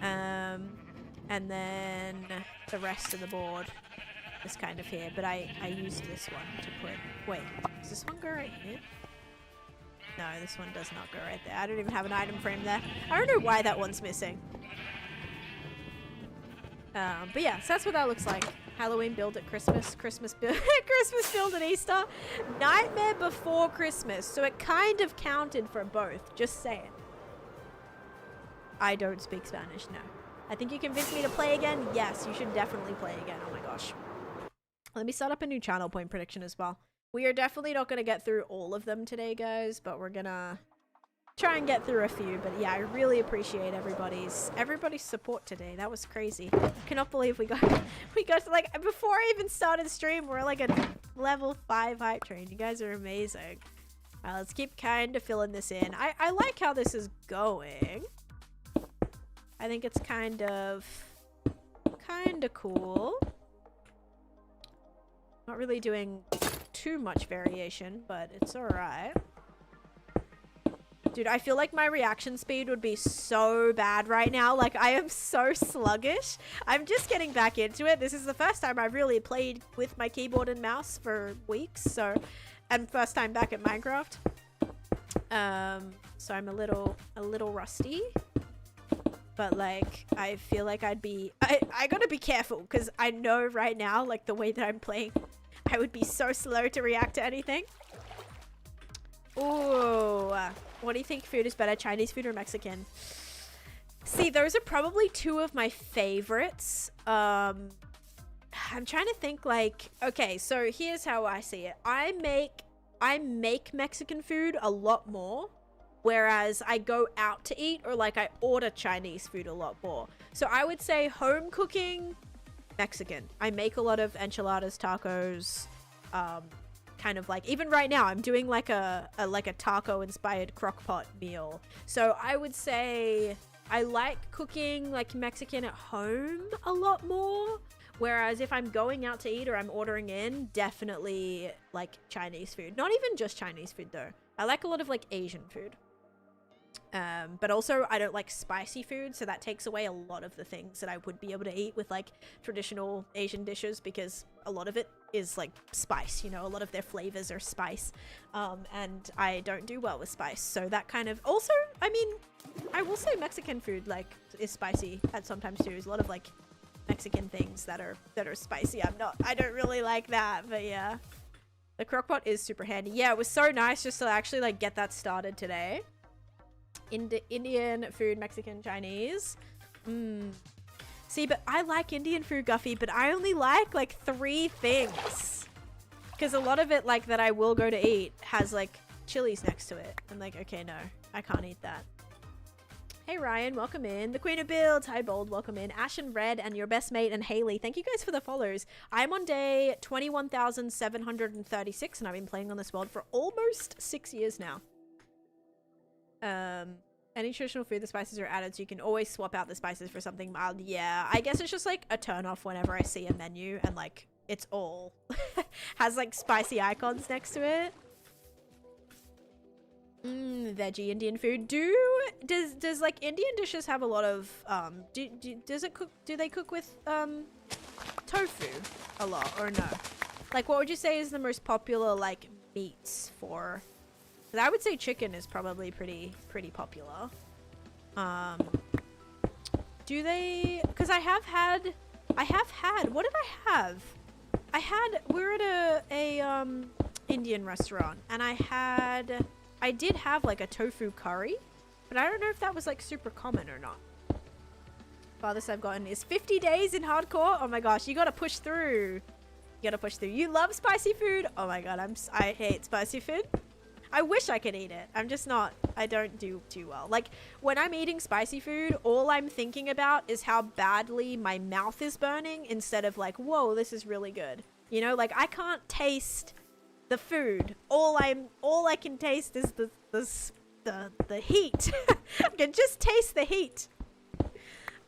And then the rest of the board is kind of here, but I used this one to put... Wait, does this one go right here? No, this one does not go right there. I don't even have an item frame there. I don't know why that one's missing. But yeah, so that's what that looks like. Halloween build at Christmas, Christmas build at Easter, Nightmare Before Christmas. So it kind of counted for both, just saying. I don't speak Spanish, no. I think you convinced me to play again. Yes, you should definitely play again. Oh my gosh. Let me start up a new channel point prediction as well. We are definitely not going to get through all of them today, guys, but we're going to try and get through a few. But yeah, I really appreciate everybody's support today. That was crazy. I cannot believe we got to, like, before I even started stream, we're like a level 5 hype train. You guys are amazing. All right, let's keep kind of filling this in. I like how this is going. I think it's kind of cool. Not really doing too much variation, but it's alright. Dude, I feel like my reaction speed would be so bad right now. Like, I am so sluggish. I'm just getting back into it. This is the first time I've really played with my keyboard and mouse for weeks, so... And first time back at Minecraft. So I'm a little rusty. But, like, I feel like I'd be... I gotta be careful, because I know right now, like, the way that I'm playing, I would be so slow to react to anything. Ooh. What do you think food is better, Chinese food or Mexican? See, those are probably two of my favorites. I'm trying to think, like... Okay, so here's how I see it. I make Mexican food a lot more. Whereas I go out to eat or like I order Chinese food a lot more. So I would say home cooking, Mexican. I make a lot of enchiladas, tacos, kind of like, even right now I'm doing like a taco inspired crock pot meal. So I would say I like cooking like Mexican at home a lot more. Whereas if I'm going out to eat or I'm ordering in, definitely like Chinese food. Not even just Chinese food though. I like a lot of like Asian food. But also I don't like spicy food, so that takes away a lot of the things that I would be able to eat with like traditional Asian dishes, because a lot of it is like spice, you know, a lot of their flavors are spice, and I don't do well with spice, so that kind of... Also, I mean, I will say Mexican food like is spicy at sometimes too. There's a lot of like Mexican things that are spicy. I don't really like that, but yeah, the crockpot is super handy. Yeah, it was so nice just to actually like get that started today. Indian food, Mexican, Chinese. See, but I like Indian food, Guffy, but I only like 3 things. Because a lot of it, like, that I will go to eat has, like, chilies next to it. I'm like, okay, no, I can't eat that. Hey, Ryan, welcome in. The Queen of Builds, hi, Bold, welcome in. Ash and Red and your best mate and Haley, thank you guys for the follows. I'm on day 21,736, and I've been playing on this world for almost 6 years now. Any traditional food, the spices are added, so you can always swap out the spices for something mild. Yeah, I guess it's just like a turn off whenever I see a menu and like it's all has like spicy icons next to it. Veggie Indian food. Does like Indian dishes have a lot of do they cook with tofu a lot or no? Like, what would you say is the most popular like meats for? But I would say chicken is probably pretty popular. Do they... Because I have had... What did I have? We're at a Indian restaurant, and I did have like a tofu curry, but I don't know if that was like super common or not. Farthest I've gotten is 50 days in hardcore. Oh my gosh, you gotta push through. You love spicy food? Oh my god, I hate spicy food. I wish I could eat it. I'm just not... I don't do too well. Like, when I'm eating spicy food, all I'm thinking about is how badly my mouth is burning instead of like, whoa, this is really good. You know, like, I can't taste the food. All I can taste is the heat. I can just taste the heat.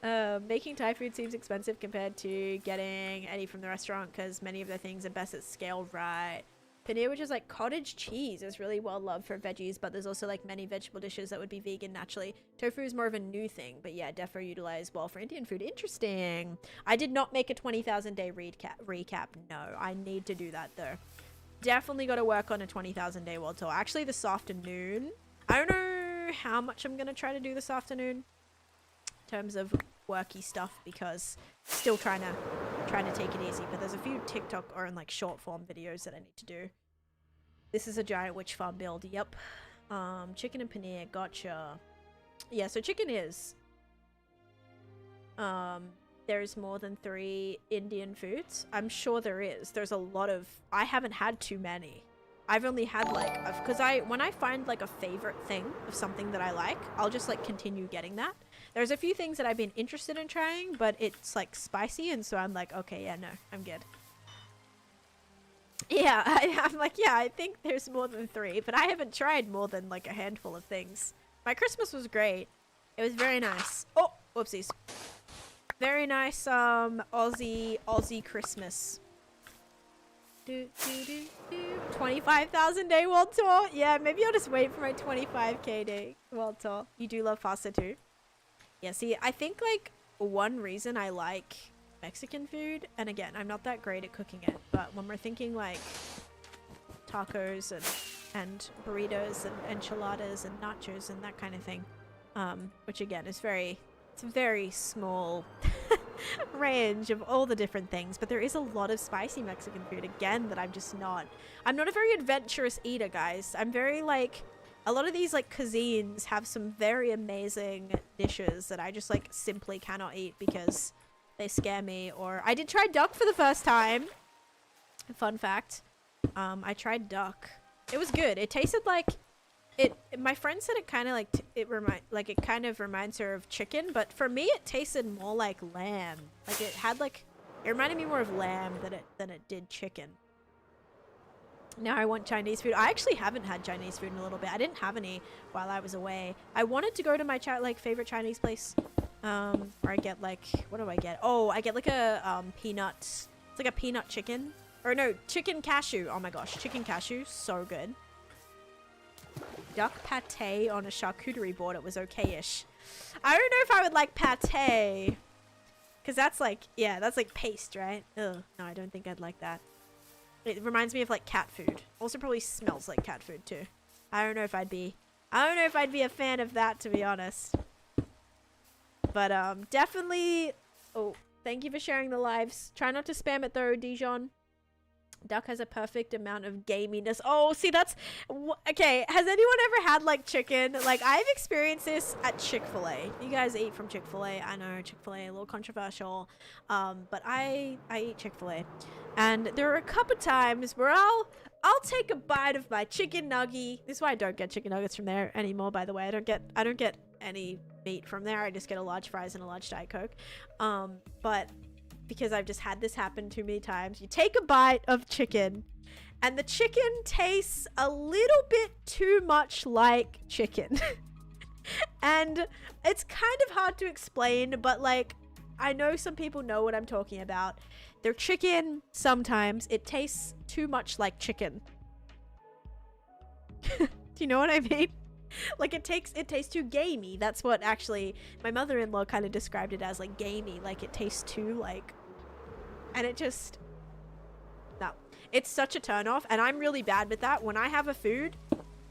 Making Thai food seems expensive compared to getting any from the restaurant because many of the things are best at scale, right? Paneer, which is like cottage cheese, is really well loved for veggies, but there's also like many vegetable dishes that would be vegan naturally. Tofu is more of a new thing, but yeah, defo utilized well for Indian food. Interesting. I did not make a 20,000 day recap. No, I need to do that though. Definitely got to work on a 20,000 day world tour. Actually, this afternoon. I don't know how much I'm going to try to do this afternoon in terms of worky stuff, because still trying to take it easy, but there's a few TikTok or in like short form videos that I need to do. This is a giant witch farm build. Yep. Chicken and paneer. Gotcha. Yeah, so chicken is there's more than 3 Indian foods. I'm sure there is. There's a lot of... I haven't had too many. I've only had like... Because when I find like a favorite thing of something that I like, I'll just like continue getting that. There's a few things that I've been interested in trying, but it's like spicy, and so I'm like, okay, yeah, no, I'm good. Yeah, I'm like, yeah, I think there's more than 3, but I haven't tried more than like a handful of things. My Christmas was great. It was very nice. Oh, whoopsies. Very nice, Aussie Christmas. 25,000 day world tour. Yeah, maybe I'll just wait for my 25k day world tour. You do love pasta too. Yeah, see, I think like one reason I like Mexican food, and again, I'm not that great at cooking it, but when we're thinking like tacos and burritos and enchiladas and nachos and that kind of thing, which again is it's a very small range of all the different things, but there is a lot of spicy Mexican food again that I'm not a very adventurous eater, guys. I'm very like, a lot of these like cuisines have some very amazing dishes that I just like simply cannot eat because they scare me. Or I did try duck for the first time. Fun fact. I tried duck. It was good. It tasted like my friend said it kind of like it kind of reminds her of chicken, but for me it tasted more like lamb. Like it reminded me more of lamb than it did chicken. Now I want Chinese food. I actually haven't had Chinese food in a little bit. I didn't have any while I was away. I wanted to go to my favorite Chinese place. Where I get like, what do I get? Oh, I get like a peanut. It's like a peanut chicken. Or no, chicken cashew. Oh my gosh, chicken cashew, so good. Duck pate on a charcuterie board. It was okay-ish. I don't know if I would like pate. Because that's like, yeah, that's like paste, right? Ugh, no, I don't think I'd like that. It reminds me of like cat food. Also probably smells like cat food too. I don't know if I'd be a fan of that, to be honest. But definitely, oh, thank you for sharing the lives. Try not to spam it though, Dijon. Duck has a perfect amount of gaminess. Oh, see, that's... Okay, has anyone ever had, like, chicken? Like, I've experienced this at Chick-fil-A. You guys eat from Chick-fil-A. I know, Chick-fil-A, a little controversial. But I eat Chick-fil-A. And there are a couple times where I'll take a bite of my chicken nugget. This is why I don't get chicken nuggets from there anymore, by the way. I don't get any meat from there. I just get a large fries and a large Diet Coke. But... because I've just had this happen too many times. You take a bite of chicken and the chicken tastes a little bit too much like chicken. And it's kind of hard to explain, but like, I know some people know what I'm talking about. Their chicken, sometimes it tastes too much like chicken. Do you know what I mean? Like it tastes too gamey. That's what actually my mother-in-law kind of described it as, like gamey. Like it tastes too like, and it just, no, it's such a turn off. And I'm really bad with that. When I have a food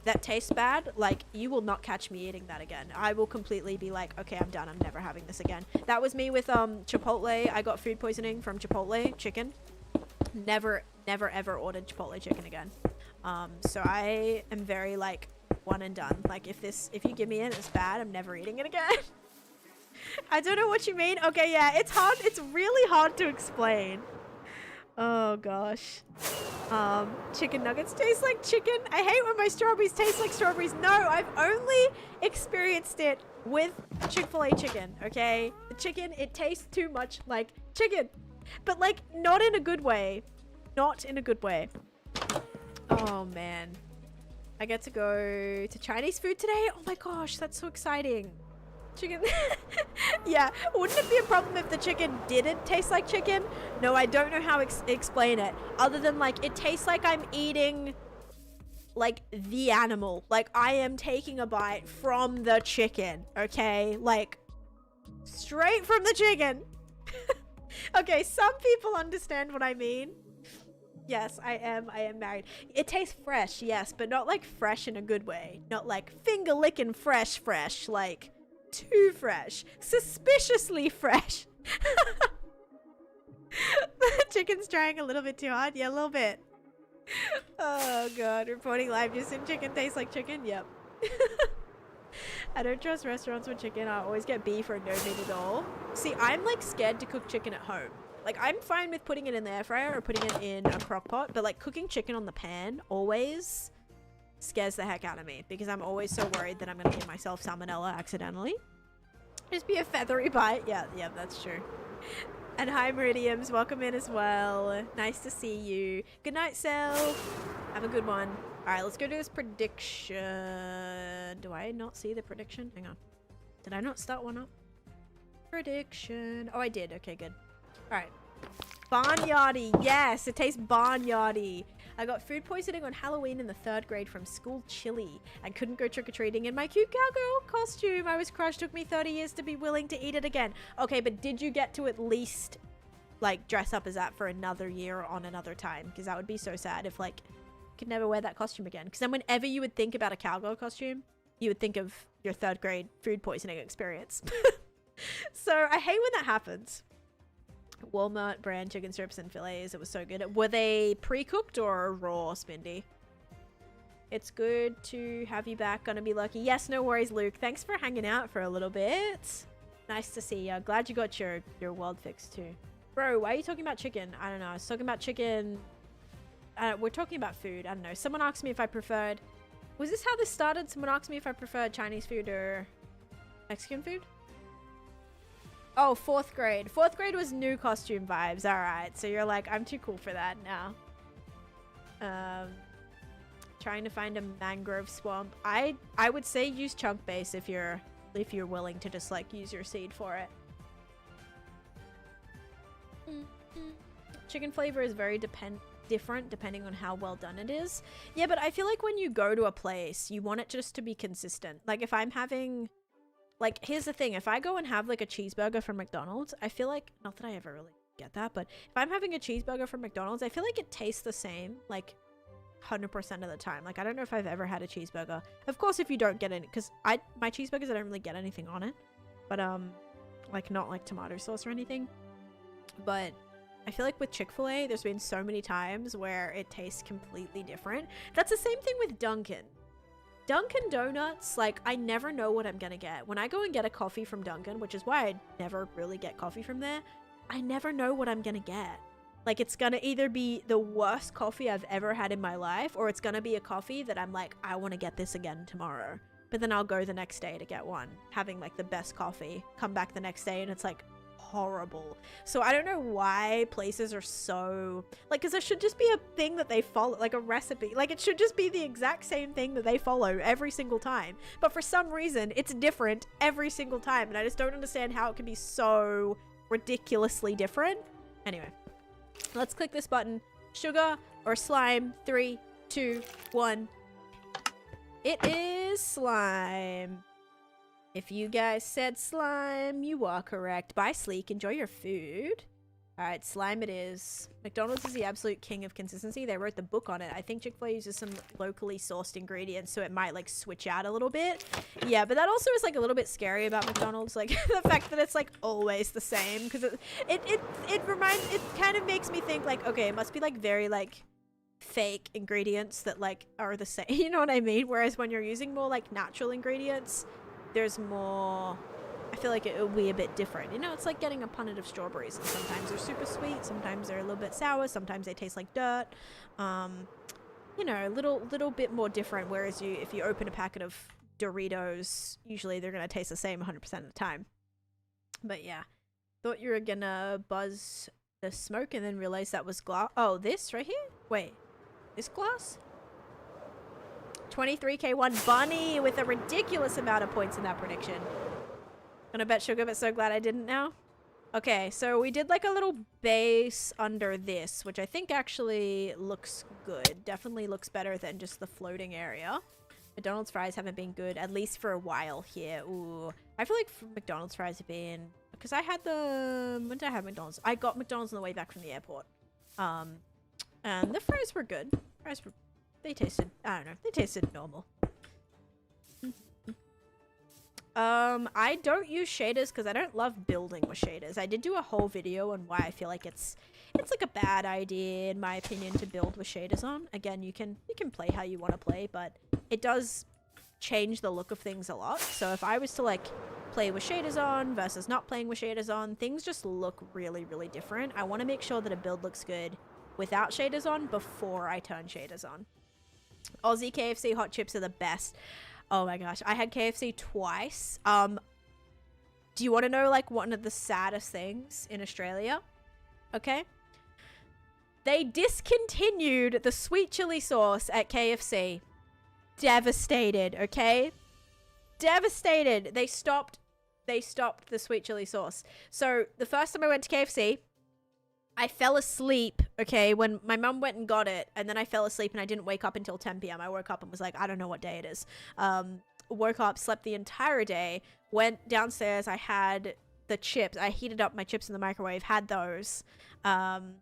that tastes bad, like you will not catch me eating that again. I will completely be like, okay, I'm done. I'm never having this again. That was me with Chipotle. I got food poisoning from Chipotle chicken. Never ever ordered Chipotle chicken again. So I am very like, one and done. Like if you give me it, it's bad, I'm never eating it again. I don't know what you mean. Okay, yeah, it's hard. It's really hard to explain. Oh gosh. Chicken nuggets taste like chicken. I hate when my strawberries taste like strawberries. No, I've only experienced it with Chick-fil-A chicken, okay? The chicken, it tastes too much like chicken. But like, not in a good way. Not in a good way. Oh man. I get to go to Chinese food today. Oh my gosh, that's so exciting. Chicken. Yeah, wouldn't it be a problem if the chicken didn't taste like chicken? No, I don't know how to explain it. Other than like, it tastes like I'm eating like the animal. Like I am taking a bite from the chicken, okay? Like straight from the chicken. Okay, some people understand what I mean. Yes, I am married. It tastes fresh, yes, but not like fresh in a good way. Not like finger licking fresh, like too fresh. Suspiciously fresh. The chicken's trying a little bit too hard. Yeah, a little bit. Oh god, reporting live just in chicken tastes like chicken. Yep. I don't trust restaurants with chicken. I always get beef or no meat at all. See, I'm like scared to cook chicken at home. Like, I'm fine with putting it in the air fryer or putting it in a crock pot, but like cooking chicken on the pan always scares the heck out of me because I'm always so worried that I'm gonna give myself salmonella accidentally. Just be a feathery bite. Yeah, that's true. And hi, Meridiums. Welcome in as well. Nice to see you. Good night, Self. Have a good one. All right, let's go do this prediction. Do I not see the prediction? Hang on. Did I not start one up? Prediction. Oh, I did. Okay, good. All right. Barnyardy. Yes, it tastes barnyardy. I got food poisoning on Halloween in the 3rd grade from school chili and couldn't go trick-or-treating in my cute cowgirl costume. I was crushed. Took me 30 years to be willing to eat it again. Okay, but did you get to at least like dress up as that for another year on another time? Because that would be so sad if like could never wear that costume again. Because then whenever you would think about a cowgirl costume, you would think of your 3rd grade food poisoning experience. So I hate when that happens. Walmart brand chicken strips and fillets. It was so good. Were they pre-cooked or raw, Spindy? It's good to have you back. Gonna be lucky. Yes, no worries, Luke. Thanks for hanging out for a little bit. Nice to see you. Glad you got your world fixed too. Bro, why are you talking about chicken? I don't know. I was talking about chicken. We're talking about food. I don't know. Someone asked me if I preferred... Was this how this started? Someone asked me if I preferred Chinese food or Mexican food? Oh, 4th grade. 4th grade was new costume vibes. Alright, so you're like, I'm too cool for that now. Trying to find a mangrove swamp. I would say use chunk base if you're willing to just like use your seed for it. Chicken flavor is very different depending on how well done it is. Yeah, but I feel like when you go to a place, you want it just to be consistent. Like if I'm having... Like, here's the thing. If I go and have, like, a cheeseburger from McDonald's, I feel like... Not that I ever really get that, but if I'm having a cheeseburger from McDonald's, I feel like it tastes the same, like, 100% of the time. Like, I don't know if I've ever had a cheeseburger. Of course, if you don't get any... Because my cheeseburgers, I don't really get anything on it. But, like, not, like, tomato sauce or anything. But I feel like with Chick-fil-A, there's been so many times where it tastes completely different. That's the same thing with Dunkin'. Dunkin' Donuts, like, I never know what I'm gonna get. When I go and get a coffee from Dunkin', which is why I never really get coffee from there, I never know what I'm gonna get. Like, it's gonna either be the worst coffee I've ever had in my life, or it's gonna be a coffee that I'm like, I want to get this again tomorrow. But then I'll go the next day to get one, having, like, the best coffee. Come back the next day, and it's, like, horrible. So I don't know why places are so like, because there should just be a thing that they follow, like a recipe. Like it should just be the exact same thing that they follow every single time, but for some reason it's different every single time, and I just don't understand how it can be so ridiculously different. Anyway, let's click this button. Sugar or slime? 3, 2, 1. It is slime. If you guys said slime, you are correct. Bye, Sleek. Enjoy your food. Alright, slime it is. McDonald's is the absolute king of consistency. They wrote the book on it. I think Chick-fil-A uses some locally sourced ingredients, so it might, like, switch out a little bit. Yeah, but that also is, like, a little bit scary about McDonald's. Like, the fact that it's, like, always the same. Because it kind of makes me think, like, okay, it must be, like, very, like, fake ingredients that, like, are the same. You know what I mean? Whereas when you're using more, like, natural ingredients... There's more... I feel like it will be a bit different. You know, it's like getting a punnet of strawberries. And sometimes they're super sweet. Sometimes they're a little bit sour. Sometimes they taste like dirt. You know, a little bit more different. Whereas if you open a packet of Doritos, usually they're going to taste the same 100% of the time. But yeah. Thought you were going to buzz the smoke and then realized that was glass. Oh, this right here? Wait. This glass? 23k1 Bunny with a ridiculous amount of points in that prediction. Gonna bet sugar, but so glad I didn't now. Okay, so we did like a little base under this, which I think actually looks good. Definitely looks better than just the floating area. McDonald's fries haven't been good, at least for a while here. Ooh, I feel like McDonald's fries have been... Because I had the... When did I have McDonald's? I got McDonald's on the way back from the airport. And the fries were good. Fries were... They tasted, I don't know, they tasted normal. I don't use shaders because I don't love building with shaders. I did do a whole video on why I feel like it's like a bad idea, in my opinion, to build with shaders on. Again, you can play how you want to play, but it does change the look of things a lot. So if I was to like play with shaders on versus not playing with shaders on, things just look really, really different. I want to make sure that a build looks good without shaders on before I turn shaders on. Aussie KFC hot chips are the best. Oh my gosh, I had KFC twice. Do you want to know like one of the saddest things in Australia? Okay. They discontinued the sweet chili sauce at KFC. Devastated, okay? Devastated. They stopped the sweet chili sauce. So the first time I went to KFC, I fell asleep, okay, when my mum went and got it, and then I fell asleep and I didn't wake up until 10 p.m. I woke up and was like, I don't know what day it is. Woke up, slept the entire day, went downstairs, I had the chips. I heated up my chips in the microwave, had those, and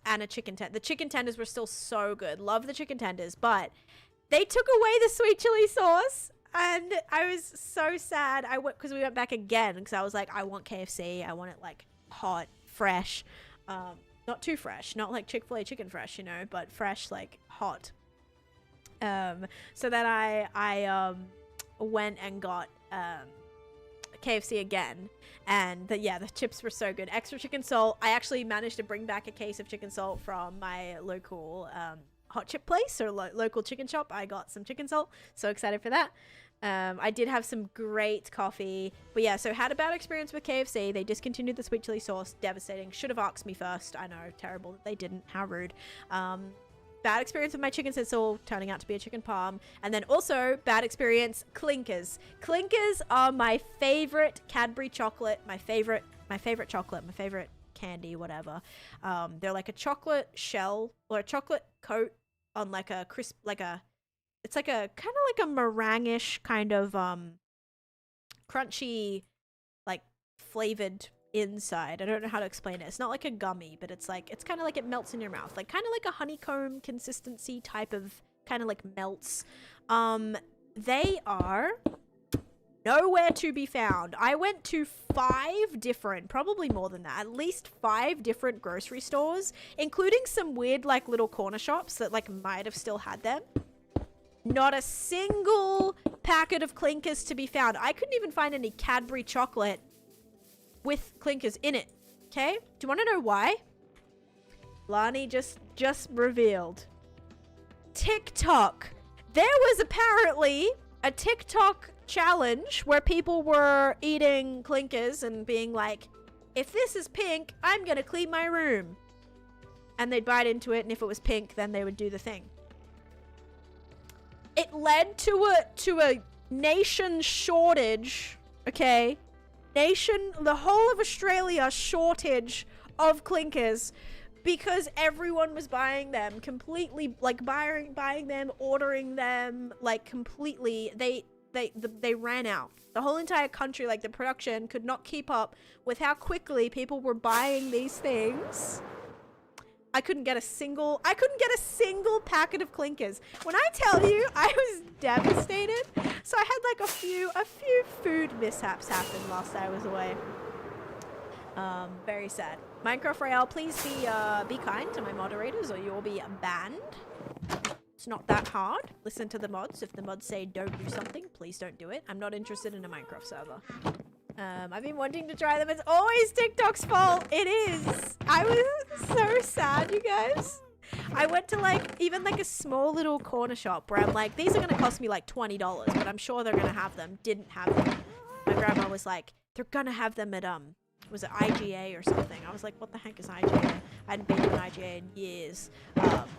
a chicken tender. The chicken tenders were still so good. Love the chicken tenders, but they took away the sweet chili sauce, and I was so sad. Because we went back again, because I was like, I want KFC. I want it like hot, fresh. Not too fresh, not like Chick-fil-A chicken fresh, you know, but fresh, like hot. So then I went and got KFC again, and the chips were so good. Extra chicken salt. I actually managed to bring back a case of chicken salt from my local hot chip place or local chicken shop. I got some chicken salt, so excited for that. I did have some great coffee, but yeah, so had a bad experience with KFC. They discontinued the sweet chili sauce. Devastating. Should have asked me first. I know, terrible that they didn't. How rude. Bad experience with my chicken schnitzel turning out to be a chicken parm. And then also bad experience, Clinkers. Clinkers are my favorite Cadbury chocolate, my favorite chocolate, my favorite candy, whatever. They're like a chocolate shell or a chocolate coat on like a crisp, it's like a kind of like a meringue-ish kind of crunchy, like flavored inside. I don't know how to explain it. It's not like a gummy, but it's kind of like it melts in your mouth, like kind of like a honeycomb consistency type of kind of like melts. They are nowhere to be found. I went to 5 different, probably more than that, at least 5 different grocery stores, including some weird like little corner shops that like might have still had them. Not a single packet of Clinkers to be found. I couldn't even find any Cadbury chocolate with Clinkers in it. Okay? Do you want to know why? Lani just revealed. TikTok. There was apparently a TikTok challenge where people were eating Clinkers and being like, if this is pink, I'm gonna clean my room. And they'd bite into it, and if it was pink, then they would do the thing. It led to a nation shortage, okay? The whole of Australia shortage of Clinkers because everyone was buying them completely, like buying them, ordering them, like completely. They ran out. The whole entire country, like the production could not keep up with how quickly people were buying these things. I couldn't get a single packet of Clinkers. When I tell you, I was devastated. So I had like a few food mishaps happen whilst I was away. Very sad. Minecraft Royale, please be kind to my moderators or you'll be banned. It's not that hard. Listen to the mods. If the mods say don't do something, please don't do it. I'm not interested in a Minecraft server. I've been wanting to try them. It's always TikTok's fault. It is. I was so sad, you guys. I went to like even like a small little corner shop where I'm like, these are gonna cost me like $20, but I'm sure they're gonna have them. Didn't have them. My grandma was like, they're gonna have them at was it IGA or something? I was like, what the heck is IGA? I hadn't been to an IGA in years.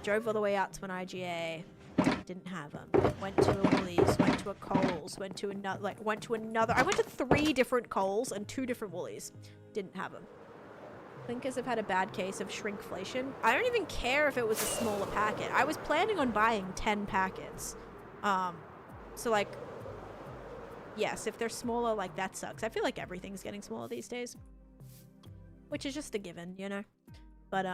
Drove all the way out to an IGA. Didn't have them. Went to a Woolies, went to a Coles, went to another. I went to 3 different Coles and 2 different Woolies. Didn't have them. Clinkers have had a bad case of shrinkflation. I don't even care if it was a smaller packet. I was planning on buying 10 packets. So like, yes, if they're smaller, like that sucks. I feel like everything's getting smaller these days, which is just a given, you know. But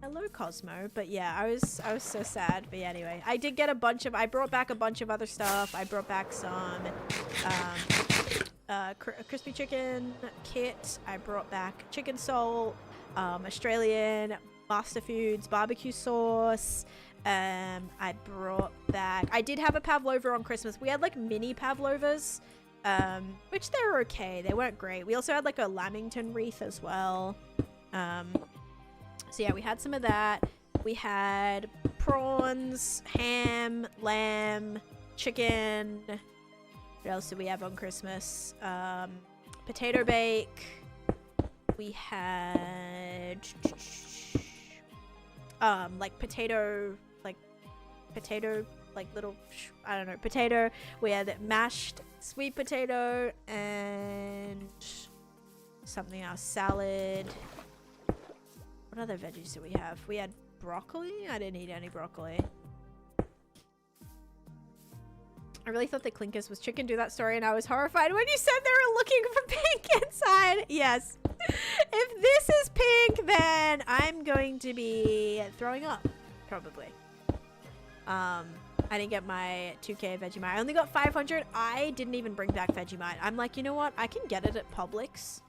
hello Cosmo. But yeah, I was so sad. But yeah, anyway, I did get I brought back a bunch of other stuff. I brought back some crispy chicken kit. I brought back chicken salt, Australian Master Foods barbecue sauce, I brought back... I did have a pavlova on Christmas. We had like mini pavlovas, which they were okay. They weren't great. We also had like a lamington wreath as well. So yeah, we had some of that. We had prawns, ham, lamb, chicken. What else did we have on Christmas? Potato bake. We had like potato, like little, I don't know, potato. We had mashed sweet potato and something else, salad. What other veggies do we have? We had broccoli. I didn't eat any broccoli. I really thought that Clinkers was chicken. Do that story, and I was horrified when you said they were looking for pink inside. Yes. If this is pink, then I'm going to be throwing up, probably. I didn't get my 2K Vegemite. I only got 500. I didn't even bring back Vegemite. I'm like, you know what? I can get it at Publix.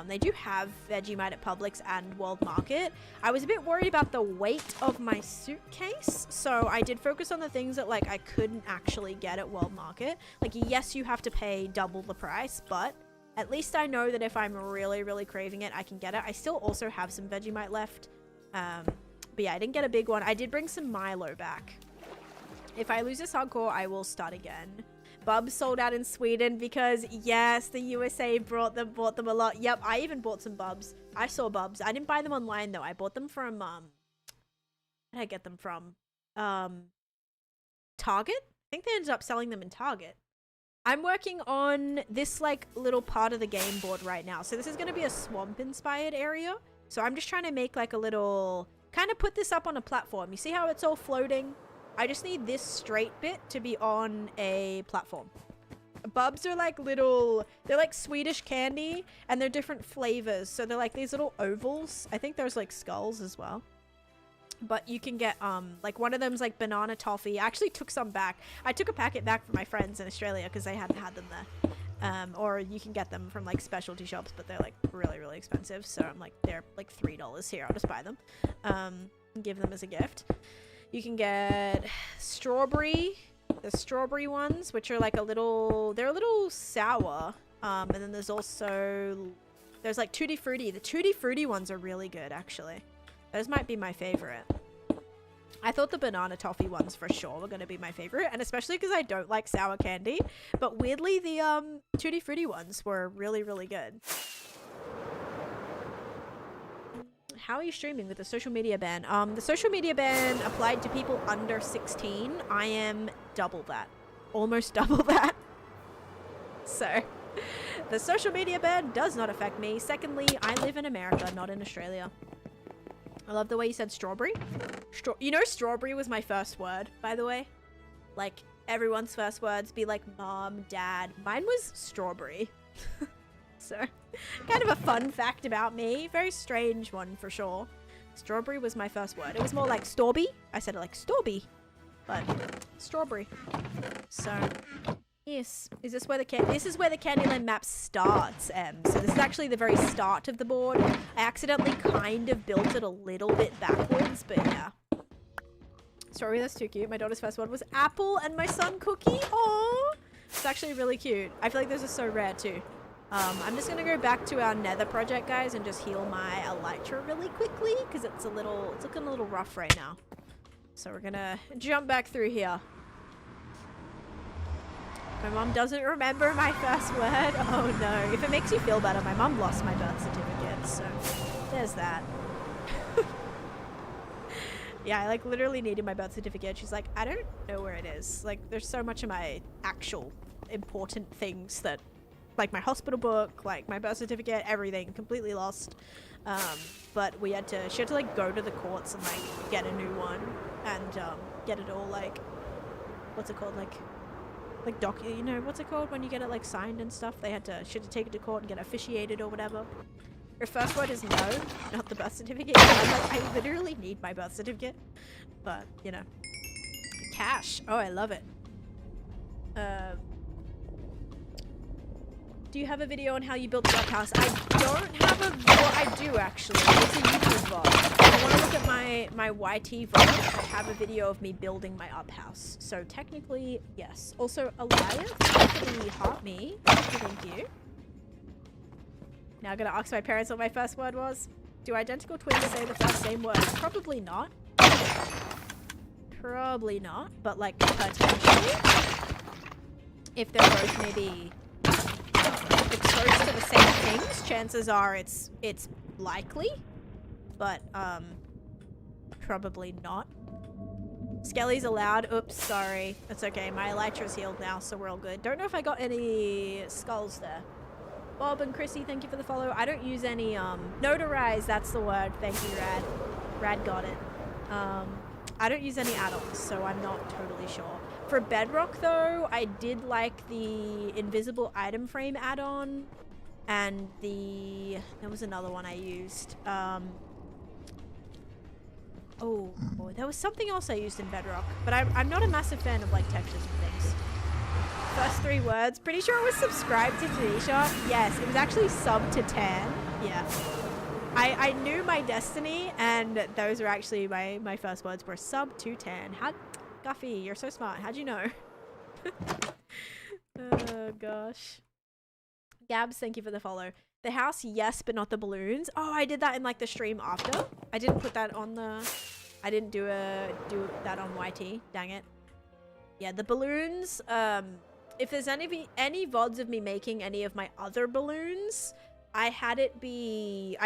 They do have Vegemite at Publix and World Market. I was a bit worried about the weight of my suitcase, so I did focus on the things that like I couldn't actually get at World Market. Like, yes, you have to pay double the price, but at least I know that if I'm really, really craving it, I can get it. I still also have some Vegemite left. But yeah, I didn't get a big one. I did bring some Milo back. If I lose this hardcore, I will start again. Bubs sold out in Sweden because, yes, the USA bought them a lot. Yep, I even bought some Bubs. I saw Bubs. I didn't buy them online, though. I bought them from, where did I get them from? Target? I think they ended up selling them in Target. I'm working on this, like, little part of the game board right now. So this is going to be a swamp-inspired area. So I'm just trying to make, like, a little... kind of put this up on a platform. You see how it's all floating? I just need this straight bit to be on a platform. Bubs are like little, they're like Swedish candy and they're different flavors. So they're like these little ovals. I think there's like skulls as well. But you can get, like one of them's like banana toffee. I actually took some back. I took a packet back for my friends in Australia because they hadn't had them there. Or you can get them from like specialty shops, but they're like really, really expensive. So I'm like, they're like $3 here. I'll just buy them. And give them as a gift. You can get strawberry, the strawberry ones, which are like a little, they're a little sour. And then there's also, there's like Tutti Frutti. The Tutti Frutti ones are really good, actually. Those might be my favorite. I thought the banana toffee ones for sure were going to be my favorite. And especially because I don't like sour candy. But weirdly, the Tutti Frutti ones were really, really good. How are you streaming with the social media ban? The social media ban applied to people under 16. I am double that. Almost double that. So, the social media ban does not affect me. Secondly, I live in America, not in Australia. I love the way you said strawberry. You know, strawberry was my first word, by the way. Like, everyone's first words be like mom, dad. Mine was strawberry. So, kind of a fun fact about me. Very strange one for sure. Strawberry was my first word. It was more like Storby. I said it like Storby, but strawberry. So, yes. Is this where this is where the Candyland map starts, Em. So this is actually the very start of the board. I accidentally kind of built it a little bit backwards, but yeah. Strawberry, that's too cute. My daughter's first word was apple and my son cookie. Aww. It's actually really cute. I feel like those are so rare too. I'm just gonna go back to our nether project, guys, and just heal my elytra really quickly because it's looking a little rough right now. So we're gonna jump back through here. My mom doesn't remember my first word. Oh no. If it makes you feel better, my mom lost my birth certificate, so there's that. Yeah, I like literally needed my birth certificate. She's like, I don't know where it is. Like, there's so much of my actual important things that, like my hospital book, like my birth certificate, everything completely lost. But she had to like go to the courts and like get a new one and get it all like, what's it called? Like you know, what's it called when you get it like signed and stuff? She had to take it to court and get officiated or whatever. Her first word is no, not the birth certificate. I'm like, I literally need my birth certificate. But, you know. Cash. Oh, I love it. Do you have a video on how you built the duck house? I don't have a... Well, I do, actually. It's a YouTube vlog. I want to look at my YT vlog, I have a video of me building my up house. So technically, yes. Also, Elias, thank you for the heart me. Thank you. Now I'm gonna ask my parents what my first word was. Do identical twins say the first same word? Probably not. Probably not, but like potentially. If they're both maybe exposed to the same things, chances are it's likely. But probably not. Skelly's allowed. Oops, sorry. That's okay. My elytra's healed now, so we're all good. Don't know if I got any skulls there. Bob and Chrissy, thank you for the follow. I don't use any notarize, that's the word. Thank you, Rad. Rad got it. I don't use any add-ons, so I'm not totally sure. For Bedrock though, I did like the invisible item frame add-on, and there was another one I used. Oh, there was something else I used in Bedrock, but I'm not a massive fan of like textures and things. First 3 words. Pretty sure it was subscribe to Taneesha. Yes, it was actually sub to 10. Yeah. I knew my destiny, and those were actually my first words were sub to 10. Guffy, you're so smart. How'd you know? Oh gosh. Gabs, thank you for the follow. The house, yes, but not the balloons. Oh, I did that in like the stream after. I didn't put that on the. I didn't do that on YT. Dang it. Yeah, the balloons. If there's any VODs of me making any of my other balloons, I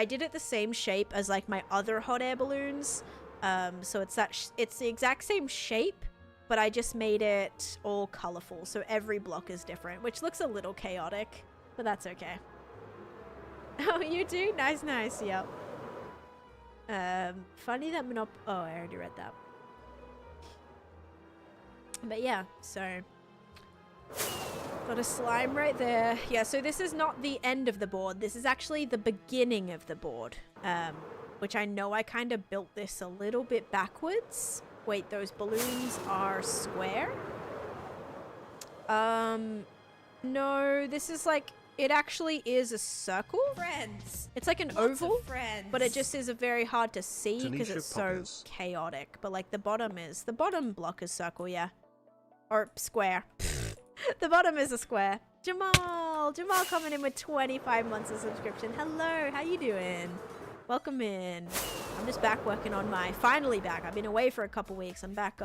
did it the same shape as like my other hot air balloons. So it's the exact same shape, but I just made it all colorful. So every block is different, which looks a little chaotic, but that's okay. Oh, you do? Nice, nice. Yep. Funny that oh, I already read that. But yeah, so got a slime right there. Yeah, so this is not the end of the board. This is actually the beginning of the board. Which I know I kind of built this a little bit backwards. Wait, those balloons are square? No, this is like, it actually is a circle. Friends. It's like an Lots oval, of friends. but it just is very hard to see because Taneesha it's Poppers. so chaotic. But like the bottom block is circle, yeah. Or square. The bottom is a square. Jamal coming in with 25 months of subscription. Hello, how you doing? Welcome in. I'm just back working on finally back. I've been away for a couple weeks. I'm back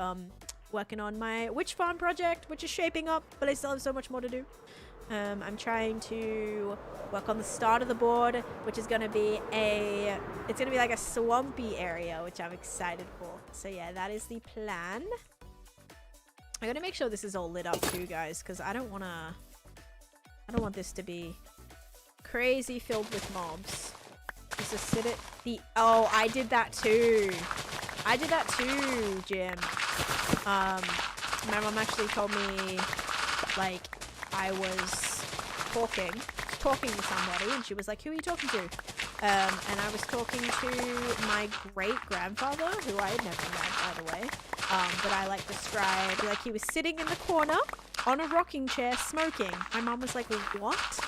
working on my witch farm project, which is shaping up, but I still have so much more to do. I'm trying to work on the start of the board, which is going to be it's going to be like a swampy area, which I'm excited for. So yeah, that is the plan. I gotta make sure this is all lit up too, guys, because I don't want this to be crazy filled with mobs. Just to sit at the... Oh, I did that too. I did that too, Jim. My mom actually told me, like, I was talking to somebody, and she was like, who are you talking to? And I was talking to my great-grandfather, who I had never met, by the way. But I like described, like, he was sitting in the corner on a rocking chair smoking. My mom was like, what?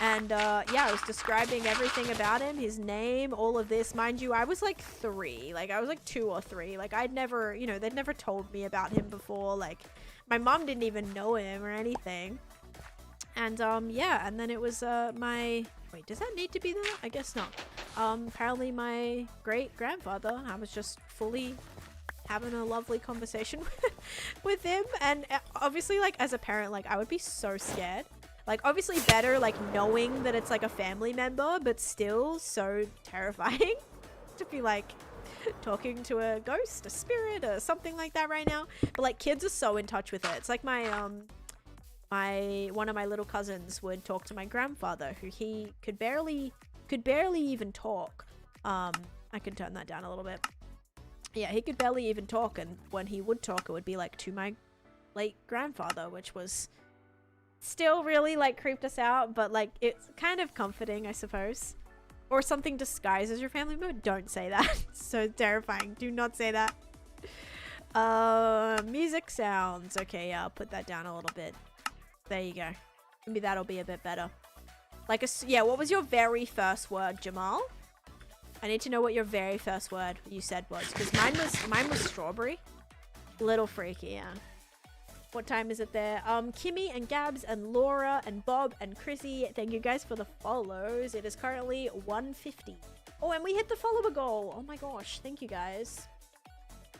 And yeah, I was describing everything about him, his name, all of this. Mind you, I was like 3, like I was like 2 or 3. Like I'd never, you know, they'd never told me about him before. Like my mom didn't even know him or anything. And yeah, and then it was wait, does that need to be there? I guess not. Apparently my great-grandfather, I was just fully having a lovely conversation with him. And obviously, like, as a parent, like, I would be so scared. Like, obviously better, like, knowing that it's, like, a family member, but still so terrifying to be, like, talking to a ghost, a spirit, or something like that right now. But, like, kids are so in touch with it. It's like my, one of my little cousins would talk to my grandfather, who he could barely even talk. I can turn that down a little bit. Yeah, he could barely even talk, and when he would talk, it would be, like, to my late grandfather, which was still really, like, creeped us out, but, like, it's kind of comforting, I suppose. Or something disguised as your family member. Don't say that. It's so terrifying. Do not say that. Music sounds. Okay, yeah, I'll put that down a little bit. There you go. Maybe that'll be a bit better. Like, yeah, what was your very first word, Jamal? I need to know what your very first word you said was, because mine was strawberry. Little freaky, yeah. What time is it there? Kimmy and Gabs and Laura and Bob and Chrissy, thank you guys for the follows. It is currently 1:50. Oh, and we hit the follower goal. Oh my gosh, thank you guys.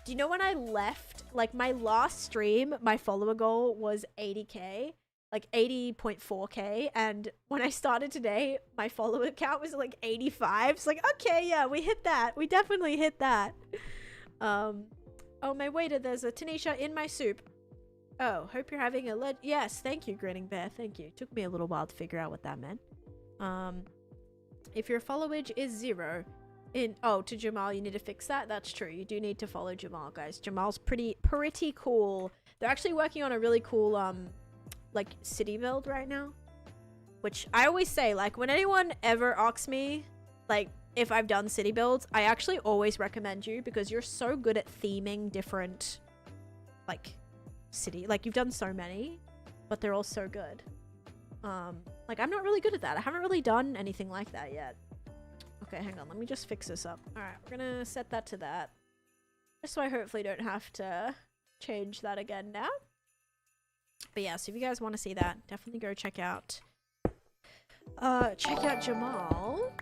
Do you know when I left, like my last stream, my follower goal was 80k, like 80.4k, and when I started today, my follower count was like 85. It's like, okay, yeah, we hit that. We definitely hit that. Oh, my waiter, there's a Taneesha in my soup. Oh, hope you're having a yes, thank you, Grinning Bear, thank you. Took me a little while to figure out what that meant. If your followage is 0, to Jamal, you need to fix that. That's true. You do need to follow Jamal, guys. Jamal's pretty cool. They're actually working on a really cool, like, city build right now. Which I always say, like, when anyone ever asks me, like, if I've done city builds, I actually always recommend you because you're so good at theming different, like, city. Like, you've done so many, but they're all so good. Like, I'm not really good at that. I haven't really done anything like that yet. Okay, hang on. Let me just fix this up. Alright, we're gonna set that to that. Just so I hopefully don't have to change that again now. But yeah, so if you guys want to see that, definitely go check out Jamal.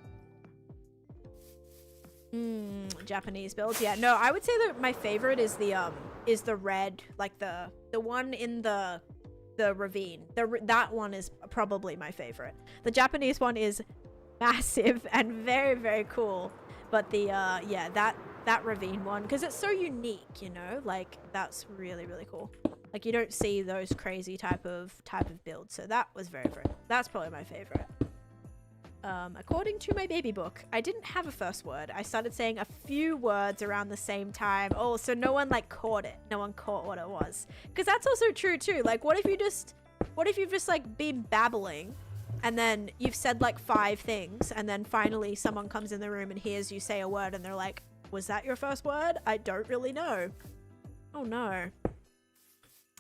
Japanese builds. Yeah, no, I would say that my favorite is the red, like the one in the ravine. That one is probably my favorite. The Japanese one is massive and very, very cool. But the yeah, that ravine one, because it's so unique, you know, like that's really, really cool. Like you don't see those crazy type of builds. So that was very, very, that's probably my favorite. According to my baby book, I didn't have a first word. I started saying a few words around the same time. Oh, so no one like caught it. No one caught what it was. Because that's also true too. Like what if you've just like been babbling and then you've said like 5 things and then finally someone comes in the room and hears you say a word and they're like, was that your first word? I don't really know. Oh no.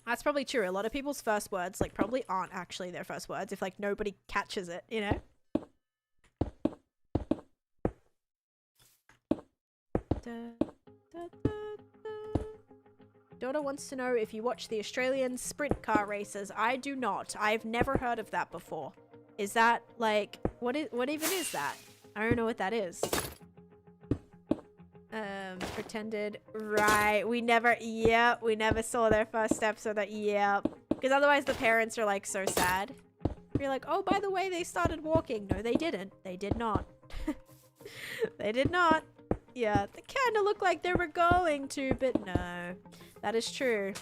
That's probably true. A lot of people's first words like probably aren't actually their first words if like nobody catches it, you know? Daughter wants to know if you watch the Australian sprint car races. I do not. I've never heard of that before. Is that like what even is that? I don't know what that is. Pretended, right? We never saw their first steps or that. Because otherwise the parents are like so sad. You're like, oh, by the way, they started walking. No, they didn't. They did not. They did not. Yeah, they kind of look like they were going to, but no. That is true.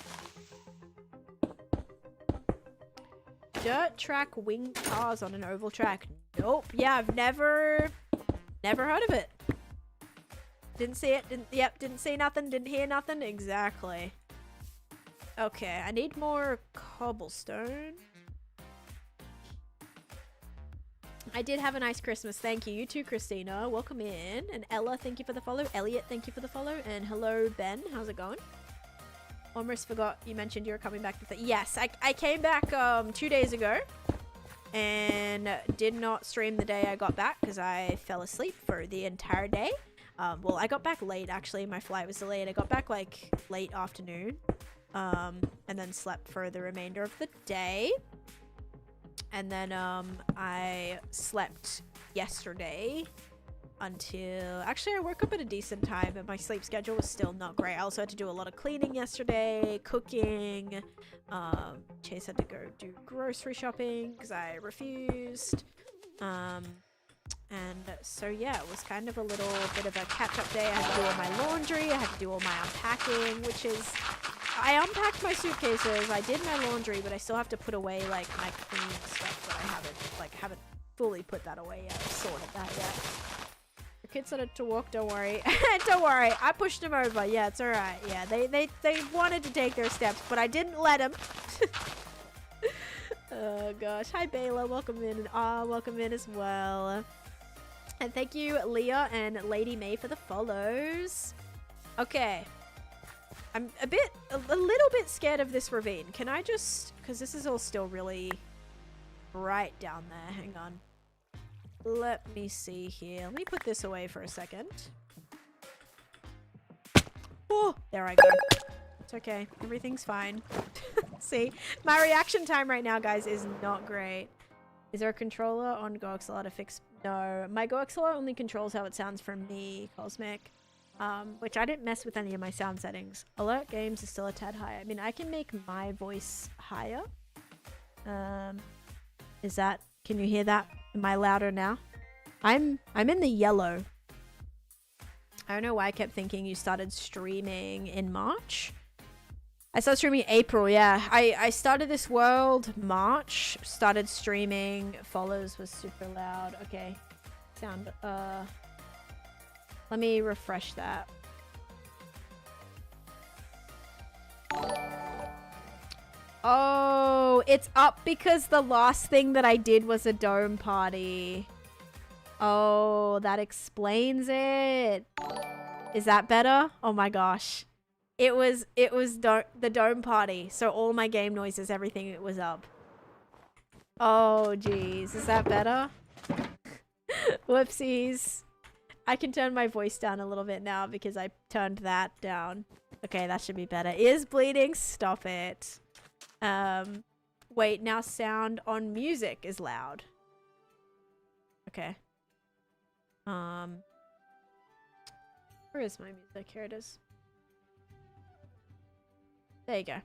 Dirt track winged cars on an oval track. Nope. Yeah, I've never heard of it. Didn't see it. Didn't see nothing. Didn't hear nothing. Exactly. Okay, I need more cobblestone. I did have a nice Christmas. Thank you. You too, Christina. Welcome in. And Ella, thank you for the follow. Elliot, thank you for the follow. And hello, Ben. How's it going? Almost forgot you mentioned you were coming back. Yes, I came back 2 days ago. And did not stream the day I got back because I fell asleep for the entire day. Well, I got back late, actually. My flight was delayed. I got back, like, late afternoon. And then slept for the remainder of the day. And then I slept yesterday until... Actually, I woke up at a decent time, but my sleep schedule was still not great. I also had to do a lot of cleaning yesterday, cooking. Chase had to go do grocery shopping because I refused. And so, yeah, it was kind of a little bit of a catch-up day. I had to do all my laundry. I had to do all my unpacking, which is... I unpacked my suitcases, I did my laundry, but I still have to put away, like, my clean stuff that I haven't fully put that away yet, sorted that yet. The kid started to walk, don't worry. Don't worry, I pushed him over, yeah, it's alright, yeah. They wanted to take their steps, but I didn't let them. Oh, gosh. Hi, Bayla, welcome in, and welcome in as well. And thank you, Leah and Lady May, for the follows. Okay. I'm a little bit scared of this ravine. Can I just, because this is all still really bright down there. Hang on. let me see here. Let me put this away for a second. Oh, there I go. It's okay. Everything's fine. See, my reaction time right now, guys, is not great. Is there a controller on GoXLR to fix? No, my GoXLR only controls how it sounds from me, Cosmic. Which I didn't mess with any of my sound settings. Alert games is still a tad higher. I mean, I can make my voice higher. Is that? Can you hear that? Am I louder now? I'm in the yellow. I don't know why I kept thinking you started streaming in March. I started streaming April, yeah. I started this world March, started streaming, follows was super loud. Okay. Sound, let me refresh that. Oh, it's up because the last thing that I did was a dome party. Oh, that explains it. Is that better? Oh my gosh. It was the dome party. So all my game noises, everything, it was up. Oh, geez. Is that better? Whoopsies. I can turn my voice down a little bit now because I turned that down. Okay, that should be better. Ears bleeding? Stop it. Wait, now sound on music is loud. Okay. Where is my music? Here it is. There you go.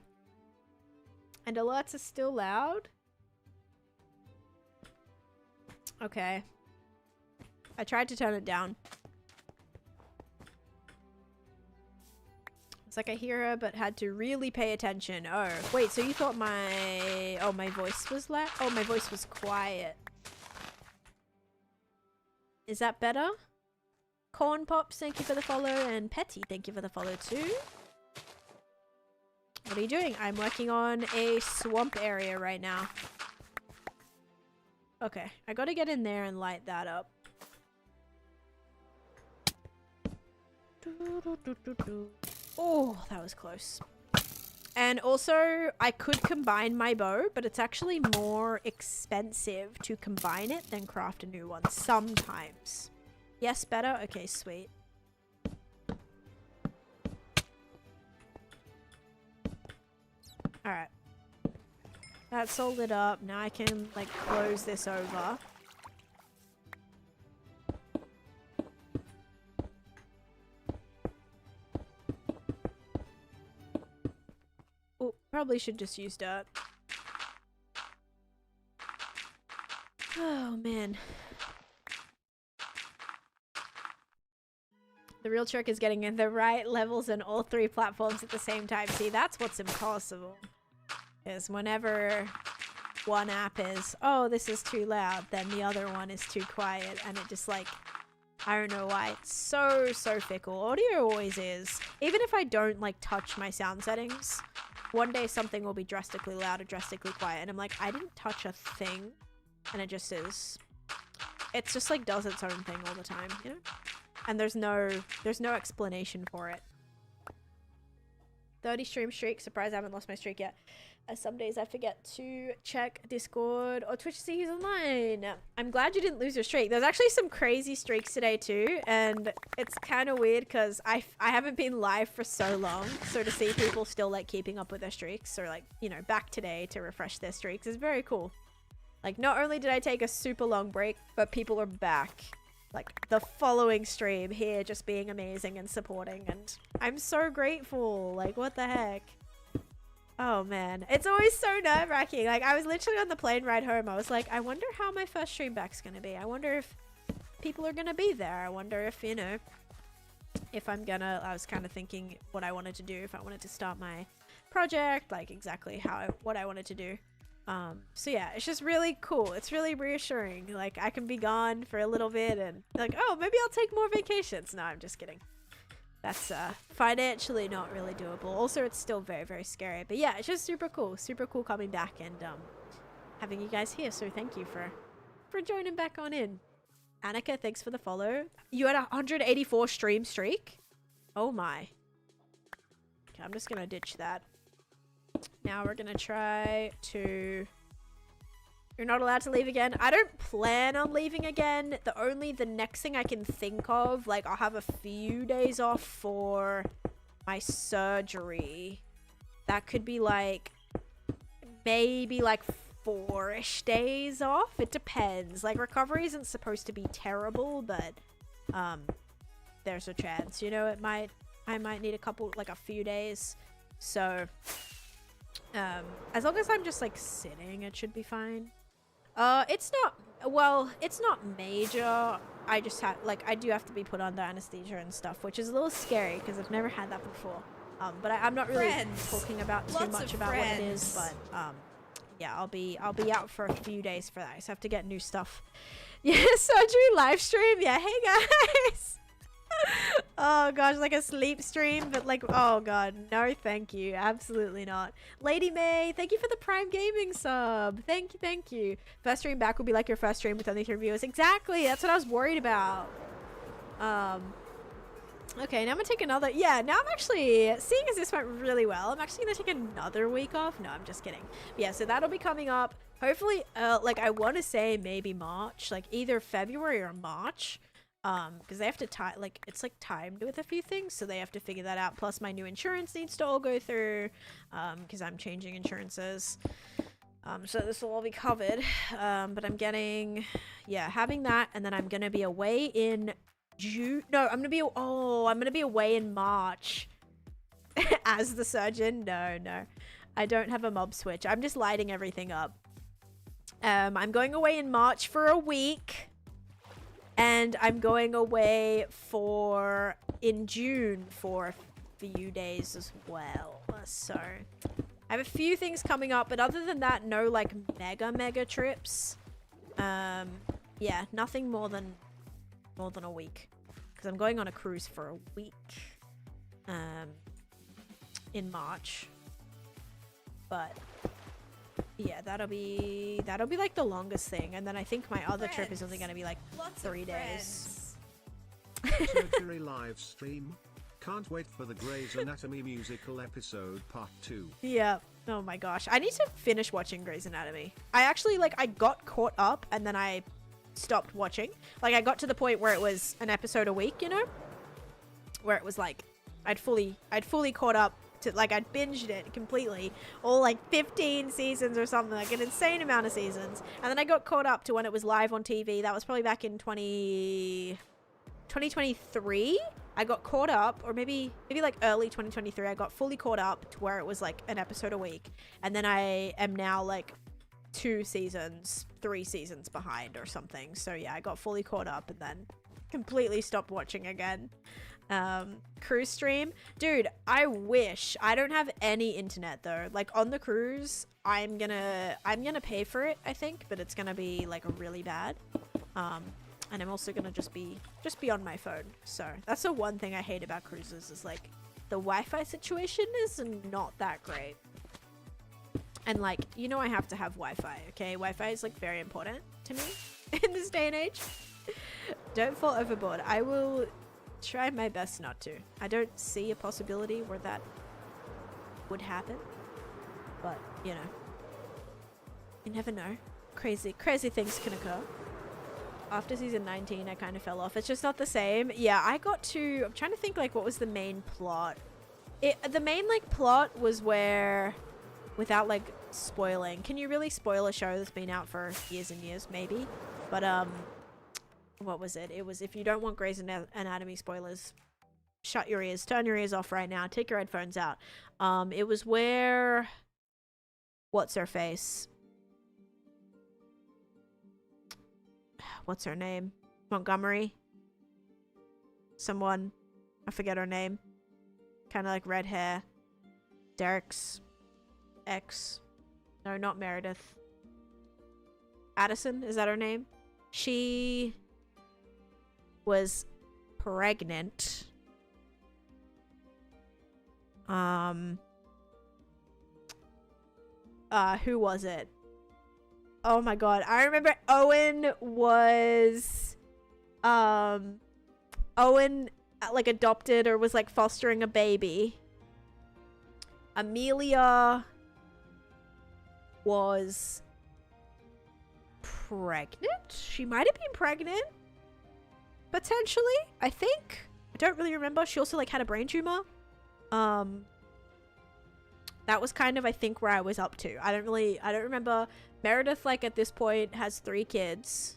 And alerts are still loud? Okay. I tried to turn it down. It's like I hear her, but had to really pay attention. Oh, wait, so you thought my... Oh, my voice was loud? Oh, my voice was quiet. Is that better? Corn Pops, thank you for the follow. And Petty, thank you for the follow too. What are you doing? I'm working on a swamp area right now. Okay, I gotta get in there and light that up. Oh, that was close. And also, I could combine my bow, but it's actually more expensive to combine it than craft a new one sometimes. Yes, better? Okay, sweet. Alright. That's all lit up. Now I can, like, close this over. Oh, probably should just use dirt. Oh, man. The real trick is getting in the right levels on all three platforms at the same time. See, that's what's impossible. Is whenever one app is, oh, this is too loud, then the other one is too quiet, and it just, like, I don't know why. It's so fickle. Audio always is. Even if I don't, like, touch my sound settings, one day something will be drastically loud or drastically quiet, and I'm like, I didn't touch a thing, and it just is. It's just, like, does its own thing all the time, you know? And there's no explanation for it. 30 stream streak. Surprised I haven't lost my streak yet. Some days I forget to check Discord or Twitch to see who's online. I'm glad you didn't lose your streak. There's actually some crazy streaks today too. And it's kind of weird because I haven't been live for so long. So to see people still like keeping up with their streaks or like, you know, back today to refresh their streaks is very cool. Like not only did I take a super long break, but people are back. Like the following stream here just being amazing and supporting, and I'm so grateful. Like what the heck. Oh man, it's always so nerve-wracking. Like I was literally on the plane ride home, I was like, I wonder how my first stream back's gonna be. I wonder if people are gonna be there. I wonder if, you know, if I'm gonna, I was kind of thinking what I wanted to do, if I wanted to start my project, like exactly what I wanted to do. So yeah, it's just really cool. It's really reassuring. Like I can be gone for a little bit and like, oh, maybe I'll take more vacations. No, I'm just kidding. That's financially not really doable. Also, it's still very scary. But yeah, it's just super cool coming back and having you guys here. So thank you for joining back on in. Annika, thanks for the follow. You had a 184 stream streak. Oh my. Okay, I'm just gonna ditch that. Now we're gonna try to You're not allowed to leave again. I don't plan on leaving again. The next thing I can think of, like, I'll have a few days off for my surgery. That could be like maybe like 4-ish days off. It depends. Like, recovery isn't supposed to be terrible, but there's a chance, you know, I might need a few days. So as long as I'm just like sitting, it should be fine. It's not major. I just have, like, I do have to be put under anesthesia and stuff, which is a little scary because I've never had that before. But I'm not really talking about too much about what it is, but yeah, I'll be out for a few days for that. I just have to get new stuff. Yeah, surgery live stream. Yeah, hey guys. Oh gosh, like a sleep stream, but like, oh god, no thank you, absolutely not. Lady May, thank you for the Prime Gaming sub. Thank you. First stream back will be like your first stream with only 3 viewers. Exactly, that's what I was worried about. Okay, now I'm gonna take another, yeah, now I'm actually, seeing as this went really well, I'm actually gonna take another week off. No, I'm just kidding. But yeah, so that'll be coming up, hopefully, like, I want to say maybe March, like either February or March. Because they have to like, it's like timed with a few things, so they have to figure that out. Plus my new insurance needs to all go through, because I'm changing insurances. So this will all be covered. But I'm getting, yeah, having that, and then I'm gonna be away in June. No, I'm gonna be away in March. As the surgeon. No, I don't have a mob switch. I'm just lighting everything up. I'm going away in March for a week. And I'm going away in June for a few days as well. So I have a few things coming up, but other than that, no like mega trips. Yeah, nothing more than a week, because I'm going on a cruise for a week in March. But yeah, that'll be like the longest thing, and then I think my other trip is only going to be like 3 days. Surgery live stream. Can't wait for the Grey's Anatomy musical episode part 2. Yeah. Oh my gosh, I need to finish watching Grey's Anatomy. I actually, like, I got caught up and then I stopped watching. Like, I got to the point where it was an episode a week, you know, where it was like I'd fully caught up. Like, I'd binged it completely, all like 15 seasons or something, like an insane amount of seasons, and then I got caught up to when it was live on TV. That was probably back in 2023. I got caught up, or maybe like early 2023. I got fully caught up to where it was like an episode a week, and then I am now like 3 seasons behind or something. So yeah, I got fully caught up and then completely stopped watching again. Cruise stream, dude, I wish. I don't have any internet though. Like, on the cruise, I'm gonna pay for it, I think, but it's gonna be like really bad. And I'm also gonna just be on my phone. So that's the one thing I hate about cruises, is like the Wi-Fi situation is not that great. And like, you know, I have to have Wi-Fi, okay? Wi-Fi is like very important to me in this day and age. Don't fall overboard. I will try my best not to. I don't see a possibility where that would happen, but you know, you never know. Crazy things can occur. After season 19, I kind of fell off. It's just not the same. Yeah, I'm trying to think like what was the main plot. The main like plot was where, without like spoiling, can you really spoil a show that's been out for years and years? Maybe, but what was it? It was, if you don't want Grey's Anatomy spoilers, shut your ears, turn your ears off right now, take your headphones out. It was where, what's her face? What's her name? Montgomery? Someone, I forget her name. Kind of like red hair. Derek's ex. No, not Meredith. Addison, is that her name? She was pregnant. Who was it? Oh my god, I remember Owen was Owen like adopted or was like fostering a baby. Amelia was pregnant. She might have been pregnant. Potentially, I think. I don't really remember. She also like had a brain tumor. That was kind of, I think, where I was up to. I don't remember. Meredith, like, at this point has 3 kids.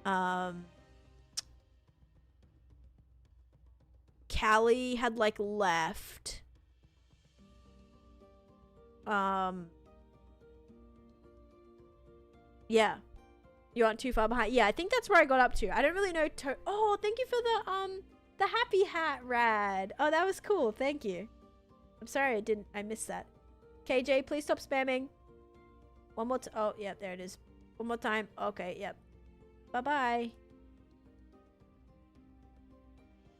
Callie had, like, left. Yeah. You aren't too far behind. Yeah, I think that's where I got up to. I don't really know. Oh, thank you for the happy hat, Rad. Oh, that was cool. Thank you. I'm sorry I missed that. KJ, please stop spamming. One more oh, yeah, there it is. One more time. Okay, yep. Bye-bye.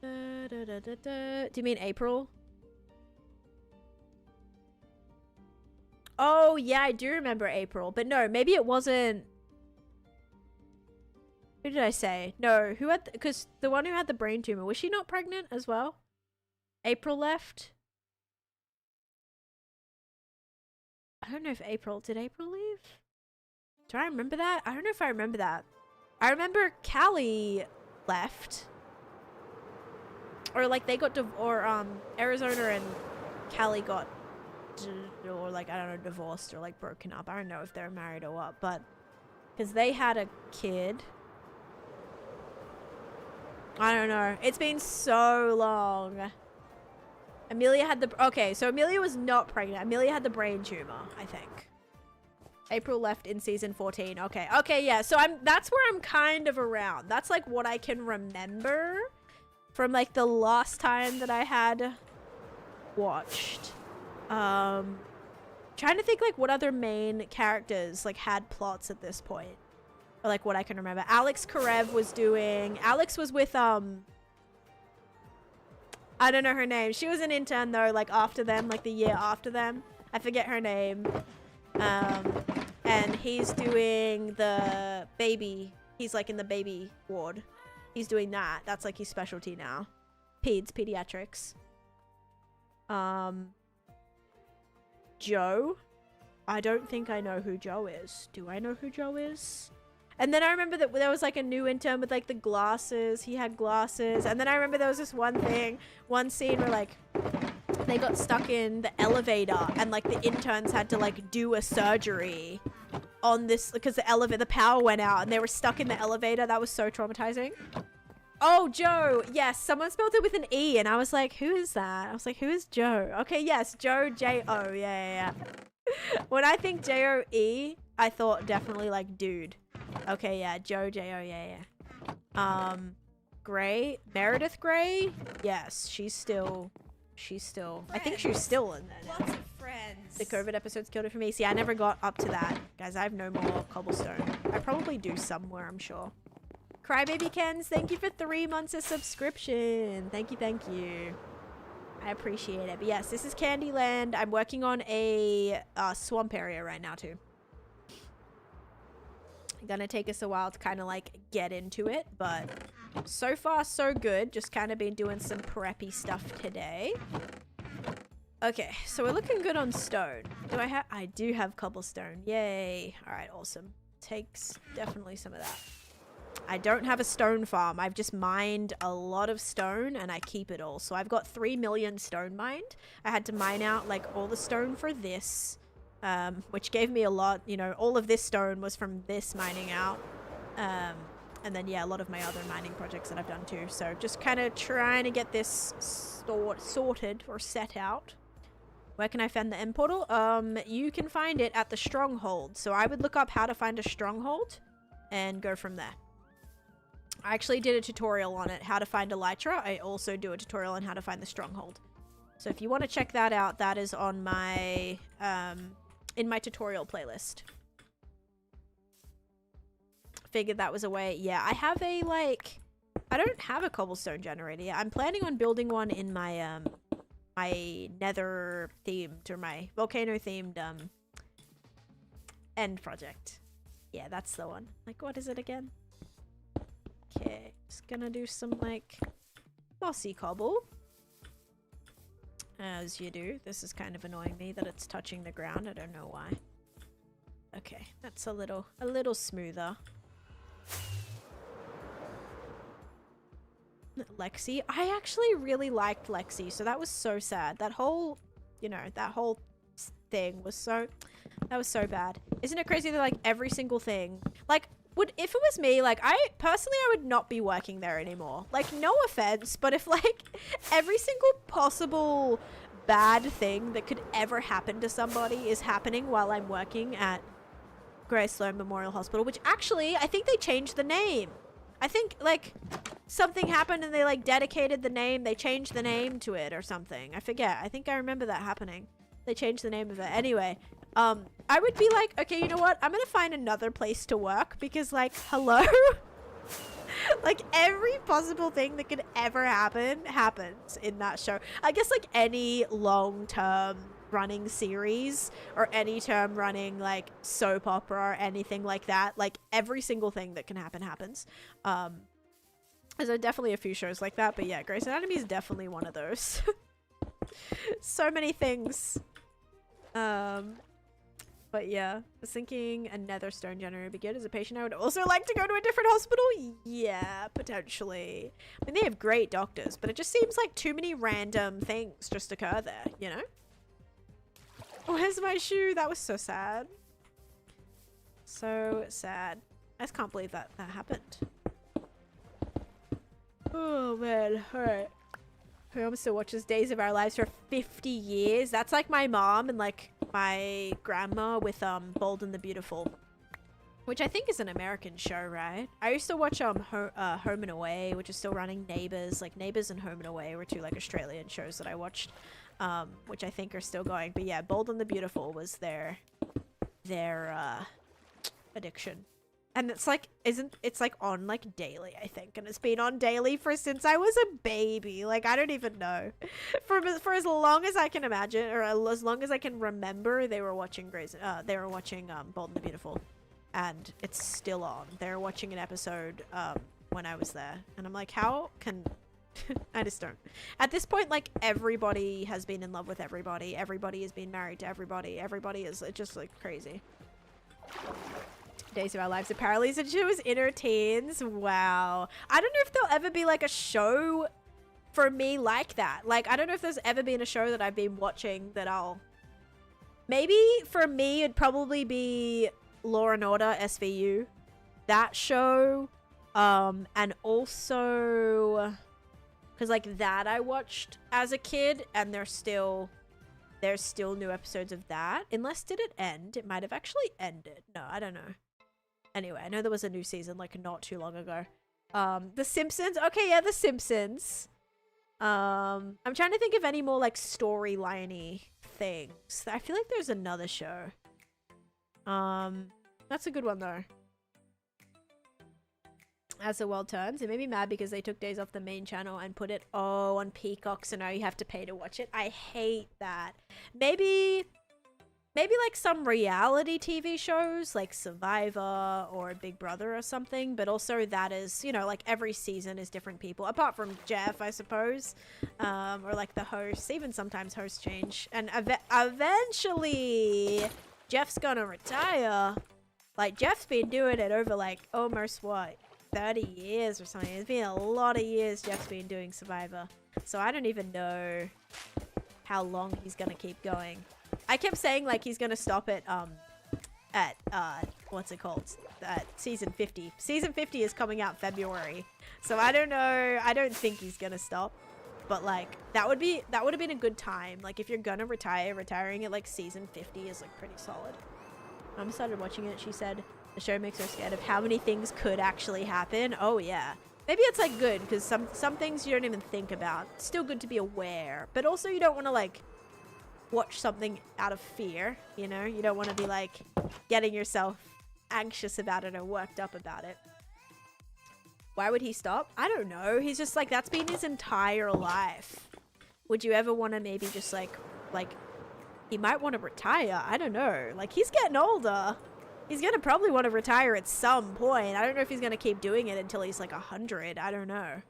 Do you mean April? Oh, yeah, I do remember April. But no, maybe it wasn't... Who did I say? No, who had... Because the one who had the brain tumor, was she not pregnant as well? April left? I don't know if April... Did April leave? Do I remember that? I don't know if I remember that. I remember Callie left. Or like they got... Arizona and Callie got... Or like, I don't know, divorced or like broken up. I don't know if they're married or what, but... Because they had a kid... I don't know. It's been so long. Amelia had the... Okay, so Amelia was not pregnant. Amelia had the brain tumor, I think. April left in season 14. Okay. Okay, yeah. So that's where I'm kind of around. That's like what I can remember from like the last time that I had watched. Trying to think like what other main characters like had plots at this point. Or like what I can remember. Alex Karev was doing... Alex was with, I don't know her name. She was an intern though, like after them, like the year after them. I forget her name. And he's doing the baby. He's like in the baby ward. He's doing that. That's like his specialty now. Pediatrics. Joe? I don't think I know who Joe is. Do I know who Joe is? And then I remember that there was like a new intern with like the glasses. He had glasses. And then I remember there was this one scene where like they got stuck in the elevator and like the interns had to like do a surgery on this because the power went out and they were stuck in the elevator. That was so traumatizing. Oh, Joe. Yes, someone spelled it with an E and I was like, who is that? I was like, who is Joe? Okay, yes, Joe, J-O. Yeah. When I think J-O-E, I thought definitely like dude. Okay, yeah, Joe, J-O, yeah. Gray, Meredith Gray? Yes, she's still, I think she's still in there now. Lots of friends. The COVID episodes killed it for me. See, I never got up to that. Guys, I have no more cobblestone. I probably do somewhere, I'm sure. Crybaby Kens, thank you for 3 months of subscription. Thank you. I appreciate it. But yes, this is Candyland. I'm working on a swamp area right now too. Gonna take us a while to kind of like get into it, but so far so good. Just kind of been doing some preppy stuff today. Okay, so we're looking good on stone. I do have cobblestone. Yay. All right, awesome. Takes definitely some of that. I don't have a stone farm. I've just mined a lot of stone and I keep it all. So I've got 3 million stone mined. I had to mine out like all the stone for this. Which gave me a lot, you know, all of this stone was from this mining out. And then, yeah, a lot of my other mining projects that I've done too. So just kind of trying to get this sorted or set out. Where can I find the end portal? You can find it at the stronghold. So I would look up how to find a stronghold and go from there. I actually did a tutorial on it, how to find Elytra. I also do a tutorial on how to find the stronghold. So if you want to check that out, that is on my, in my tutorial playlist. Figured that was a way. Yeah, I have a, like... I don't have a cobblestone generator yet. I'm planning on building one in my, my nether themed, or my volcano themed, end project. Yeah, that's the one. Like, what is it again? Okay, just gonna do some, like, mossy cobble. As you do. This is kind of annoying me that it's touching the ground. I don't know why. Okay, that's a little smoother. Lexi, I actually really liked Lexi, so that was so sad. That whole, you know, that whole thing was so, that was so bad. Isn't it crazy that like every single thing, like, if it was me, like, I would not be working there anymore. Like, no offense, but if like every single possible bad thing that could ever happen to somebody is happening while I'm working at Grace Sloan Memorial Hospital, which actually I think they changed the name. I think like something happened and they like dedicated the name, they changed the name to it or something. I forget. I think I remember that happening. They changed the name of it. Anyway, I would be like, okay, you know what? I'm gonna find another place to work because like, hello? Like every possible thing that could ever happen happens in that show. I guess like any long-term running series or any term running like soap opera or anything like that, like every single thing that can happen happens. There's definitely a few shows like that, but yeah, Grey's Anatomy is definitely one of those. So many things. But yeah, I was thinking a nether stone generator would be good. As a patient, I would also like to go to a different hospital. Yeah, potentially. I mean, they have great doctors, but it just seems like too many random things just occur there, you know? Where's my shoe? That was so sad. So sad. I just can't believe that happened. Oh man, alright. My mom still watches Days of Our Lives for 50 years. That's like my mom and like my grandma with Bold and the Beautiful, which I think is an American show, right? I used to watch Home and Away, which is still running. Neighbours, like Neighbours and Home and Away were two like Australian shows that I watched, which I think are still going. But yeah, Bold and the Beautiful was their addiction. And it's like, it's like on like daily, I think. And it's been on daily since I was a baby. Like, I don't even know. For as long as I can imagine, or as long as I can remember, they were watching Bold and the Beautiful. And it's still on. They're watching an episode when I was there. And I'm like, how can... I just don't. At this point, like, everybody has been in love with everybody. Everybody has been married to everybody. Everybody is just like crazy. Days of Our Lives apparently said she was in her teens. Wow. I don't know if there'll ever be like a show for me like that. Like, I don't know if there's ever been a show that I've been watching that I'll... Maybe for me it'd probably be Law and Order SVU. That show. And also... Because like that I watched as a kid and there's still new episodes of that. Unless, did it end? It might have actually ended. No, I don't know. Anyway, I know there was a new season like not too long ago. The Simpsons. Okay, yeah, The Simpsons. I'm trying to think of any more like storyline-y things. I feel like there's another show. That's a good one though. As the world turns, it made me mad because they took days off the main channel and put it on Peacock, so now you have to pay to watch it. I hate that. Maybe like some reality TV shows like Survivor or Big Brother or something, but also that is, you know, like every season is different people, apart from Jeff, I suppose, or like the hosts. Even sometimes hosts change, and eventually Jeff's gonna retire. Like, Jeff's been doing it over like almost what, 30 years or something. It's been a lot of years Jeff's been doing Survivor, so I don't even know how long he's gonna keep going. I kept saying like he's gonna stop at what's it called, season 50. Season 50 is coming out February, so I don't know. I don't think he's gonna stop, but like that would have been a good time. Like, if you're gonna retire, retiring at like season 50 is like pretty solid. Mom started watching it. She said the show makes her scared of how many things could actually happen. Oh yeah. Maybe it's like good because some things you don't even think about. It's still good to be aware, but also you don't want to like watch something out of fear, you know? You don't want to be like getting yourself anxious about it or worked up about it. Why would he stop? I don't know. He's just like, that's been his entire life. Would you ever want to maybe just like he might want to retire? I don't know. Like, he's getting older. He's gonna probably want to retire at some point. I don't know if he's gonna keep doing it until he's like 100. I don't know.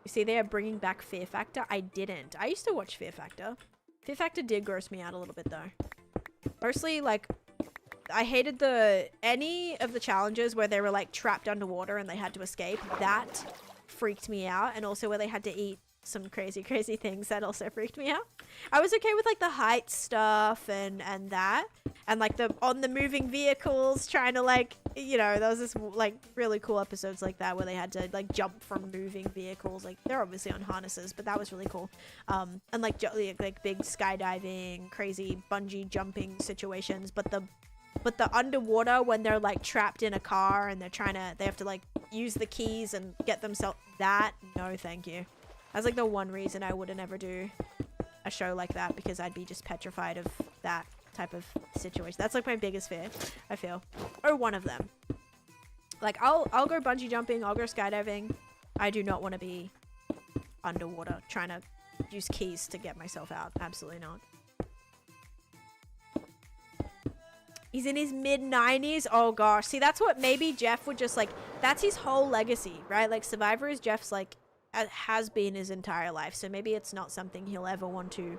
You see, they are bringing back Fear Factor. I didn't. I used to watch Fear Factor. Fear Factor did gross me out a little bit though. Mostly like I hated any of the challenges where they were like trapped underwater and they had to escape. That freaked me out. And also where they had to eat some crazy things, that also freaked me out. I was okay with like the height stuff and that, and like the on the moving vehicles, trying to like, you know, there was this like really cool episodes like that where they had to like jump from moving vehicles. Like they're obviously on harnesses, but that was really cool. And like big skydiving, crazy bungee jumping situations. But the underwater, when they're like trapped in a car and they have to like use the keys and get themselves, that, no thank you. That's like the one reason I wouldn't ever do a show like that, because I'd be just petrified of that type of situation. That's like my biggest fear, I feel. Or one of them. Like I'll go bungee jumping, I'll go skydiving. I do not want to be underwater trying to use keys to get myself out. Absolutely not. He's in his mid-90s. Oh gosh. See, that's what maybe Jeff would just like, that's his whole legacy, right? Like Survivor is Jeff's like, has been his entire life. So maybe it's not something he'll ever want to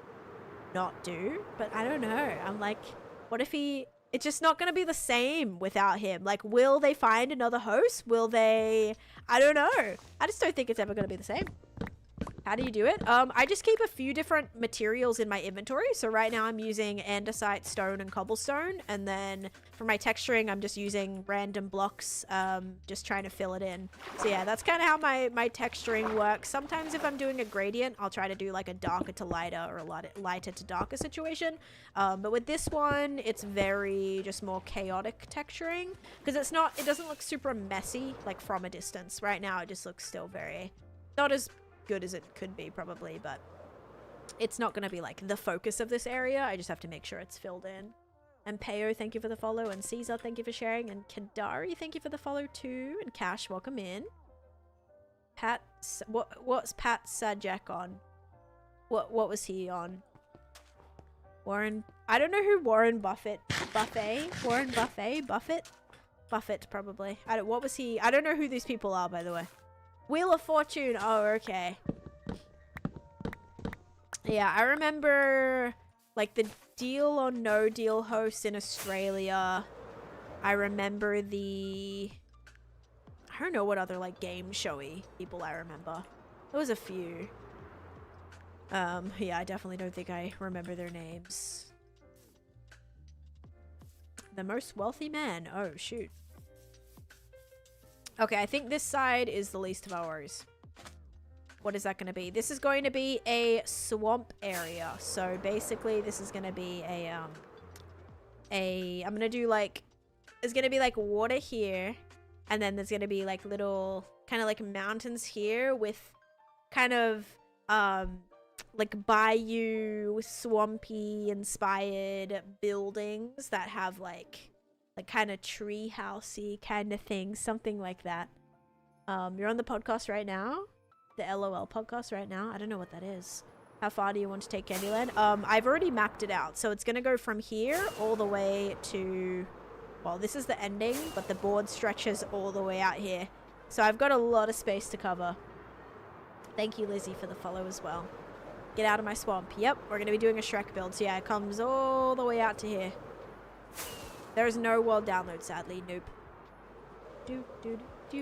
not do. But I don't know. I'm like, what if it's just not going to be the same without him? Like, will they find another host? Will they, I don't know. I just don't think it's ever going to be the same. How do you do it? I just keep a few different materials in my inventory. So right now I'm using andesite, stone, and cobblestone. And then for my texturing, I'm just using random blocks, just trying to fill it in. So yeah, that's kind of how my texturing works. Sometimes if I'm doing a gradient, I'll try to do like a darker to lighter or a lighter to darker situation. But with this one, it's very just more chaotic texturing, because it doesn't look super messy like from a distance. Right now, it just looks still very, not as good as it could be probably, but it's not going to be like the focus of this area. I just have to make sure it's filled in. And Peo, thank you for the follow, and Caesar, thank you for sharing, and Kadari, thank you for the follow too, and Cash, welcome in. Pat, what's Pat Sajek on? What was he on? Warren, I don't know who Warren Buffett probably. What was he? I don't know who these people are, by the way. Wheel of Fortune. Oh, okay. Yeah, I remember like the Deal or No Deal host in Australia. I remember I don't know what other like game showy people I remember. There was a few. Yeah, I definitely don't think I remember their names. The most wealthy man. Oh, shoot. Okay, I think this side is the least of our worries. What is that going to be? This is going to be a swamp area. So basically, this is going to be I'm going to do like, there's going to be like water here. And then there's going to be like little kind of like mountains here with kind of like bayou, swampy inspired buildings that have like kind of tree housey kind of thing, something like that. You're on the podcast right now, the LOL podcast right now. I don't know what that is. How far do you want to take Candyland? I've already mapped it out, so it's gonna go from here all the way to, well, this is the ending, but the board stretches all the way out here, so I've got a lot of space to cover. Thank you, Lizzie, for the follow as well. Get out of my swamp. Yep, we're gonna be doing a Shrek build, so yeah, it comes all the way out to here. There is no world download, sadly. Nope.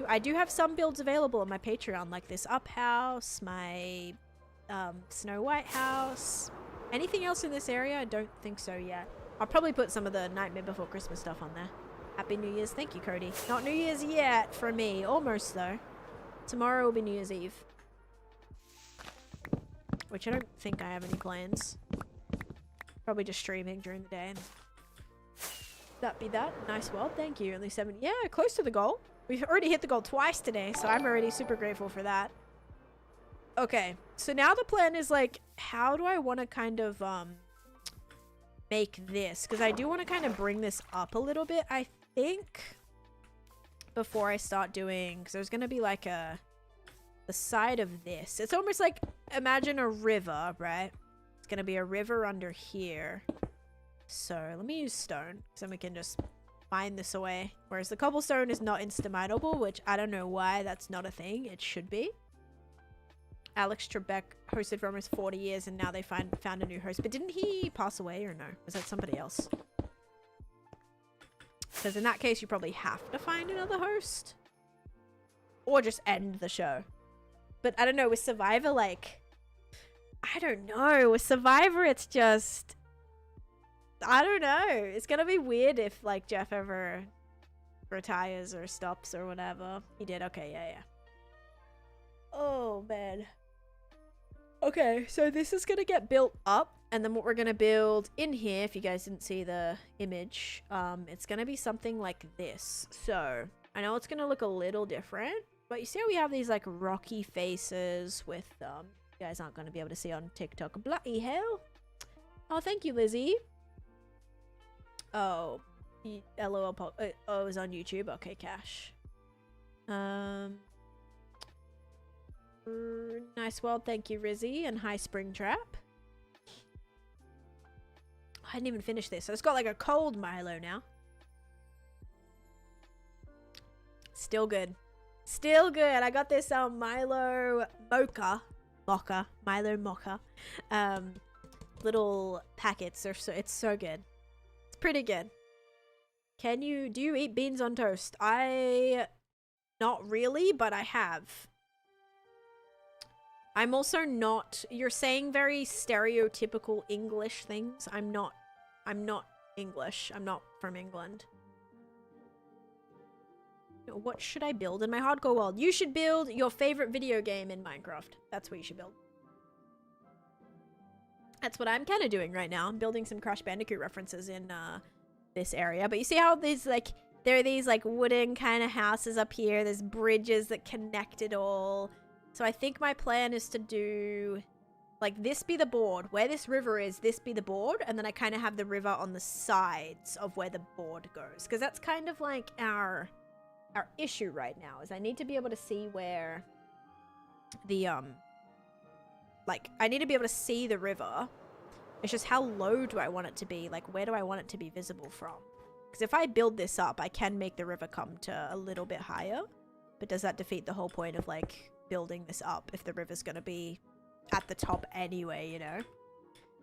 I do have some builds available on my Patreon, like this Up House, my Snow White house. Anything else in this area? I don't think so yet. I'll probably put some of the Nightmare Before Christmas stuff on there. Happy New Year's. Thank you, Cody. Not New Year's yet for me. Almost, though. Tomorrow will be New Year's Eve. Which I don't think I have any plans. Probably just streaming during the day. That be that. Nice world. Thank you. Only 7. Yeah, close to the goal. We've already hit the goal twice today, so I'm already super grateful for that. Okay, so now the plan is like, how do I want to kind of make this? Because I do want to kind of bring this up a little bit, I think, before I start doing, because there's going to be like the side of this. It's almost like, imagine a river, right? It's going to be a river under here. So let me use stone, so then we can just mine this away. Whereas the cobblestone is not insta-mineable, which I don't know why that's not a thing. It should be. Alex Trebek hosted for almost 40 years, and now they found a new host. But didn't he pass away, or no? Was that somebody else? Because in that case, you probably have to find another host. Or just end the show. But I don't know, with Survivor, like... I don't know. With Survivor, it's just... I don't know. It's gonna be weird if, like, Jeff ever retires or stops or whatever. He did. Okay, yeah. Oh, man. Okay, so this is gonna get built up. And then what we're gonna build in here, if you guys didn't see the image, it's gonna be something like this. So, I know it's gonna look a little different, but you see how we have these, like, rocky faces with, you guys aren't gonna be able to see on TikTok. Bloody hell. Oh, thank you, Lizzie. Oh, LOL, oh, it was on YouTube. Okay, Cash. Nice world, thank you, Rizzy, and hi, Springtrap. I hadn't even finished this, so it's got like a cold Milo now. Still good. Still good. I got this Milo Mocha. Milo Mocha. Little packets. It's so good. It's pretty good. Do you eat beans on toast? Not really, but I have. I'm also not, you're saying very stereotypical English things. I'm not English. I'm not from England. What should I build in my hardcore world? You should build your favorite video game in Minecraft. That's what you should build. That's what I'm kind of doing right now. I'm building some Crash Bandicoot references in this area. But you see how these, like, there are these, like, wooden kind of houses up here. There's bridges that connect it all. So I think my plan is to do, like, this be the board. Where this river is, this be the board. And then I kind of have the river on the sides of where the board goes. Because that's kind of, like, our issue right now. Is I need to be able to see where the, like, I need to be able to see the river. It's just how low do I want it to be? Like, where do I want it to be visible from? Because if I build this up, I can make the river come to a little bit higher. But does that defeat the whole point of, like, building this up if the river's gonna be at the top anyway, you know?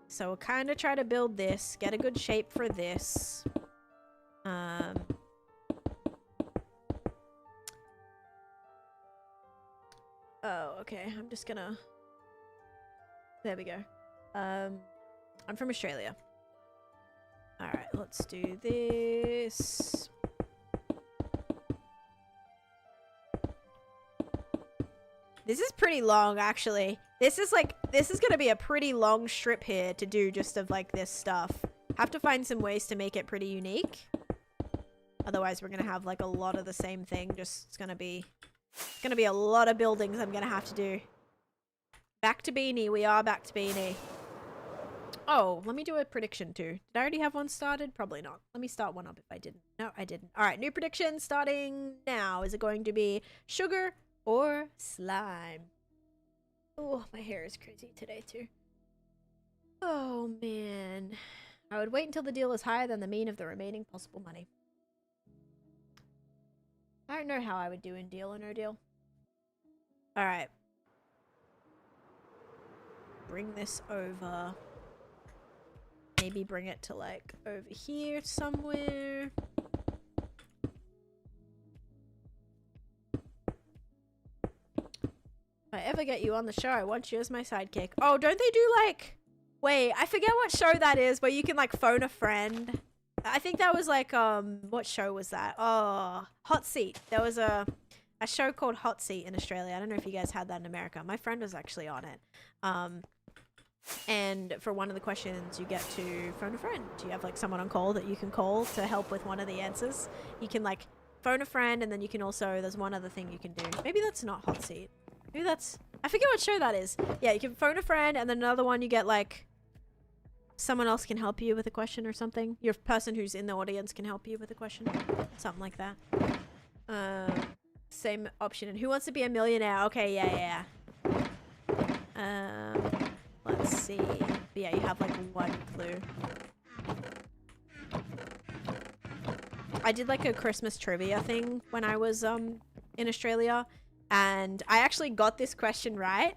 So we'll kind of try to build this, get a good shape for this. Oh, okay. I'm just gonna... There we go. I'm from Australia. Alright, let's do this. This is pretty long, actually. This is gonna be a pretty long strip here to do just of, like, this stuff. Have to find some ways to make it pretty unique. Otherwise, we're gonna have, like, a lot of the same thing. Just, it's gonna be a lot of buildings I'm gonna have to do. Back to Beanie. We are back to Beanie. Oh, let me do a prediction too. Did I already have one started? Probably not. Let me start one up if I didn't. No, I didn't. Alright, new prediction starting now. Is it going to be sugar or slime? Oh, my hair is crazy today too. Oh, man. I would wait until the deal is higher than the mean of the remaining possible money. I don't know how I would do in Deal or No Deal. Alright. Bring this over. Maybe bring it to, like, over here somewhere. If I ever get you on the show, I want you as my sidekick. Oh, don't they do, like... Wait, I forget what show that is where you can, like, phone a friend. I think that was, like, what show was that? Oh, Hot Seat. There was a show called Hot Seat in Australia. I don't know if you guys had that in America. My friend was actually on it. And for one of the questions, you get to phone a friend. You have, like, someone on call that you can call to help with one of the answers. You can, like, phone a friend, and then you can also... There's one other thing you can do. Maybe that's not Hot Seat. Maybe that's... I forget what show that is. Yeah, you can phone a friend, and then another one you get, like... Someone else can help you with a question or something. Your person who's in the audience can help you with a question. Something like that. Same option. And Who Wants to Be a Millionaire? Okay, yeah. Let's see. But yeah, you have, like, one clue. I did, like, a Christmas trivia thing when I was in Australia, and I actually got this question right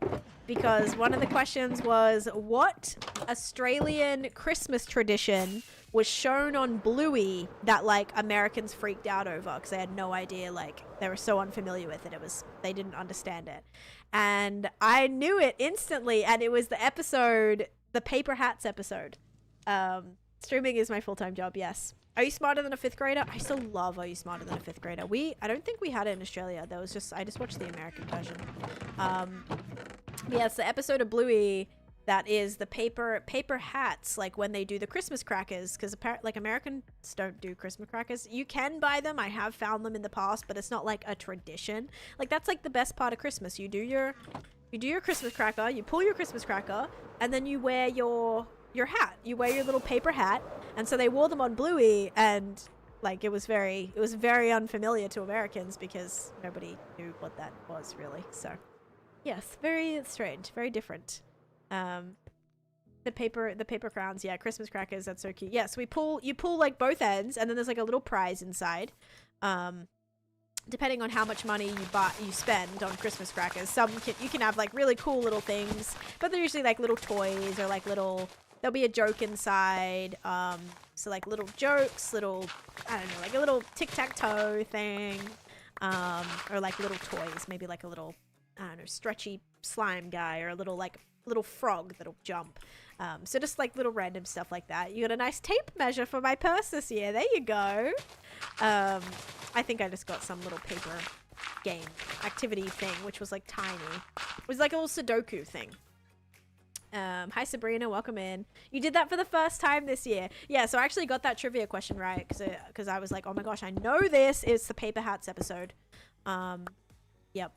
because one of the questions was, what Australian Christmas tradition was shown on Bluey that like Americans freaked out over because they had no idea, like they were so unfamiliar with it. They didn't understand it. And I knew it instantly, and it was the episode, the Paper Hats episode. Streaming is my full-time job, yes. Are You Smarter Than a Fifth Grader? I still love Are You Smarter Than a Fifth Grader. I don't think we had it in Australia. I just watched the American version. Yeah, it's the episode of Bluey that is the paper hats, like when they do the Christmas crackers, because like Americans don't do Christmas crackers. You can buy them. I have found them in the past, but it's not like a tradition. Like that's like the best part of Christmas. You do your Christmas cracker, you pull your Christmas cracker, and then you wear your hat. You wear your little paper hat. And so they wore them on Bluey, and like it was very unfamiliar to Americans because nobody knew what that was really. So yes, very strange, very different. The paper crowns, yeah, Christmas crackers, that's so cute. Yes, you pull like both ends, and then there's like a little prize inside. Depending on how much money you spend on Christmas crackers, you can have like really cool little things, but they're usually like little toys or like there'll be a joke inside. So like little jokes, I don't know, like a little tic-tac-toe thing, or like little toys, maybe like a little, I don't know, stretchy slime guy, or a little frog that'll jump. So just like little random stuff like that. You got a nice tape measure for my purse this year. There you go. I think I just got some little paper game activity thing, which was like tiny. It was like a little Sudoku thing. Hi Sabrina, welcome in. You did that for the first time this year. Yeah, so I actually got that trivia question right because I was like, oh my gosh, I know this is the Paper Hats episode. Yep.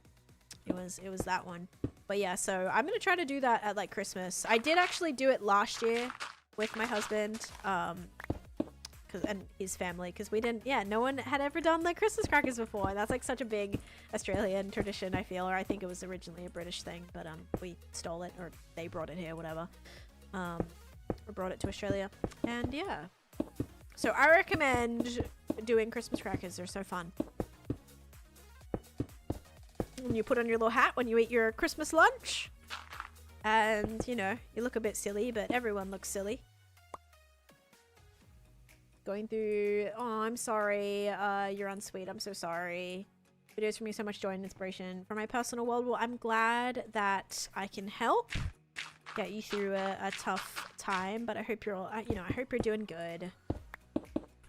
It was that one. But yeah, so I'm gonna try to do that at like Christmas. I did actually do it last year with my husband, and his family, because no one had ever done like Christmas crackers before. And that's like such a big Australian tradition, I feel, or I think it was originally a British thing, but we stole it, or they brought it here, whatever, or brought it to Australia. And yeah, so I recommend doing Christmas crackers. They're so fun. And you put on your little hat when you eat your Christmas lunch, and you know, you look a bit silly, but everyone looks silly. Going through, oh, I'm sorry, you're unsweet, I'm so sorry. Videos from you, so much joy and inspiration for my personal world. Well, I'm glad that I can help get you through a tough time, but I hope you're all, I hope you're doing good.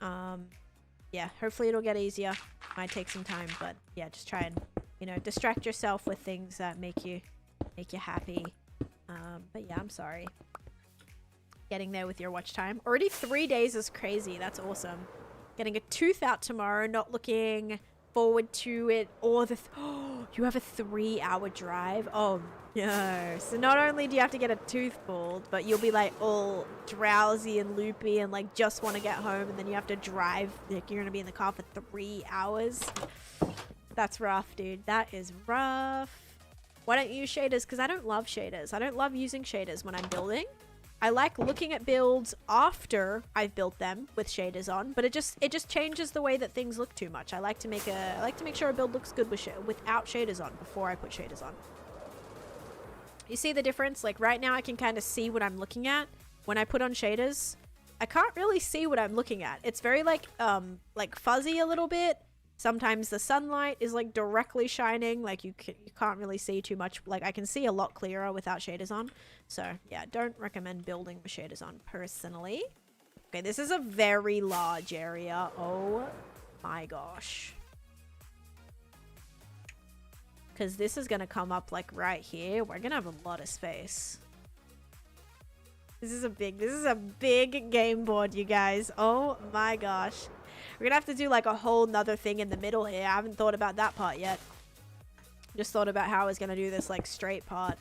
Yeah, hopefully it'll get easier. Might take some time, but yeah, just try and, distract yourself with things that make you happy. But yeah, I'm sorry. Getting there with your watch time. Already 3 days is crazy. That's awesome. Getting a tooth out tomorrow, not looking forward to it. Or you have a 3-hour drive. Oh no. So not only do you have to get a tooth pulled, but you'll be like all drowsy and loopy and like just want to get home, and then you have to drive, like you're gonna be in the car for 3 hours. That's rough, dude. That is rough. Why don't you use shaders? Because I don't love shaders. I don't love using shaders when I'm building. I like looking at builds after I've built them with shaders on, but it just changes the way that things look too much. I like to make sure a build looks good without shaders on before I put shaders on. You see the difference? Like right now I can kind of see what I'm looking at. When I put on shaders, I can't really see what I'm looking at. It's very like fuzzy a little bit. Sometimes the sunlight is like directly shining, like you can't really see too much. Like I can see a lot clearer without shaders on. So yeah, don't recommend building with shaders on personally. Okay, this is a very large area. Oh my gosh. Because this is gonna come up like right here. We're gonna have a lot of space. This is a big game board, you guys. Oh my gosh. We're gonna have to do like a whole nother thing in the middle here. I haven't thought about that part yet. Just thought about how I was gonna do this like straight part.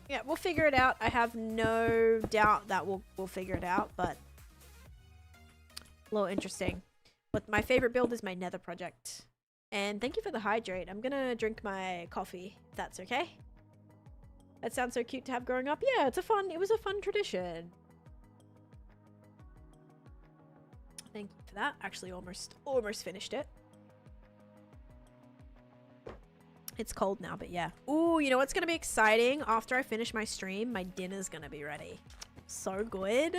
Yeah, we'll figure it out. I have no doubt that we'll figure it out, but a little interesting. But my favorite build is my Nether project. And thank you for the hydrate. I'm gonna drink my coffee, if that's okay. That sounds so cute to have growing up. Yeah, it was a fun tradition. Thank you for that. Actually, almost finished it. It's cold now, but yeah. Ooh, you know what's gonna be exciting? After I finish my stream, my dinner's gonna be ready. So good.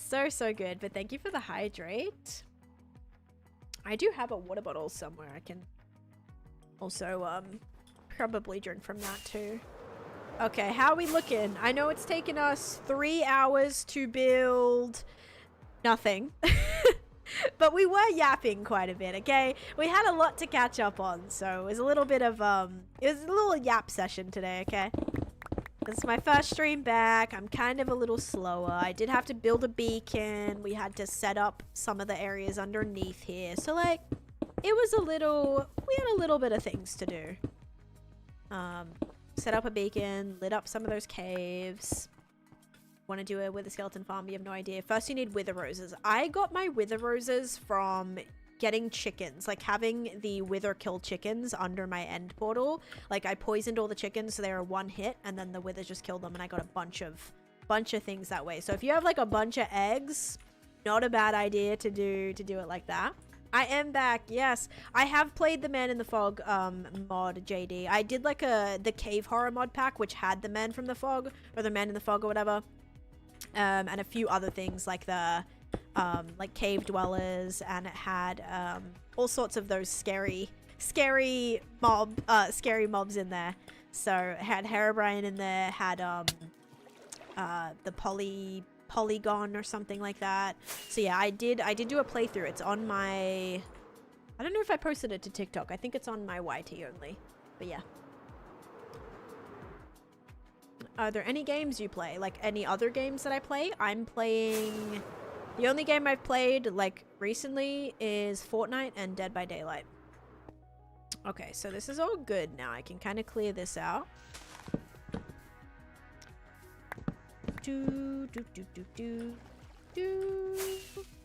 So good. But thank you for the hydrate. I do have a water bottle somewhere. I can also probably drink from that too. Okay, how are we looking? I know it's taken us 3 hours to build nothing. But we were yapping quite a bit, okay? We had a lot to catch up on, so it was a little bit of, it was a little yap session today, okay? This is my first stream back. I'm kind of a little slower. I did have to build a beacon. We had to set up some of the areas underneath here. So, like, it was a little, we had a little bit of things to do. Set up a beacon, lit up some of those caves. Want to do it with a skeleton farm, you have no idea. First you need wither roses. I got my wither roses from getting chickens, like having the wither kill chickens under my end portal. Like I poisoned all the chickens so they were one hit, and then the withers just killed them, and I got a bunch of things that way. So if you have like a bunch of eggs, not a bad idea to do it like that. I am back. Yes, I have played the Man in the Fog mod, JD. I did like the cave horror mod pack, which had the Man from the Fog, or the Man in the Fog or whatever. And a few other things like the like cave dwellers, and it had all sorts of those scary mobs in there. So it had Herobrine in there, had the polygon or something like that. So yeah, I did do a playthrough. It's on my, I don't know if I posted it to TikTok. I think it's on my YT only, but yeah. Are there any games you play? Like any other games that I play? I'm playing... The only game I've played, like, recently is Fortnite and Dead by Daylight. Okay, so this is all good now. I can kind of clear this out.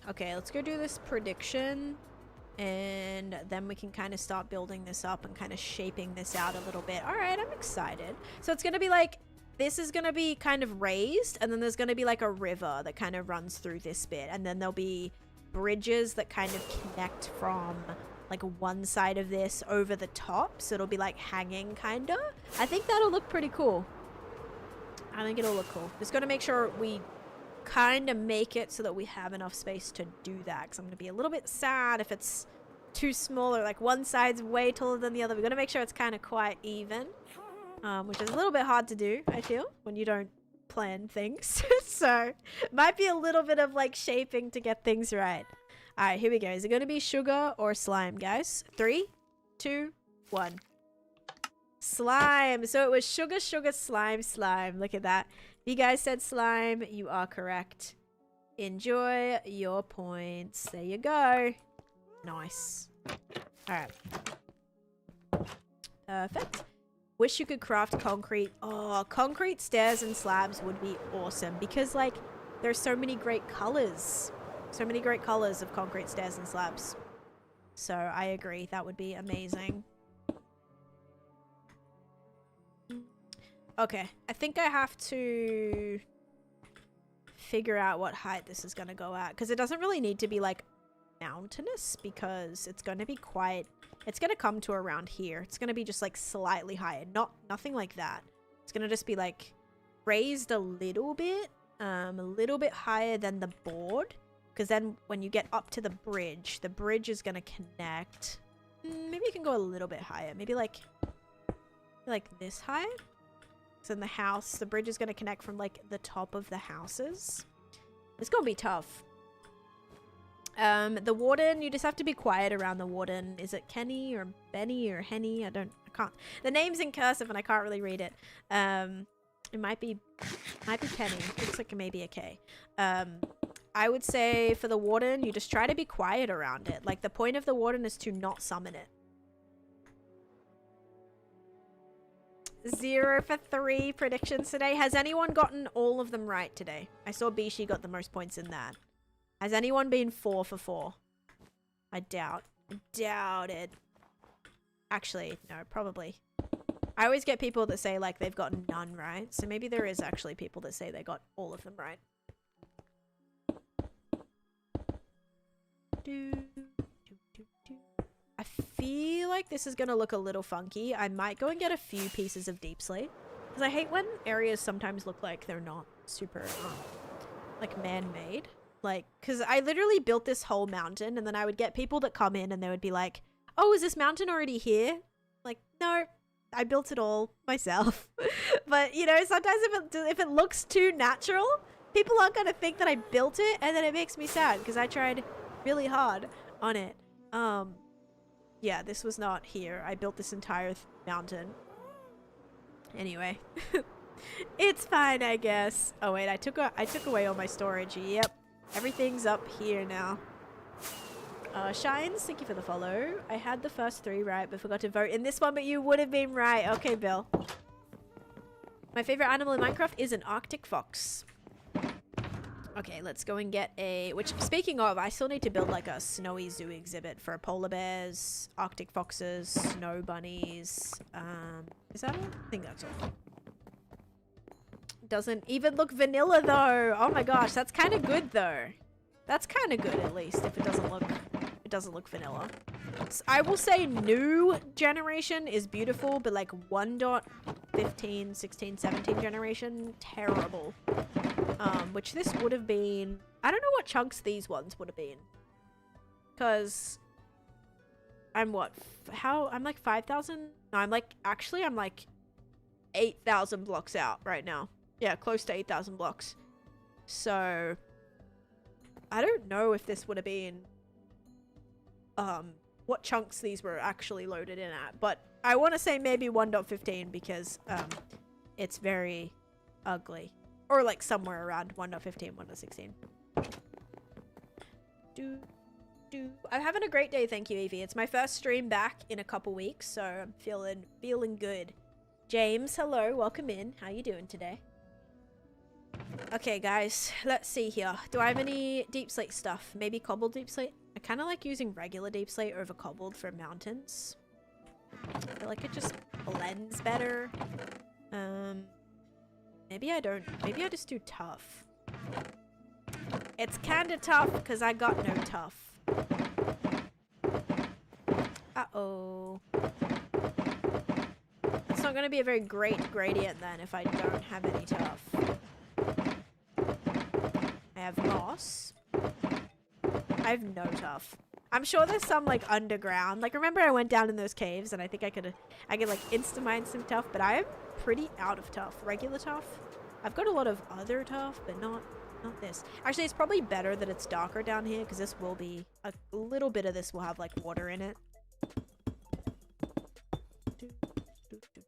Okay, let's go do this prediction. And then we can kind of start building this up and kind of shaping this out a little bit. Alright, I'm excited. So it's going to be like... This is going to be kind of raised, and then there's going to be like a river that kind of runs through this bit, and then there'll be bridges that kind of connect from like one side of this over the top, so it'll be like hanging kind of. I think that'll look pretty cool. I think it'll look cool. Just got to make sure we kind of make it so that we have enough space to do that, because I'm going to be a little bit sad if it's too small, or like one side's way taller than the other. We're going to make sure it's kind of quite even. Which is a little bit hard to do, I feel, when you don't plan things. So, might be a little bit of, like, shaping to get things right. Alright, here we go. Is it going to be sugar or slime, guys? 3, 2, 1. Slime! So, it was sugar, slime. Look at that. If you guys said slime, you are correct. Enjoy your points. There you go. Nice. Alright. Perfect. Wish you could craft concrete. Oh, concrete stairs and slabs would be awesome, because like there's so many great colors. So many great colors of concrete stairs and slabs. So I agree, that would be amazing. Okay, I think I have to figure out what height this is going to go at, because it doesn't really need to be like mountainous, because it's going to be quite... It's going to come to around here. It's going to be just like slightly higher. Nothing like that. It's going to just be like raised a little bit higher than the board. Because then when you get up to the bridge is going to connect. Maybe you can go a little bit higher. Maybe like this high. So in the bridge is going to connect from like the top of the houses. It's going to be tough. The warden, you just have to be quiet around the warden. Is it Kenny or Benny or Henny? I can't. The name's in cursive and I can't really read it. It might be Kenny. Looks like maybe a K. I would say for the warden, you just try to be quiet around it. Like the point of the warden is to not summon it. 0 for 3 predictions today. Has anyone gotten all of them right today? I saw Bishi got the most points in that. Has anyone been 4 for 4? I doubt it. Actually, no, probably. I always get people that say like they've gotten none right. So maybe there is actually people that say they got all of them right. I feel like this is going to look a little funky. I might go and get a few pieces of deep slate. Because I hate when areas sometimes look like they're not super, like man-made. Like, because I literally built this whole mountain, and then I would get people that come in and they would be like, oh, is this mountain already here? Like, no, I built it all myself. But, you know, sometimes if it looks too natural, people aren't going to think that I built it, and then it makes me sad because I tried really hard on it. Yeah, this was not here. I built this entire mountain. Anyway. It's fine, I guess. Oh, wait, I took away all my storage. Yep. Everything's up here now. Shines, thank you for the follow. I had the first 3 right, but forgot to vote in this one, but you would have been right. Okay, Bill. My favorite animal in Minecraft is an Arctic fox. Okay, let's go and get a... Which, speaking of, I still need to build like a snowy zoo exhibit for polar bears, Arctic foxes, snow bunnies. Is that all? I think that's all. Doesn't even look vanilla though. Oh my gosh, that's kind of good though. That's kind of good at least if it doesn't look vanilla. So I will say new generation is beautiful, but like 1.15, 16, 17 generation, terrible. Which this would have been, I don't know what chunks these ones would have been. Cause I'm what? I'm like 5,000? No, I'm like 8,000 blocks out right now. Yeah, close to 8,000 blocks. So, I don't know if this would have been, what chunks these were actually loaded in at. But I want to say maybe 1.15 because, it's very ugly. Or like somewhere around 1.15, 1.16. I'm having a great day, thank you, Evie. It's my first stream back in a couple weeks, so I'm feeling good. James, hello, welcome in. How you doing today? Okay, guys, let's see here. Do I have any deep slate stuff? Maybe cobbled deep slate? I kind of like using regular deep slate over cobbled for mountains. I feel like it just blends better. Maybe I don't. Maybe I just do tough. It's kind of tough because I got no tough. Uh-oh. It's not going to be a very great gradient then if I don't have any tough. I have moss. I have no tough. I'm sure there's some like underground. Like remember I went down in those caves and I think I could like insta mine some tough, but I am pretty out of tough. Regular tough. I've got a lot of other tough, but not this. Actually, it's probably better that it's darker down here because this will be a little bit of this will have like water in it.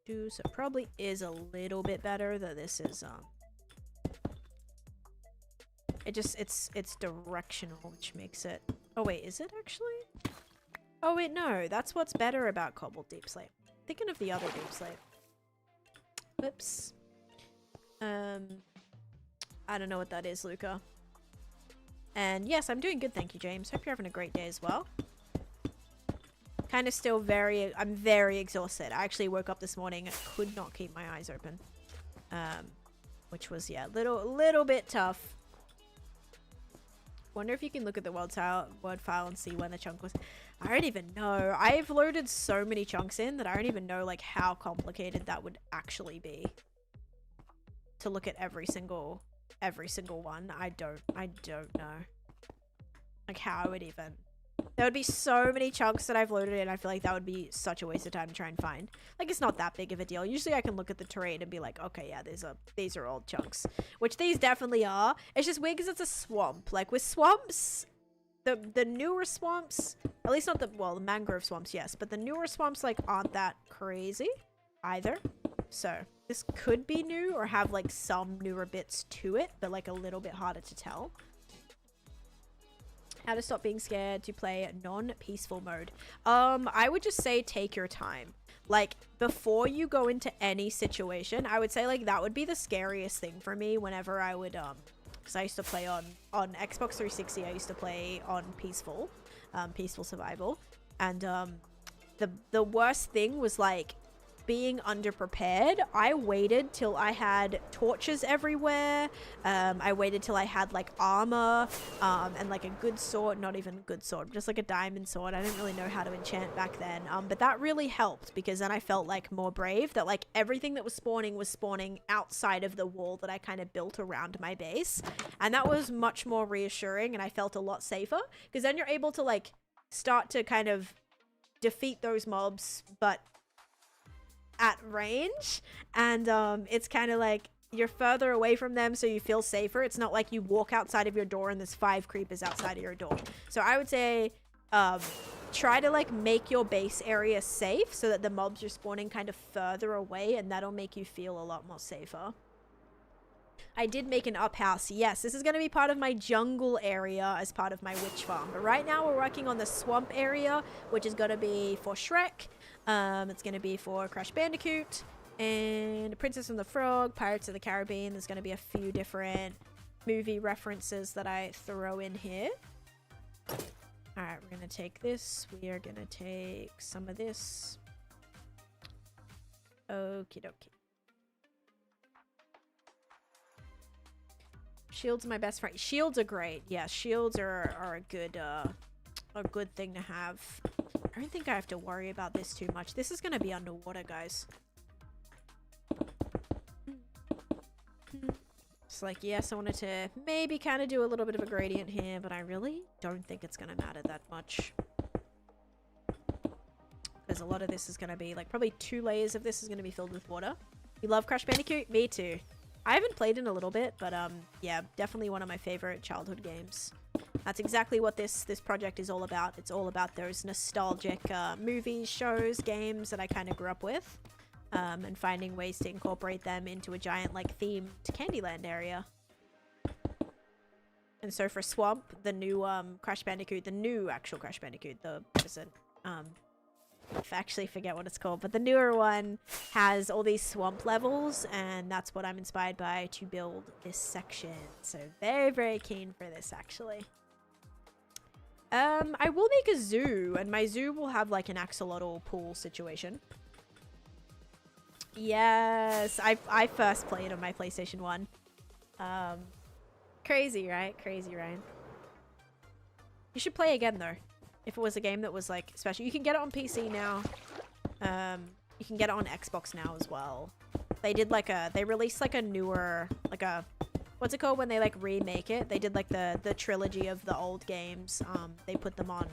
So it probably is a little bit better that this is it's directional, which makes it... Oh wait, is it actually? Oh wait, no, that's what's better about cobbled deep slate. Thinking of the other deep slate. Whoops. I don't know what that is, Luca. And yes, I'm doing good, thank you, James. Hope you're having a great day as well. Kind of still I'm very exhausted. I actually woke up this morning and could not keep my eyes open. Which was, yeah, little bit tough. Wonder if you can look at the word file and see when the chunk was. I don't even know. I've loaded so many chunks in that I don't even know like how complicated that would actually be. To look at every single one. I don't know. Like how I would even. There would be so many chunks that I've loaded in. I feel like that would be such a waste of time to try and find. Like, it's not that big of a deal. Usually I can look at the terrain and be like, okay, yeah, these are old chunks. Which these definitely are. It's just weird because it's a swamp. Like, with swamps, the newer swamps, at least not the mangrove swamps, yes. But the newer swamps, like, aren't that crazy either. So, this could be new or have, like, some newer bits to it. But, like, a little bit harder to tell. How to stop being scared to play non-peaceful mode. I would just say take your time. Like, before you go into any situation, I would say, like, that would be the scariest thing for me whenever I would, because I used to play on Xbox 360, I used to play on peaceful survival. And, the worst thing was, like, being underprepared, I waited till I had torches everywhere. I waited till I had like armor and like a good sword, not even a good sword, just like a diamond sword. I didn't really know how to enchant back then, but that really helped because then I felt like more brave, that like everything that was spawning outside of the wall that I kind of built around my base, and that was much more reassuring, and I felt a lot safer because then you're able to like start to kind of defeat those mobs but at range, and it's kind of like you're further away from them, so you feel safer. It's not like you walk outside of your door and there's 5 creepers outside of your door. So I would say try to like make your base area safe so that the mobs are spawning kind of further away, and that'll make you feel a lot more safer. I did make an up house. Yes, this is going to be part of my jungle area as part of my witch farm. But right now we're working on the swamp area, which is going to be for Shrek. It's going to be for Crash Bandicoot and Princess and the Frog, Pirates of the Caribbean. There's going to be a few different movie references that I throw in here. Alright, we're going to take this. We are going to take some of this. Okie dokie. Shields are my best friend. Shields are great. Yeah, shields are a good thing to have. I don't think I have to worry about this too much. This is going to be underwater, guys. It's like, yes, I wanted to maybe kind of do a little bit of a gradient here, but I really don't think it's going to matter that much. Because a lot of this is going to be, like, probably 2 layers of this is going to be filled with water. You love Crash Bandicoot? Me too. I haven't played in a little bit, but yeah, definitely one of my favorite childhood games. That's exactly what this project is all about. It's all about those nostalgic movies, shows, games that I kind of grew up with, and finding ways to incorporate them into a giant like themed Candyland area. And so for Swamp, the new Crash Bandicoot, the new actual Crash Bandicoot, the present, I actually forget what it's called, but the newer one has all these swamp levels, and that's what I'm inspired by to build this section. So very, very keen for this, actually. I will make a zoo, and my zoo will have like an axolotl pool situation. Yes, I first played on my PlayStation 1. Crazy, right? Crazy, Ryan. You should play again, though. If it was a game that was like special. You can get it on PC now. You can get it on Xbox now as well. They did like they released like a newer, like a, what's it called when they like remake it? They did like the trilogy of the old games. They put them on,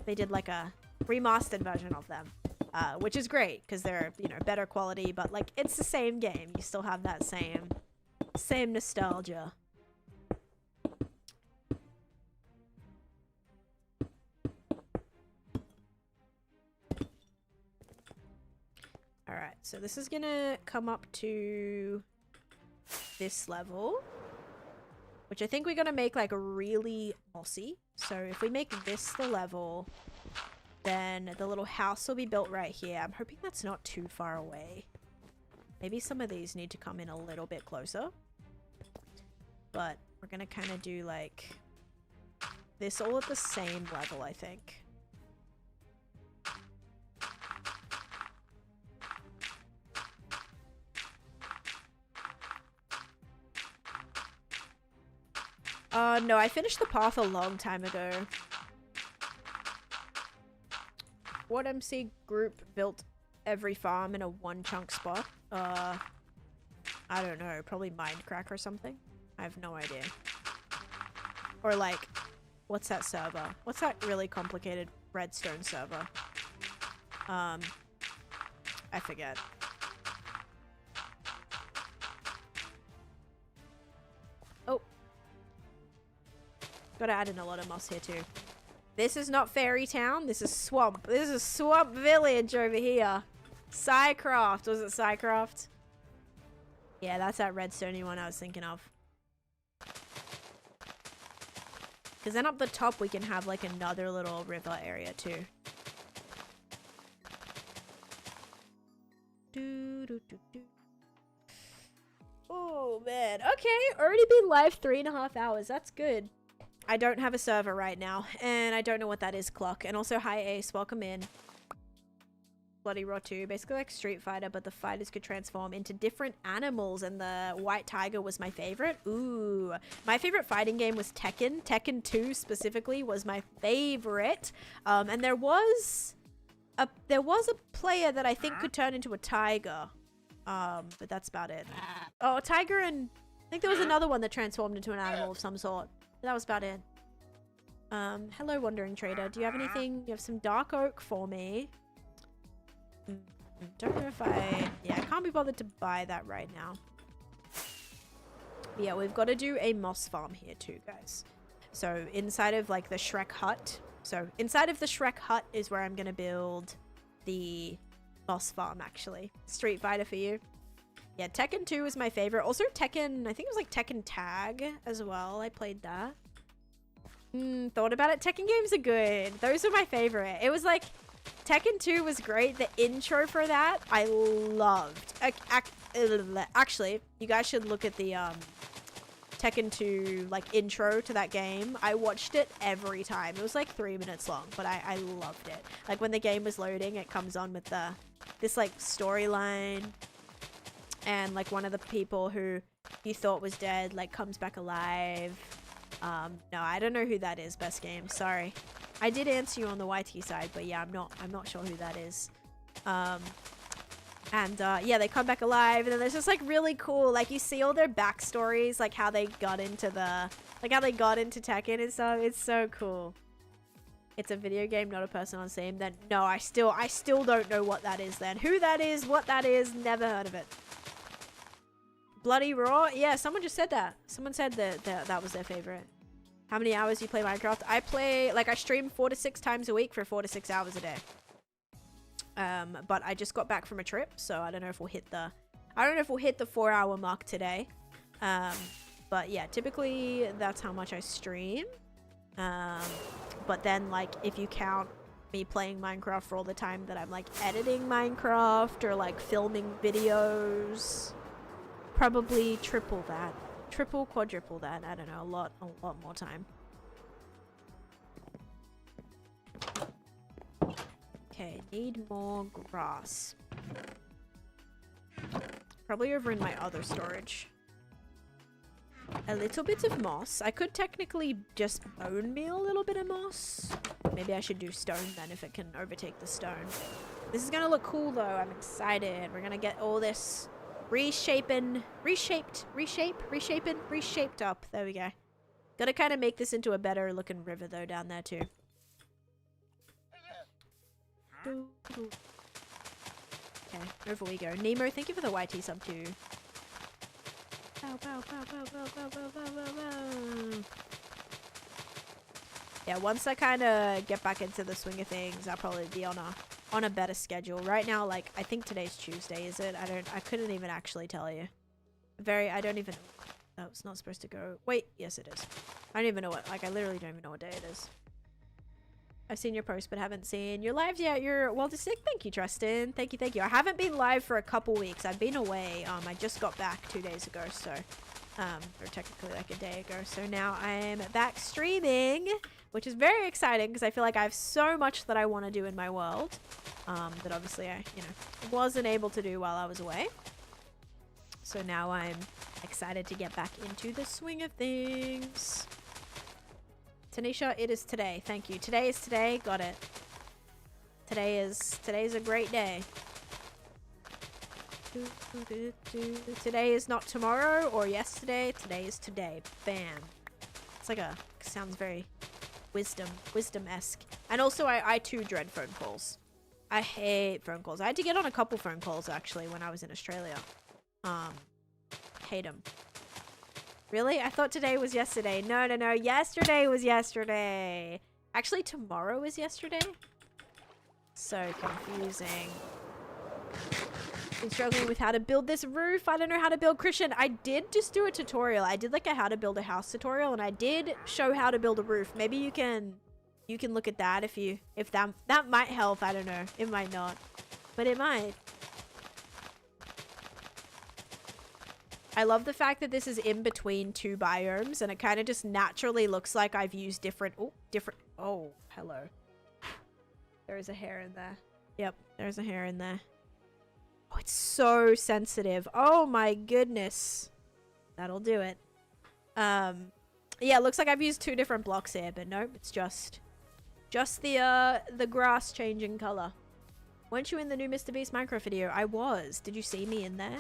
they did like a remastered version of them, which is great because they're, you know, better quality, but like it's the same game. You still have that same nostalgia. Alright, so this is gonna come up to this level, which I think we're gonna make like really mossy. So if we make this the level, then the little house will be built right here. I'm hoping that's not too far away. Maybe some of these need to come in a little bit closer. But we're gonna kind of do like this all at the same level, I think. No, I finished the path a long time ago. What MC group built every farm in a one-chunk spot? I don't know. Probably Mindcrack or something? I have no idea. Or like, what's that server? What's that really complicated redstone server? I forget. Oh. Gotta add in a lot of moss here too. This is not Fairy Town. This is Swamp. This is Swamp Village over here. Psycraft. Was it Psycraft? Yeah, that's that redstone one I was thinking of. Because then up the top we can have like another little river area too. Oh man. Okay, already been live 3.5 hours. That's good. I don't have a server right now, and I don't know what that is, Clock. And also, hi Ace, welcome in. Bloody Raw 2. Basically like Street Fighter, but the fighters could transform into different animals, and the White Tiger was my favorite. Ooh. My favorite fighting game was Tekken. Tekken 2 specifically was my favorite. And there was a player that I think could turn into a tiger. But that's about it. Oh, a tiger, and I think there was another one that transformed into an animal of some sort. That was about it. Hello, Wandering Trader. Do you have anything? You have some dark oak for me. Don't know if yeah, I can't be bothered to buy that right now. But yeah, we've got to do a moss farm here too, guys. So inside of like the Shrek hut. So inside of the Shrek hut is where I'm going to build the moss farm, actually. Street Fighter for you. Yeah, Tekken 2 is my favorite. Also Tekken, I think it was like Tekken Tag as well. I played that. Thought about it. Tekken games are good. Those are my favorite. It was like Tekken 2 was great. The intro for that I loved. Actually, you guys should look at the Tekken 2 like intro to that game. I watched it every time. It was like 3 minutes long, but I loved it. Like when the game was loading, it comes on with this like storyline, and like one of the people who you thought was dead like comes back alive. No, I don't know who that is. Best game. Sorry. I did answer you on the YT side, but yeah, I'm not sure who that is. Yeah, they come back alive, and then there's just like really cool, like you see all their backstories, like how they got into Tekken and stuff. It's so cool. It's a video game, not a person on Steam. Then no, I still don't know what that is then. Who that is, what that is, never heard of it. Bloody Raw? Yeah, someone just said that. Someone said that was their favorite. How many hours do you play Minecraft? I play, like I stream 4 to 6 times a week for 4 to 6 hours a day. But I just got back from a trip, so I don't know if we'll hit the 4-hour mark today. But yeah, typically that's how much I stream. But then like if you count me playing Minecraft for all the time that I'm like editing Minecraft or like filming videos, probably triple that. Triple, quadruple that. I don't know, a lot more time. Okay, need more grass. Probably over in my other storage. A little bit of moss. I could technically just bone meal a little bit of moss. Maybe I should do stone then if it can overtake the stone. This is gonna look cool though. I'm excited. We're gonna get all this reshaped up. There we go. Gotta kind of make this into a better looking river though down there too. Okay, over we go. Nemo, thank you for the YT sub too. Yeah, once I kind of get back into the swing of things, I'll probably be on a better schedule. Right now, like, I think today's Tuesday, is it? I couldn't even actually tell you. I don't even, oh, it's not supposed to go. Wait, yes it is. I don't even know what, like, I literally don't even know what day it is. I've seen your post, but haven't seen your lives yet. You're well sick. Thank you, Tristan. Thank you. I haven't been live for a couple weeks. I've been away. I just got back 2 days ago, so, or technically like a day ago. So now I'm back streaming, which is very exciting because I feel like I have so much that I want to do in my world, that obviously I, wasn't able to do while I was away. So now I'm excited to get back into the swing of things. Taneesha, it is today. Thank you. Today is today. Got it. Today's a great day. Today is not tomorrow or yesterday. Today is today. Bam. It's like sounds very wisdom-esque. And also I too dread phone calls. I hate phone calls. I had to get on a couple phone calls actually when I was in Australia. Hate them. Really? I thought today was yesterday. No. Yesterday was yesterday. Actually, tomorrow is yesterday. So confusing. Been struggling with how to build this roof. I don't know how to build. Christian, I did just do a tutorial. I did like a how to build a house tutorial, and I did show how to build a roof. Maybe you can look at that if that might help. I don't know. It might not, but it might. I love the fact that this is in between 2 biomes, and it kind of just naturally looks like I've used different, oh, hello. There is a hair in there. Yep, there's a hair in there. Oh, it's so sensitive. Oh my goodness. That'll do it. Yeah, it looks like I've used 2 different blocks here, but nope, it's just the grass changing color. Weren't you in the new Mr. Beast Minecraft video? I was. Did you see me in there?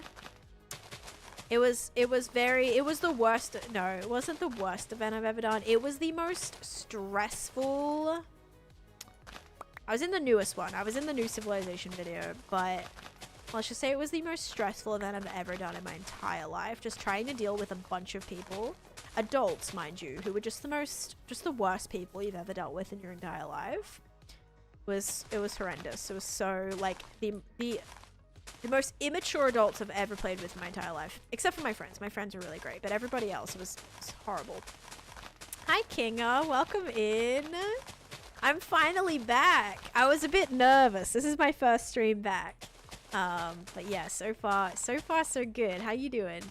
It was the worst. No, it wasn't the worst event I've ever done. It was the most stressful. I was in the newest one. I was in the new Civilization video, but let's just say it was the most stressful event I've ever done in my entire life. Just trying to deal with a bunch of people, adults, mind you, who were just the worst people you've ever dealt with in your entire life. It was horrendous. It was so, like, the most immature adults I've ever played with in my entire life. Except for my friends. My friends were really great, but everybody else was horrible. Hi, Kinga. Welcome in. I'm finally back. I was a bit nervous. This is my first stream back. But yeah, so far so good. How you doing?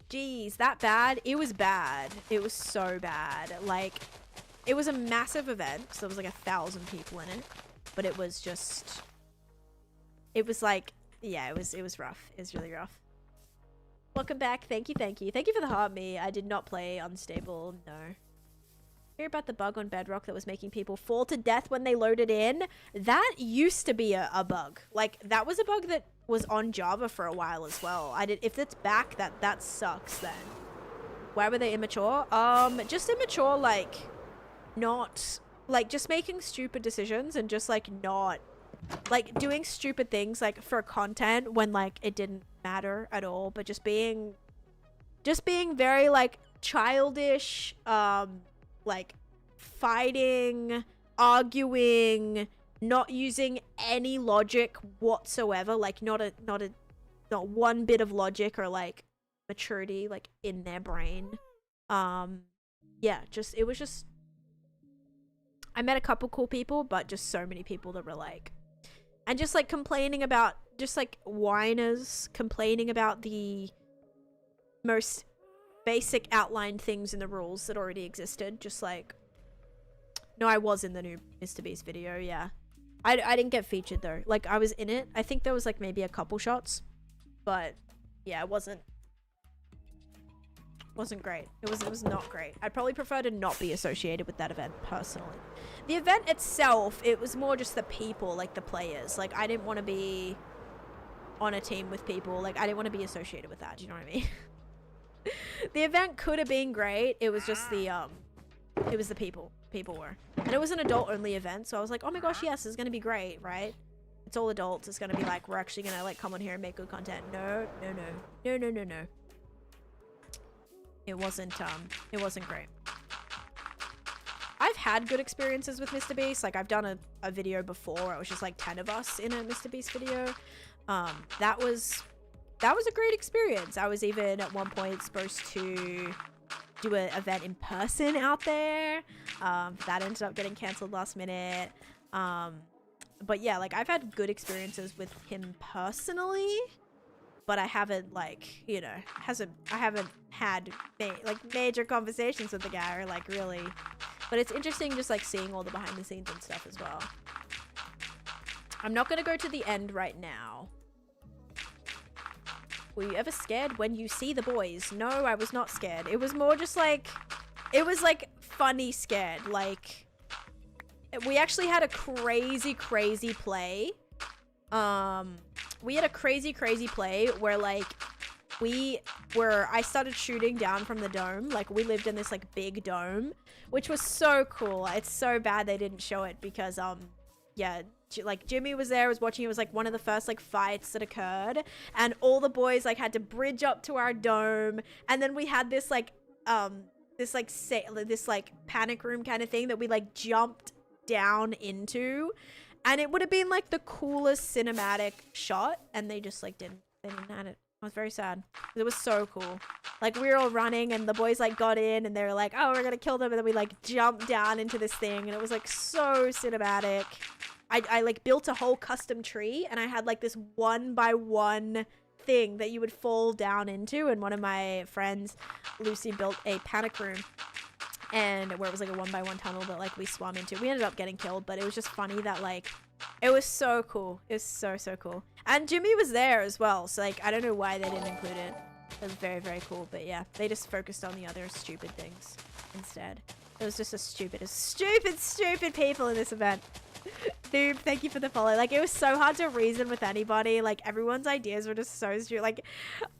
Jeez, that bad? It was bad. It was so bad. Like, it was a massive event, so there was like 1,000 people in it. But it was just... It was like... Yeah, it was rough. It was really rough. Welcome back. Thank you, thank you. Thank you for the heart, me. I did not play Unstable, no. Hear about the bug on Bedrock that was making people fall to death when they loaded in? That used to be a bug. Like, that was a bug that was on Java for a while as well. If it's back, that sucks then. Why were they immature? Just immature, like, not, like, just making stupid decisions and just, like, not, like, doing stupid things, like, for content when, like, it didn't matter at all, but just being very, like, childish, like, fighting, arguing, not using any logic whatsoever, like, not one bit of logic or, like, maturity, like, in their brain. Yeah, it was just, I met a couple cool people, but just so many people that were, like, and just, like, complaining about, just, like, whiners, complaining about the most basic outline things in the rules that already existed. Just like, no, I was in the new Mr. Beast video. Yeah, I didn't get featured though. Like, I was in it. I think there was like maybe a couple shots, but yeah, it wasn't great. It was not great. I'd probably prefer to not be associated with that event personally. The event itself, it was more just the people, like the players. Like, I didn't want to be on a team with people. Like, I didn't want to be associated with that. Do you know what I mean? The event could have been great. It was just the it was the people were, and it was an adult only event, so I was like, oh my gosh, yes, it's gonna be great, right? It's all adults. It's gonna be like, we're actually gonna, like, come on here and make good content. No. It wasn't great. I've had good experiences with Mr. Beast. Like, I've done a video before where it was just like 10 of us in a Mr. Beast video. That was a great experience. I was even at one point supposed to do an event in person out there. That ended up getting cancelled last minute. But yeah, like, I've had good experiences with him personally, but I haven't, like, you know, I haven't had like major conversations with the guy, or like really. But it's interesting just like seeing all the behind the scenes and stuff as well. I'm not gonna go to the end right now. Were you ever scared when you see the boys? No, I was not scared. It was more just like, it was like funny scared. Like, we actually had a crazy play. We had a crazy play where, like, I started shooting down from the dome. Like, we lived in this, like, big dome, which was so cool. It's so bad they didn't show it because, yeah, like, Jimmy was there, was watching. It was like one of the first, like, fights that occurred, and all the boys, like, had to bridge up to our dome, and then we had this, like, this panic room kind of thing that we, like, jumped down into, and it would have been, like, the coolest cinematic shot, and they just, like, didn't add it. I was very sad. It was so cool. Like, we were all running, and the boys, like, got in, and they were like, oh, we're gonna kill them, and then we, like, jumped down into this thing, and it was, like, so cinematic. I like, built a whole custom tree, and I had, like, this 1x1 thing that you would fall down into, and one of my friends, Lucy, built a panic room, and where it was, like, a 1x1 tunnel that, like, we swam into. We ended up getting killed, but it was just funny that, like, It was so cool. It was so cool. And Jimmy was there as well. So like, I don't know why they didn't include it. It was very cool. But yeah, they just focused on the other stupid things instead. It was just a stupid people in this event. Noob, thank you for the follow. Like, it was so hard to reason with anybody. Like, everyone's ideas were just so stupid. Like,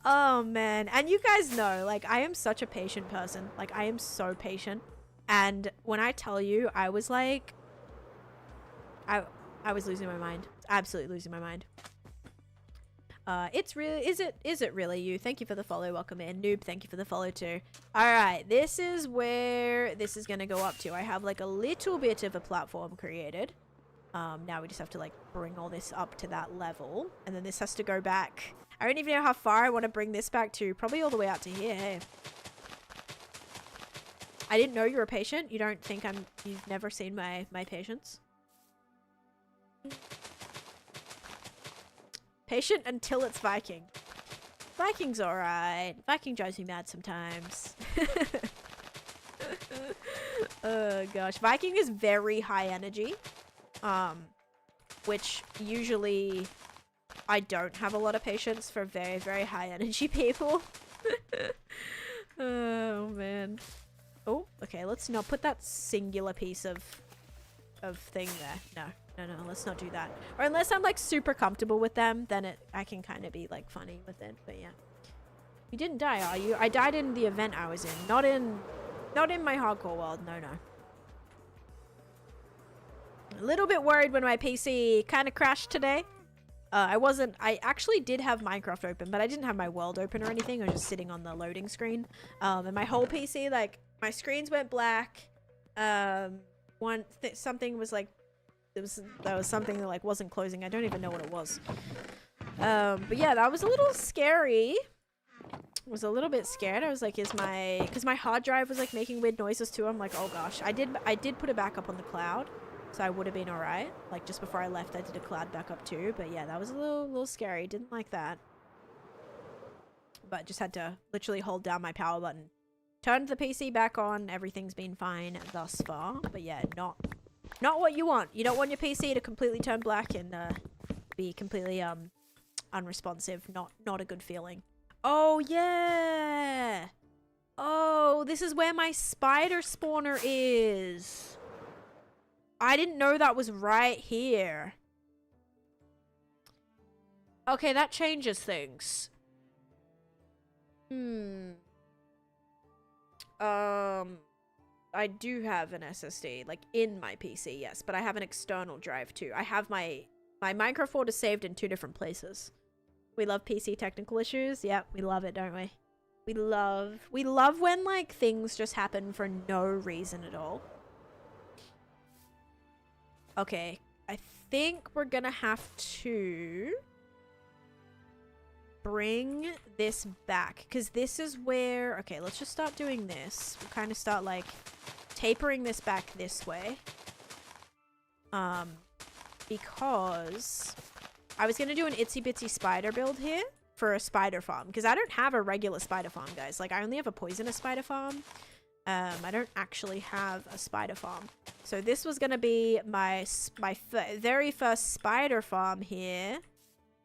oh man. And you guys know, like, I am such a patient person. Like, I am so patient. And when I tell you, I was like, I was losing my mind. Absolutely losing my mind. It's really, is it really you? Thank you for the follow. Welcome in. Noob, thank you for the follow too. Alright, this is where this is gonna go up to. I have like a little bit of a platform created. Now we just have to like bring all this up to that level. And then this has to go back. I don't even know how far I want to bring this back to. Probably all the way out to here, hey. I didn't know you were a patient. You don't think you've never seen my patience? Patient until it's Viking. Viking's alright. Viking drives me mad sometimes. Oh gosh. Viking is very high energy. Which usually I don't have a lot of patience for very high energy people. Oh man. Oh, okay, let's not put that singular piece of thing there. No, let's not do that. Or unless I'm like super comfortable with them, then I can kind of be like funny with it. But yeah. You didn't die, are you? I died in the event I was in, not in my hardcore world. No. A little bit worried when my PC kind of crashed today. I actually did have Minecraft open, but I didn't have my world open or anything. I was just sitting on the loading screen. And my whole PC, like, my screens went black. Something was like, there was something that like wasn't closing. I don't even know what it was. But yeah, that was a little scary. Was a little bit scared. I was like, because my hard drive was like making weird noises too. I'm like, oh gosh. I did put it back up on the cloud, so I would have been alright. Like just before I left, I did a cloud backup too. But yeah, that was a little scary. Didn't like that. But just had to literally hold down my power button. Turned the PC back on. Everything's been fine thus far. But yeah, not what you want. You don't want your PC to completely turn black and be completely unresponsive. Not a good feeling. Oh yeah. Oh, this is where my spider spawner is. I didn't know that was right here. Okay, that changes things. I do have an SSD, like, in my PC, yes. But I have an external drive, too. I have my Minecraft folder saved in 2 different places. We love PC technical issues. Yep, we love it, don't we? We love when, like, things just happen for no reason at all. Okay, I think we're gonna have to bring this back, because this is where, okay, let's just start doing this. We'll kind of start like tapering this back this way, because I was gonna do an itsy bitsy spider build here for a spider farm, because I don't have a regular spider farm, guys. Like, I only have a poisonous spider farm. I don't actually have a spider farm. So this was gonna be my very first spider farm here.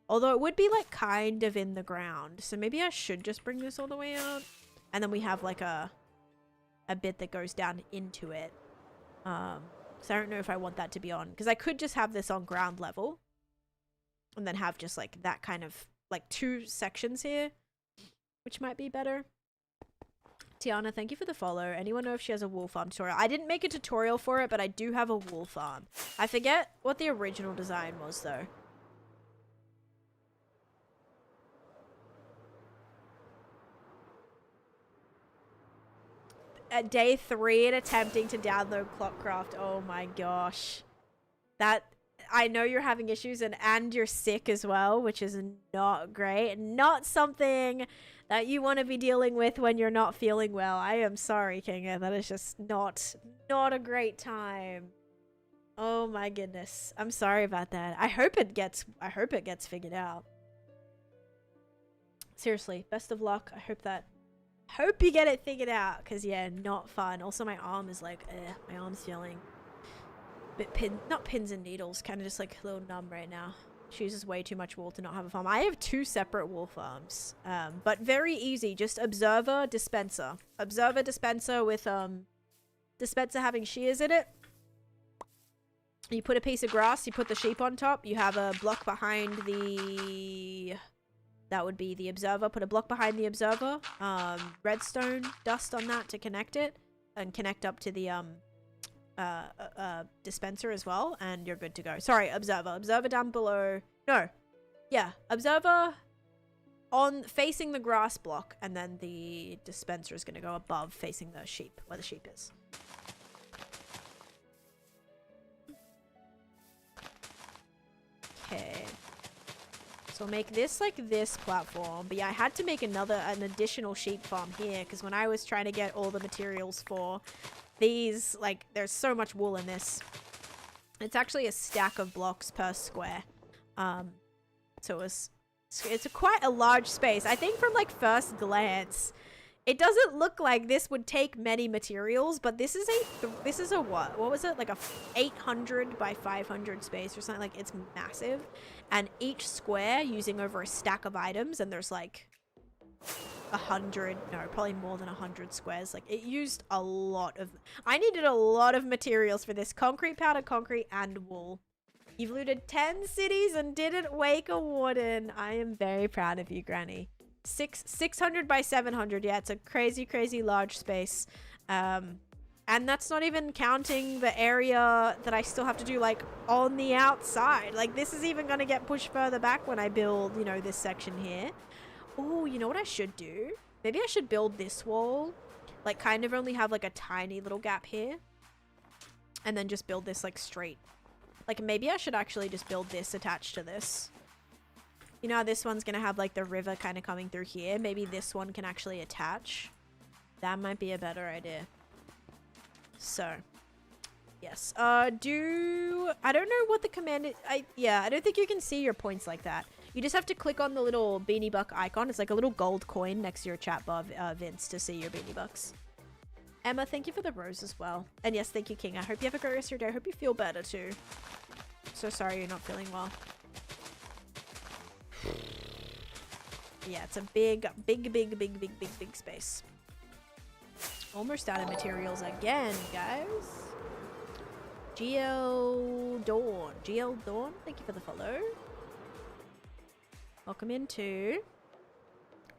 Although it would be like kind of in the ground. So maybe I should just bring this all the way out. And then we have like a bit that goes down into it. So I don't know if I want that to be on. Because I could just have this on ground level. And then have just like that kind of like 2 sections here. Which might be better. Tiana, thank you for the follow. Anyone know if she has a wool farm tutorial? I didn't make a tutorial for it, but I do have a wool farm. I forget what the original design was though. At day 3 and attempting to download Clockcraft. Oh my gosh. That, I know you're having issues and you're sick as well, which is not great. Not something that you want to be dealing with when you're not feeling well. I am sorry, Kinga. That is just not a great time. Oh my goodness. I'm sorry about that. I hope it gets figured out. Seriously, best of luck. I hope you get it figured out, because yeah, not fun. Also, my arm is like, my arm's feeling Not pins and needles, kind of just like a little numb right now. She uses way too much wool to not have a farm. I have 2 separate wool farms, but very easy. Just observer, dispenser. Observer, dispenser with dispenser having shears in it. You put a piece of grass, you put the sheep on top, you have a block behind the... That would be the observer. Put a block behind the observer. Redstone dust on that to connect it. And connect up to the dispenser as well. And you're good to go. Sorry, observer. Observer down below. No. Yeah, observer on facing the grass block. And then the dispenser is going to go above facing the sheep, where the sheep is. Okay. So I'll make this like this platform. But yeah, I had to make an additional sheep farm here. Because when I was trying to get all the materials for these, like, there's so much wool in this. It's actually a stack of blocks per square. So it's quite a large space. I think from like first glance, it doesn't look like this would take many materials, but this is a what was it, like a 800 by 500 space or something. Like, it's massive, and each square using over a stack of items, and there's like 100, no, probably more than 100 squares. Like, it used a lot of, I needed a lot of materials for this. Concrete, powder, concrete, and wool. You've looted 10 cities and didn't wake a warden. I am very proud of you, Granny. 600 by 700. Yeah, it's a crazy large space. And that's not even counting the area that I still have to do, like, on the outside. Like, this is even gonna get pushed further back when I build, you know, this section here. Oh, you know what I should do? Maybe I should build this wall, like, kind of only have like a tiny little gap here, and then just build this like straight. Like, maybe I should actually just build this attached to this. You know how this one's gonna have like the river kind of coming through here? Maybe this one can actually attach. That might be a better idea. So, yes. I don't know what the command is. Yeah, I don't think you can see your points like that. You just have to click on the little Beanie Buck icon. It's like a little gold coin next to your chat bar, Vince, to see your Beanie Bucks. Emma, thank you for the rose as well. And yes, thank you, King. I hope you have a great rest of your day. I hope you feel better too. So sorry you're not feeling well. Yeah, it's a big space. Almost out of materials again, guys. GL Dawn, thank you for the follow. Welcome into.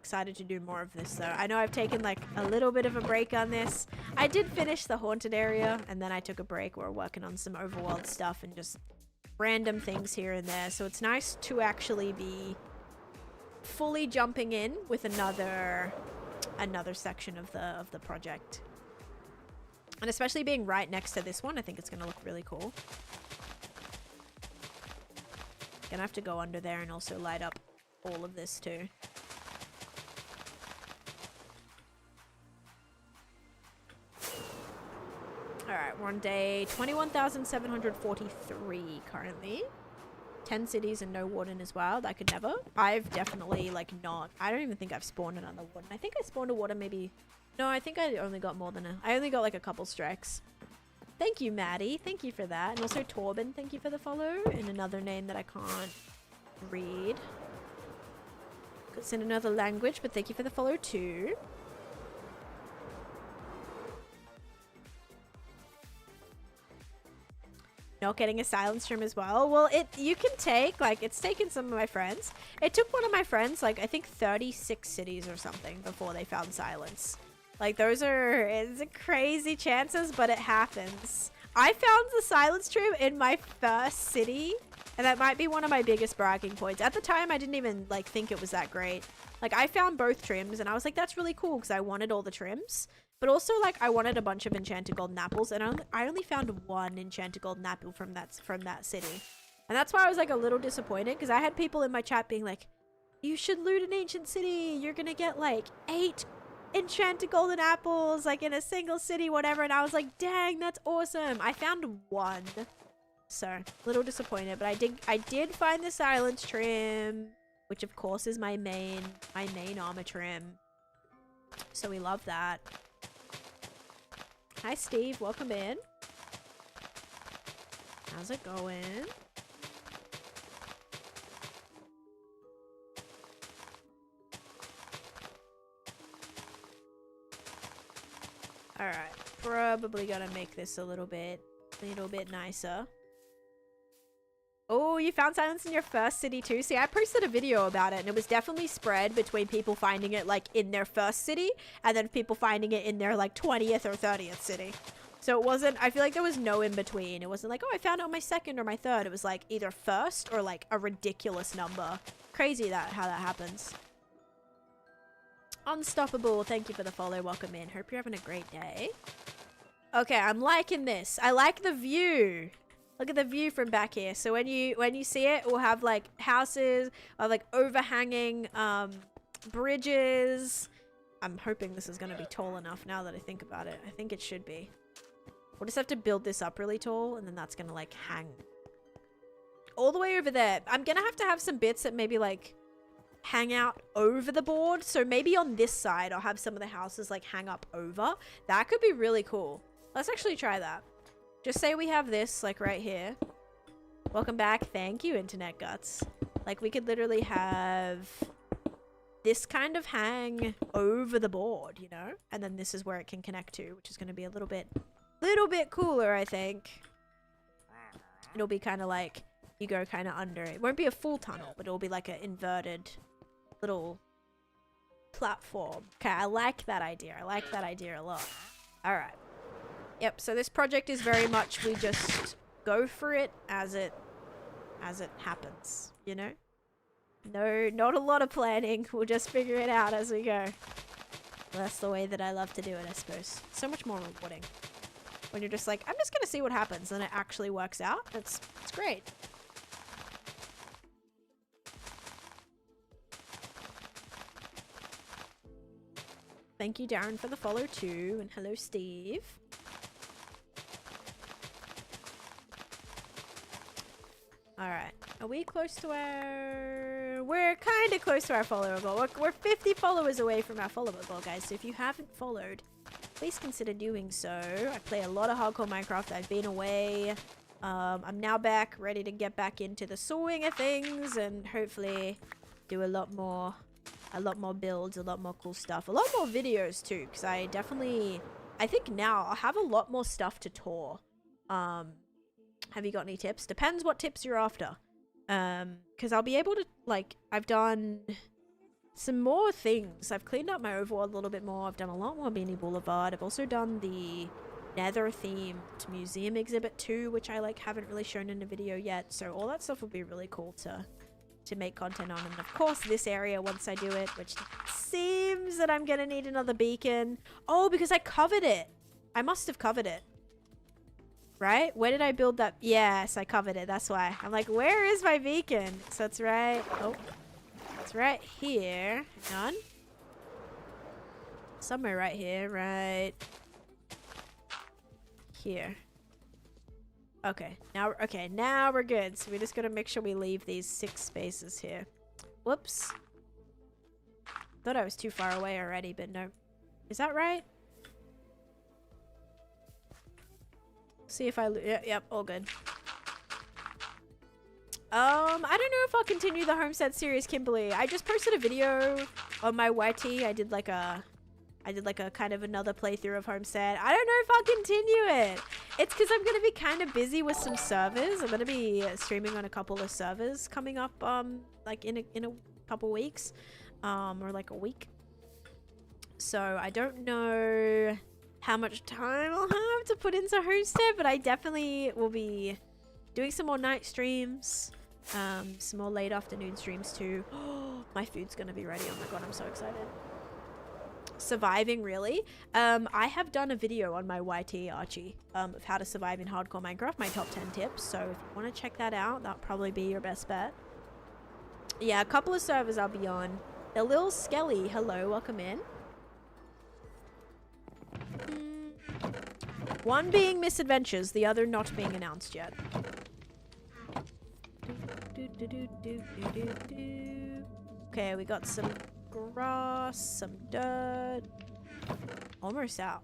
Excited to do more of this though. I know I've taken like a little bit of a break on this. I did finish the haunted area, and then I took a break. We're working on some overworld stuff and just random things here and there. So it's nice to actually be fully jumping in with another section of the project. And especially being right next to this one, I think it's going to look really cool. Gonna have to go under there and also light up all of this too. Alright, we're on day 21,743 currently. 10 cities and no warden as well. I could never. I've definitely, like, not. I don't even think I've spawned another warden. I think I spawned a warden maybe. No, I think I only got more than a. I only got like a couple strikes. Thank you, Maddie. Thank you for that. And also Torben, thank you for the follow. And another name that I can't read. It's in another language, but thank you for the follow too. Not getting a silent stream as well. Well, you can take, like, it's taken some of my friends. It took one of my friends, like, I think 36 cities or something before they found silence. Like, it's crazy chances, but it happens. I found the silence stream in my first city, and that might be one of my biggest bragging points. At the time, I didn't even, like, think it was that great. Like, I found both trims, and I was like, that's really cool, because I wanted all the trims. But also, like, I wanted a bunch of enchanted golden apples, and I only found one enchanted golden apple from that city. And that's why I was, like, a little disappointed, because I had people in my chat being like, you should loot an ancient city. You're gonna get, like, 8 enchanted golden apples, like, in a single city, whatever. And I was like, dang, that's awesome. I found one. So, a little disappointed, but I did find the silence trim, which, of course, is my main armor trim. So we love that. Hi, Steve. Welcome in. How's it going? Alright, probably gotta make this a little bit nicer. Oh, you found silence in your first city too? See, I posted a video about it and it was definitely spread between people finding it like in their first city and then people finding it in their like 20th or 30th city. So it wasn't, I feel like there was no in between. It wasn't like, oh, I found it on my second or my third. It was like either first or like a ridiculous number. Crazy how that happens. Unstoppable, thank you for the follow. Welcome in. Hope you're having a great day. Okay, I'm liking this. I like the view. Look at the view from back here. So when you see it, we'll have like houses or like overhanging bridges. I'm hoping this is going to be tall enough now that I think about it. I think it should be. We'll just have to build this up really tall and then that's going to like hang all the way over there. I'm going to have some bits that maybe like hang out over the board. So maybe on this side, I'll have some of the houses like hang up over. That could be really cool. Let's actually try that. Just say we have this like right here. Welcome back. Thank you, Internet Guts. Like we could literally have this kind of hang over the board, you know? And then this is where it can connect to, which is going to be a little bit cooler, I think. It'll be kind of like you go kind of under. It won't be a full tunnel, but it'll be like an inverted little platform. Okay, I like that idea. I like that idea a lot. All right. Yep, so this project is very much we just go for it as it happens, you know? No, not a lot of planning. We'll just figure it out as we go. Well, that's the way that I love to do it, I suppose. So much more rewarding. When you're just like, I'm just gonna see what happens, and it actually works out. It's great. Thank you, Darren, for the follow too, and hello, Steve. Alright, are we close to our... We're kind of close to our follower goal. We're 50 followers away from our follower goal, guys. So if you haven't followed, please consider doing so. I play a lot of hardcore Minecraft. I've been away. I'm now back, ready to get back into the swing of things and hopefully do a lot more builds, a lot more cool stuff, a lot more videos too, because I think now I'll have a lot more stuff to tour. Have you got any tips? Depends what tips you're after. Because I'll be able to, like, I've done some more things. I've cleaned up my overworld a little bit more. I've done a lot more Beanie Boulevard. I've also done the Nether themed museum exhibit too, which I like haven't really shown in a video yet. So all that stuff will be really cool to make content on. And of course this area once I do it, which seems that I'm gonna need another beacon. Oh, because I covered it. I must have covered it. Right? Where did I build that? Yes, I covered it. That's why. I'm like, where is my beacon? So it's right. Oh, it's right here. Hang on. Somewhere right here. Right here. Okay. Now we're good. So we just gotta make sure we leave these 6 spaces here. Whoops. Thought I was too far away already, but no. Is that right? See if I... Yep, all good. I don't know if I'll continue the Homestead series, Kimberly. I just posted a video on my YT. I did like a kind of another playthrough of Homestead. I don't know if I'll continue it. It's because I'm going to be kind of busy with some servers. I'm going to be streaming on a couple of servers coming up, like in a couple weeks, or like a week. So I don't know how much time I'll have to put into Homestead, but I definitely will be doing some more night streams, some more late afternoon streams too. My food's gonna be ready. Oh my god, I'm so excited. Surviving, really? I have done a video on my YT Archie of how to survive in hardcore Minecraft, my top 10 tips. So if you want to check that out, that'll probably be your best bet. Yeah, a couple of servers I'll be on. A little Skelly, hello, welcome in. One being Misadventures, the other not being announced yet. Okay, we got some grass, some dirt. Almost out.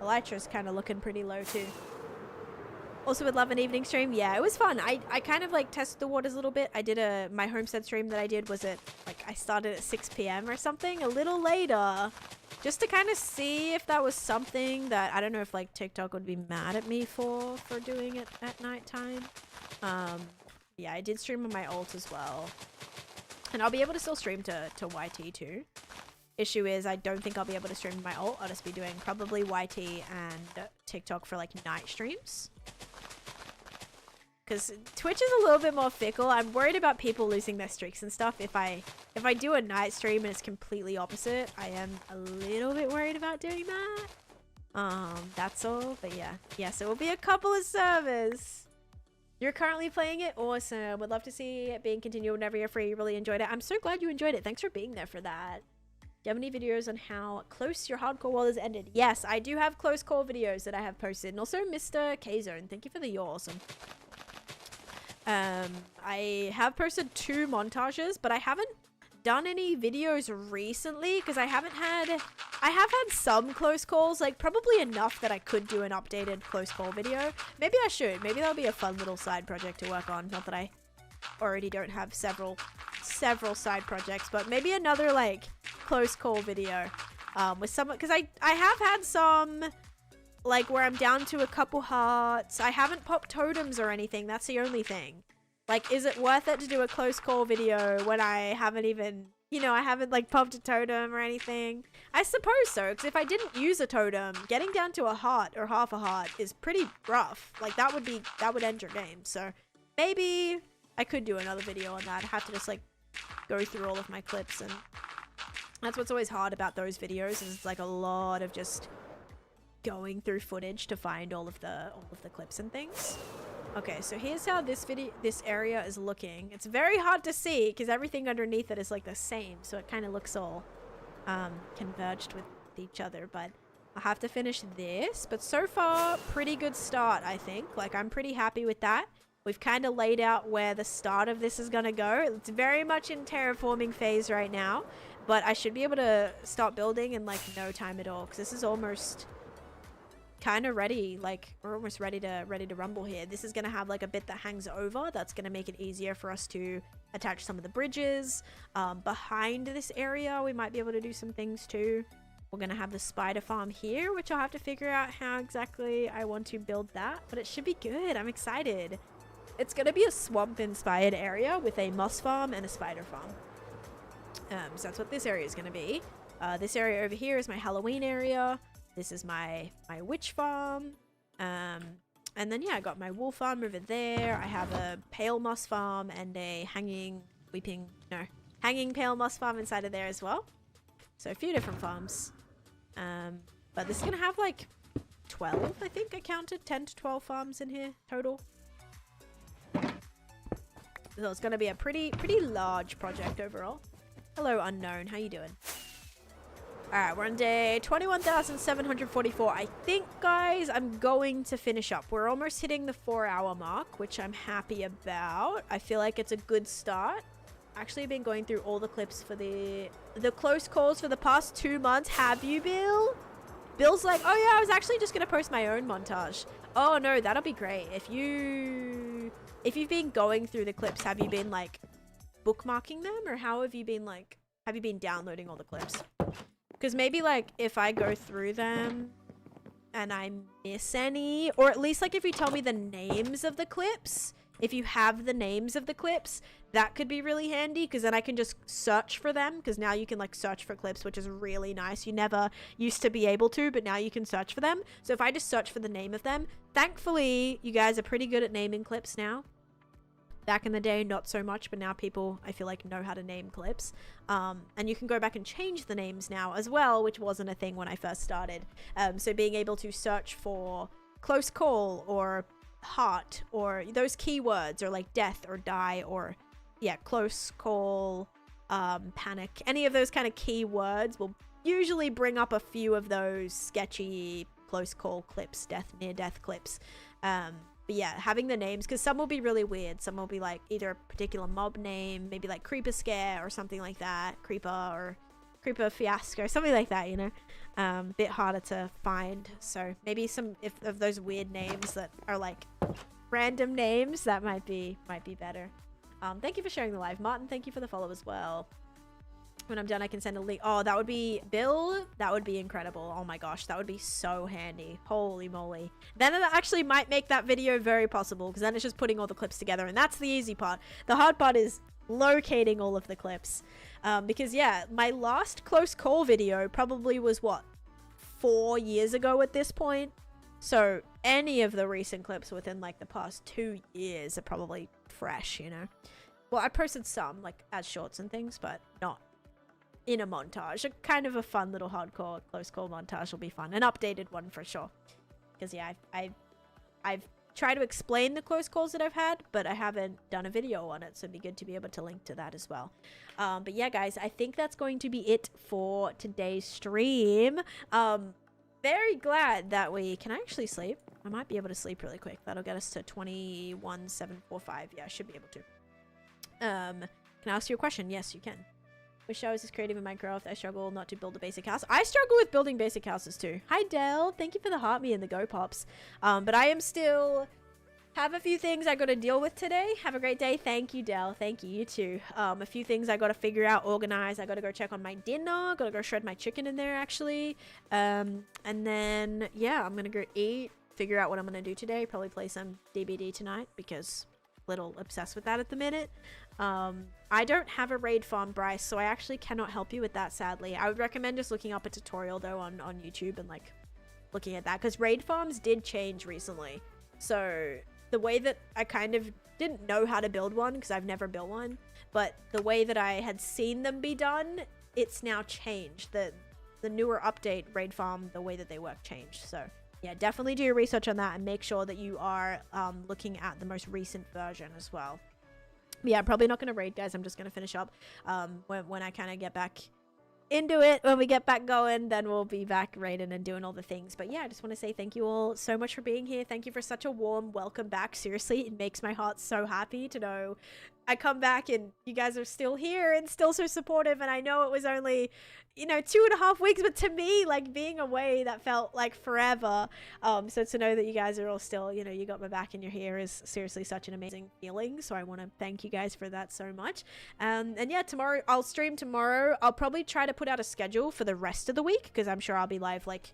Elytra's kind of looking pretty low too. Also would love an evening stream. Yeah, it was fun. I kind of like tested the waters a little bit. I did my homestead stream that I did was at like I started at 6 p.m. or something, a little later, just to kind of see if that was something that I don't know if like TikTok would be mad at me for doing it at nighttime. Yeah, I did stream on my alt as well, and I'll be able to still stream to YT too. Issue is I don't think I'll be able to stream my alt. I'll just be doing probably YT and TikTok for like night streams. Because Twitch is a little bit more fickle. I'm worried about people losing their streaks and stuff. If I do a night stream and it's completely opposite, I am a little bit worried about doing that. That's all. But yeah, so it will be a couple of servers. You're currently playing it? Awesome. Would love to see it being continued whenever you're free. You really enjoyed it. I'm so glad you enjoyed it. Thanks for being there for that. Do you have any videos on how close your hardcore wall has ended? Yes, I do have close call videos that I have posted. And also Mr. K-Zone. Thank you for the you're awesome. I have posted 2 montages, but I haven't done any videos recently because I have had some close calls, like probably enough that I could do an updated close call video. Maybe I should. Maybe that'll be a fun little side project to work on. Not that I already don't have several side projects, but maybe another like close call video with someone, because I have had some like where I'm down to a couple hearts. I haven't popped totems or anything. That's the only thing. Like, is it worth it to do a close call video when I haven't even, you know, I haven't like popped a totem or anything? I suppose so, because if I didn't use a totem, getting down to a heart or half a heart is pretty rough. Like that would end your game. So maybe I could do another video on that. I have to just like go through all of my clips, and that's what's always hard about those videos is it's like a lot of just going through footage to find all of the clips and things. Okay, so here's how this area is looking. It's very hard to see because everything underneath it is like the same, so it kind of looks all converged with each other. But I'll have to finish this. But so far, pretty good start, I think. Like, I'm pretty happy with that. We've kind of laid out where the start of this is going to go. It's very much in terraforming phase right now, but I should be able to start building in like no time at all because this is almost kind of ready. Like, we're almost ready to rumble here. This is going to have like a bit that hangs over. That's going to make it easier for us to attach some of the bridges. Behind this area, we might be able to do some things too. We're going to have the spider farm here, which I'll have to figure out how exactly I want to build that, but it should be good. I'm excited. It's going to be a swamp-inspired area with a moss farm and a spider farm. So that's what this area is going to be. This area over here is my Halloween area. This is my witch farm. And then, yeah, I got my wool farm over there. I have a pale moss farm and a hanging pale moss farm inside of there as well. So a few different farms. But this is going to have like 12, I think I counted. 10 to 12 farms in here total. So it's going to be a pretty large project overall. Hello, unknown. How you doing? Alright, we're on day 21,744. I think, guys, I'm going to finish up. We're almost hitting the 4-hour mark, which I'm happy about. I feel like it's a good start. Actually, been going through all the clips for the close calls for the past 2 months. Have you, Bill? Bill's like, oh yeah, I was actually just going to post my own montage. Oh no, that'll be great. If you've been going through the clips, have you been like bookmarking them, or how have you been like, have you been downloading all the clips? Because maybe like if I go through them and I miss any, or at least like if you tell me the names of the clips, if you have the names of the clips, that could be really handy, because then I can just search for them, because now you can like search for clips, which is really nice. You never used to be able to, but now you can search for them. So if I just search for the name of them, thankfully you guys are pretty good at naming clips now. Back in the day, not so much, but now people, I feel like, know how to name clips. And you can go back and change the names now as well, which wasn't a thing when I first started. So being able to search for close call or heart or those keywords, or like death or die, or yeah, close call, panic, any of those kind of keywords will usually bring up a few of those sketchy close call clips, near death clips. But yeah, having the names, because some will be really weird. Some will be like either a particular mob name, maybe like Creeper Scare or something like that, Creeper, or Creeper Fiasco, something like that, you know. A bit harder to find, so maybe some of those weird names that are like random names, that might be better. Thank you for sharing the live, Martin. Thank you for the follow as well. When I'm done, I can send a link. Oh, that would be Bill. That would be incredible. Oh my gosh, that would be so handy. Holy moly. Then that actually might make that video very possible, because then it's just putting all the clips together, and that's the easy part. The hard part is locating all of the clips. Because yeah, my last close call video probably was what, 4 years ago at this point. So any of the recent clips within like the past 2 years are probably fresh, you know. Well, I posted some like as shorts and things, but not in a montage. A kind of a fun little hardcore close call montage will be fun. An updated one for sure. Because yeah, I've tried to explain the close calls that I've had, but I haven't done a video on it, so it'd be good to be able to link to that as well. But yeah, guys, I think that's going to be it for today's stream. Very glad that we can actually sleep. I might be able to sleep really quick. That'll get us to 21,745. Yeah, I should be able to. Can I ask you a question? Yes, you can. Wish I was as creative in Minecraft. I struggle not to build a basic house. I struggle with building basic houses too. Hi, Dell. Thank you for the heart me and the go pops. But I am still have a few things I got to deal with today. Have a great day. Thank you, Dell. Thank you. You too. A few things I got to figure out, organize. I got to go check on my dinner. Got to go shred my chicken in there actually. And then yeah, I'm gonna go eat. Figure out what I'm gonna do today. Probably play some DBD tonight because little obsessed with that at the minute. I don't have a raid farm, Bryce, so I actually cannot help you with that, sadly. I would recommend just looking up a tutorial though on YouTube and like looking at that, because raid farms did change recently. So the way that I kind of didn't know how to build one because I've never built one, but the way that I had seen them be done, it's now changed. The newer update raid farm, the way that they work changed. So yeah, definitely do your research on that and make sure that you are looking at the most recent version as well. Yeah, I'm probably not going to raid, guys. I'm just going to finish up when I kind of get back into it. When we get back going, then we'll be back raiding and doing all the things. But yeah, I just want to say thank you all so much for being here. Thank you for such a warm welcome back. Seriously, it makes my heart so happy to know I come back and you guys are still here and still so supportive. And I know it was only, you know, 2.5 weeks, but to me, like being away, that felt like forever. So to know that you guys are all still, you know, you got my back and you're here is seriously such an amazing feeling. So I want to thank you guys for that so much. And yeah, tomorrow I'll stream tomorrow. I'll probably try to put out a schedule for the rest of the week because I'm sure I'll be live like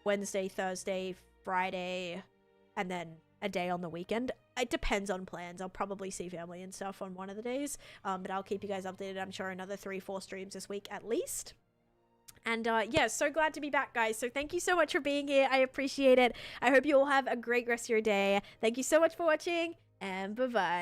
Wednesday, Thursday, Friday, and then a day on the weekend. It depends on plans. I'll probably see family and stuff on one of the days. But I'll keep you guys updated. I'm sure another 3-4 streams this week at least. And yeah, so glad to be back, guys. So thank you so much for being here. I appreciate it. I hope you all have a great rest of your day. Thank you so much for watching, and bye-bye.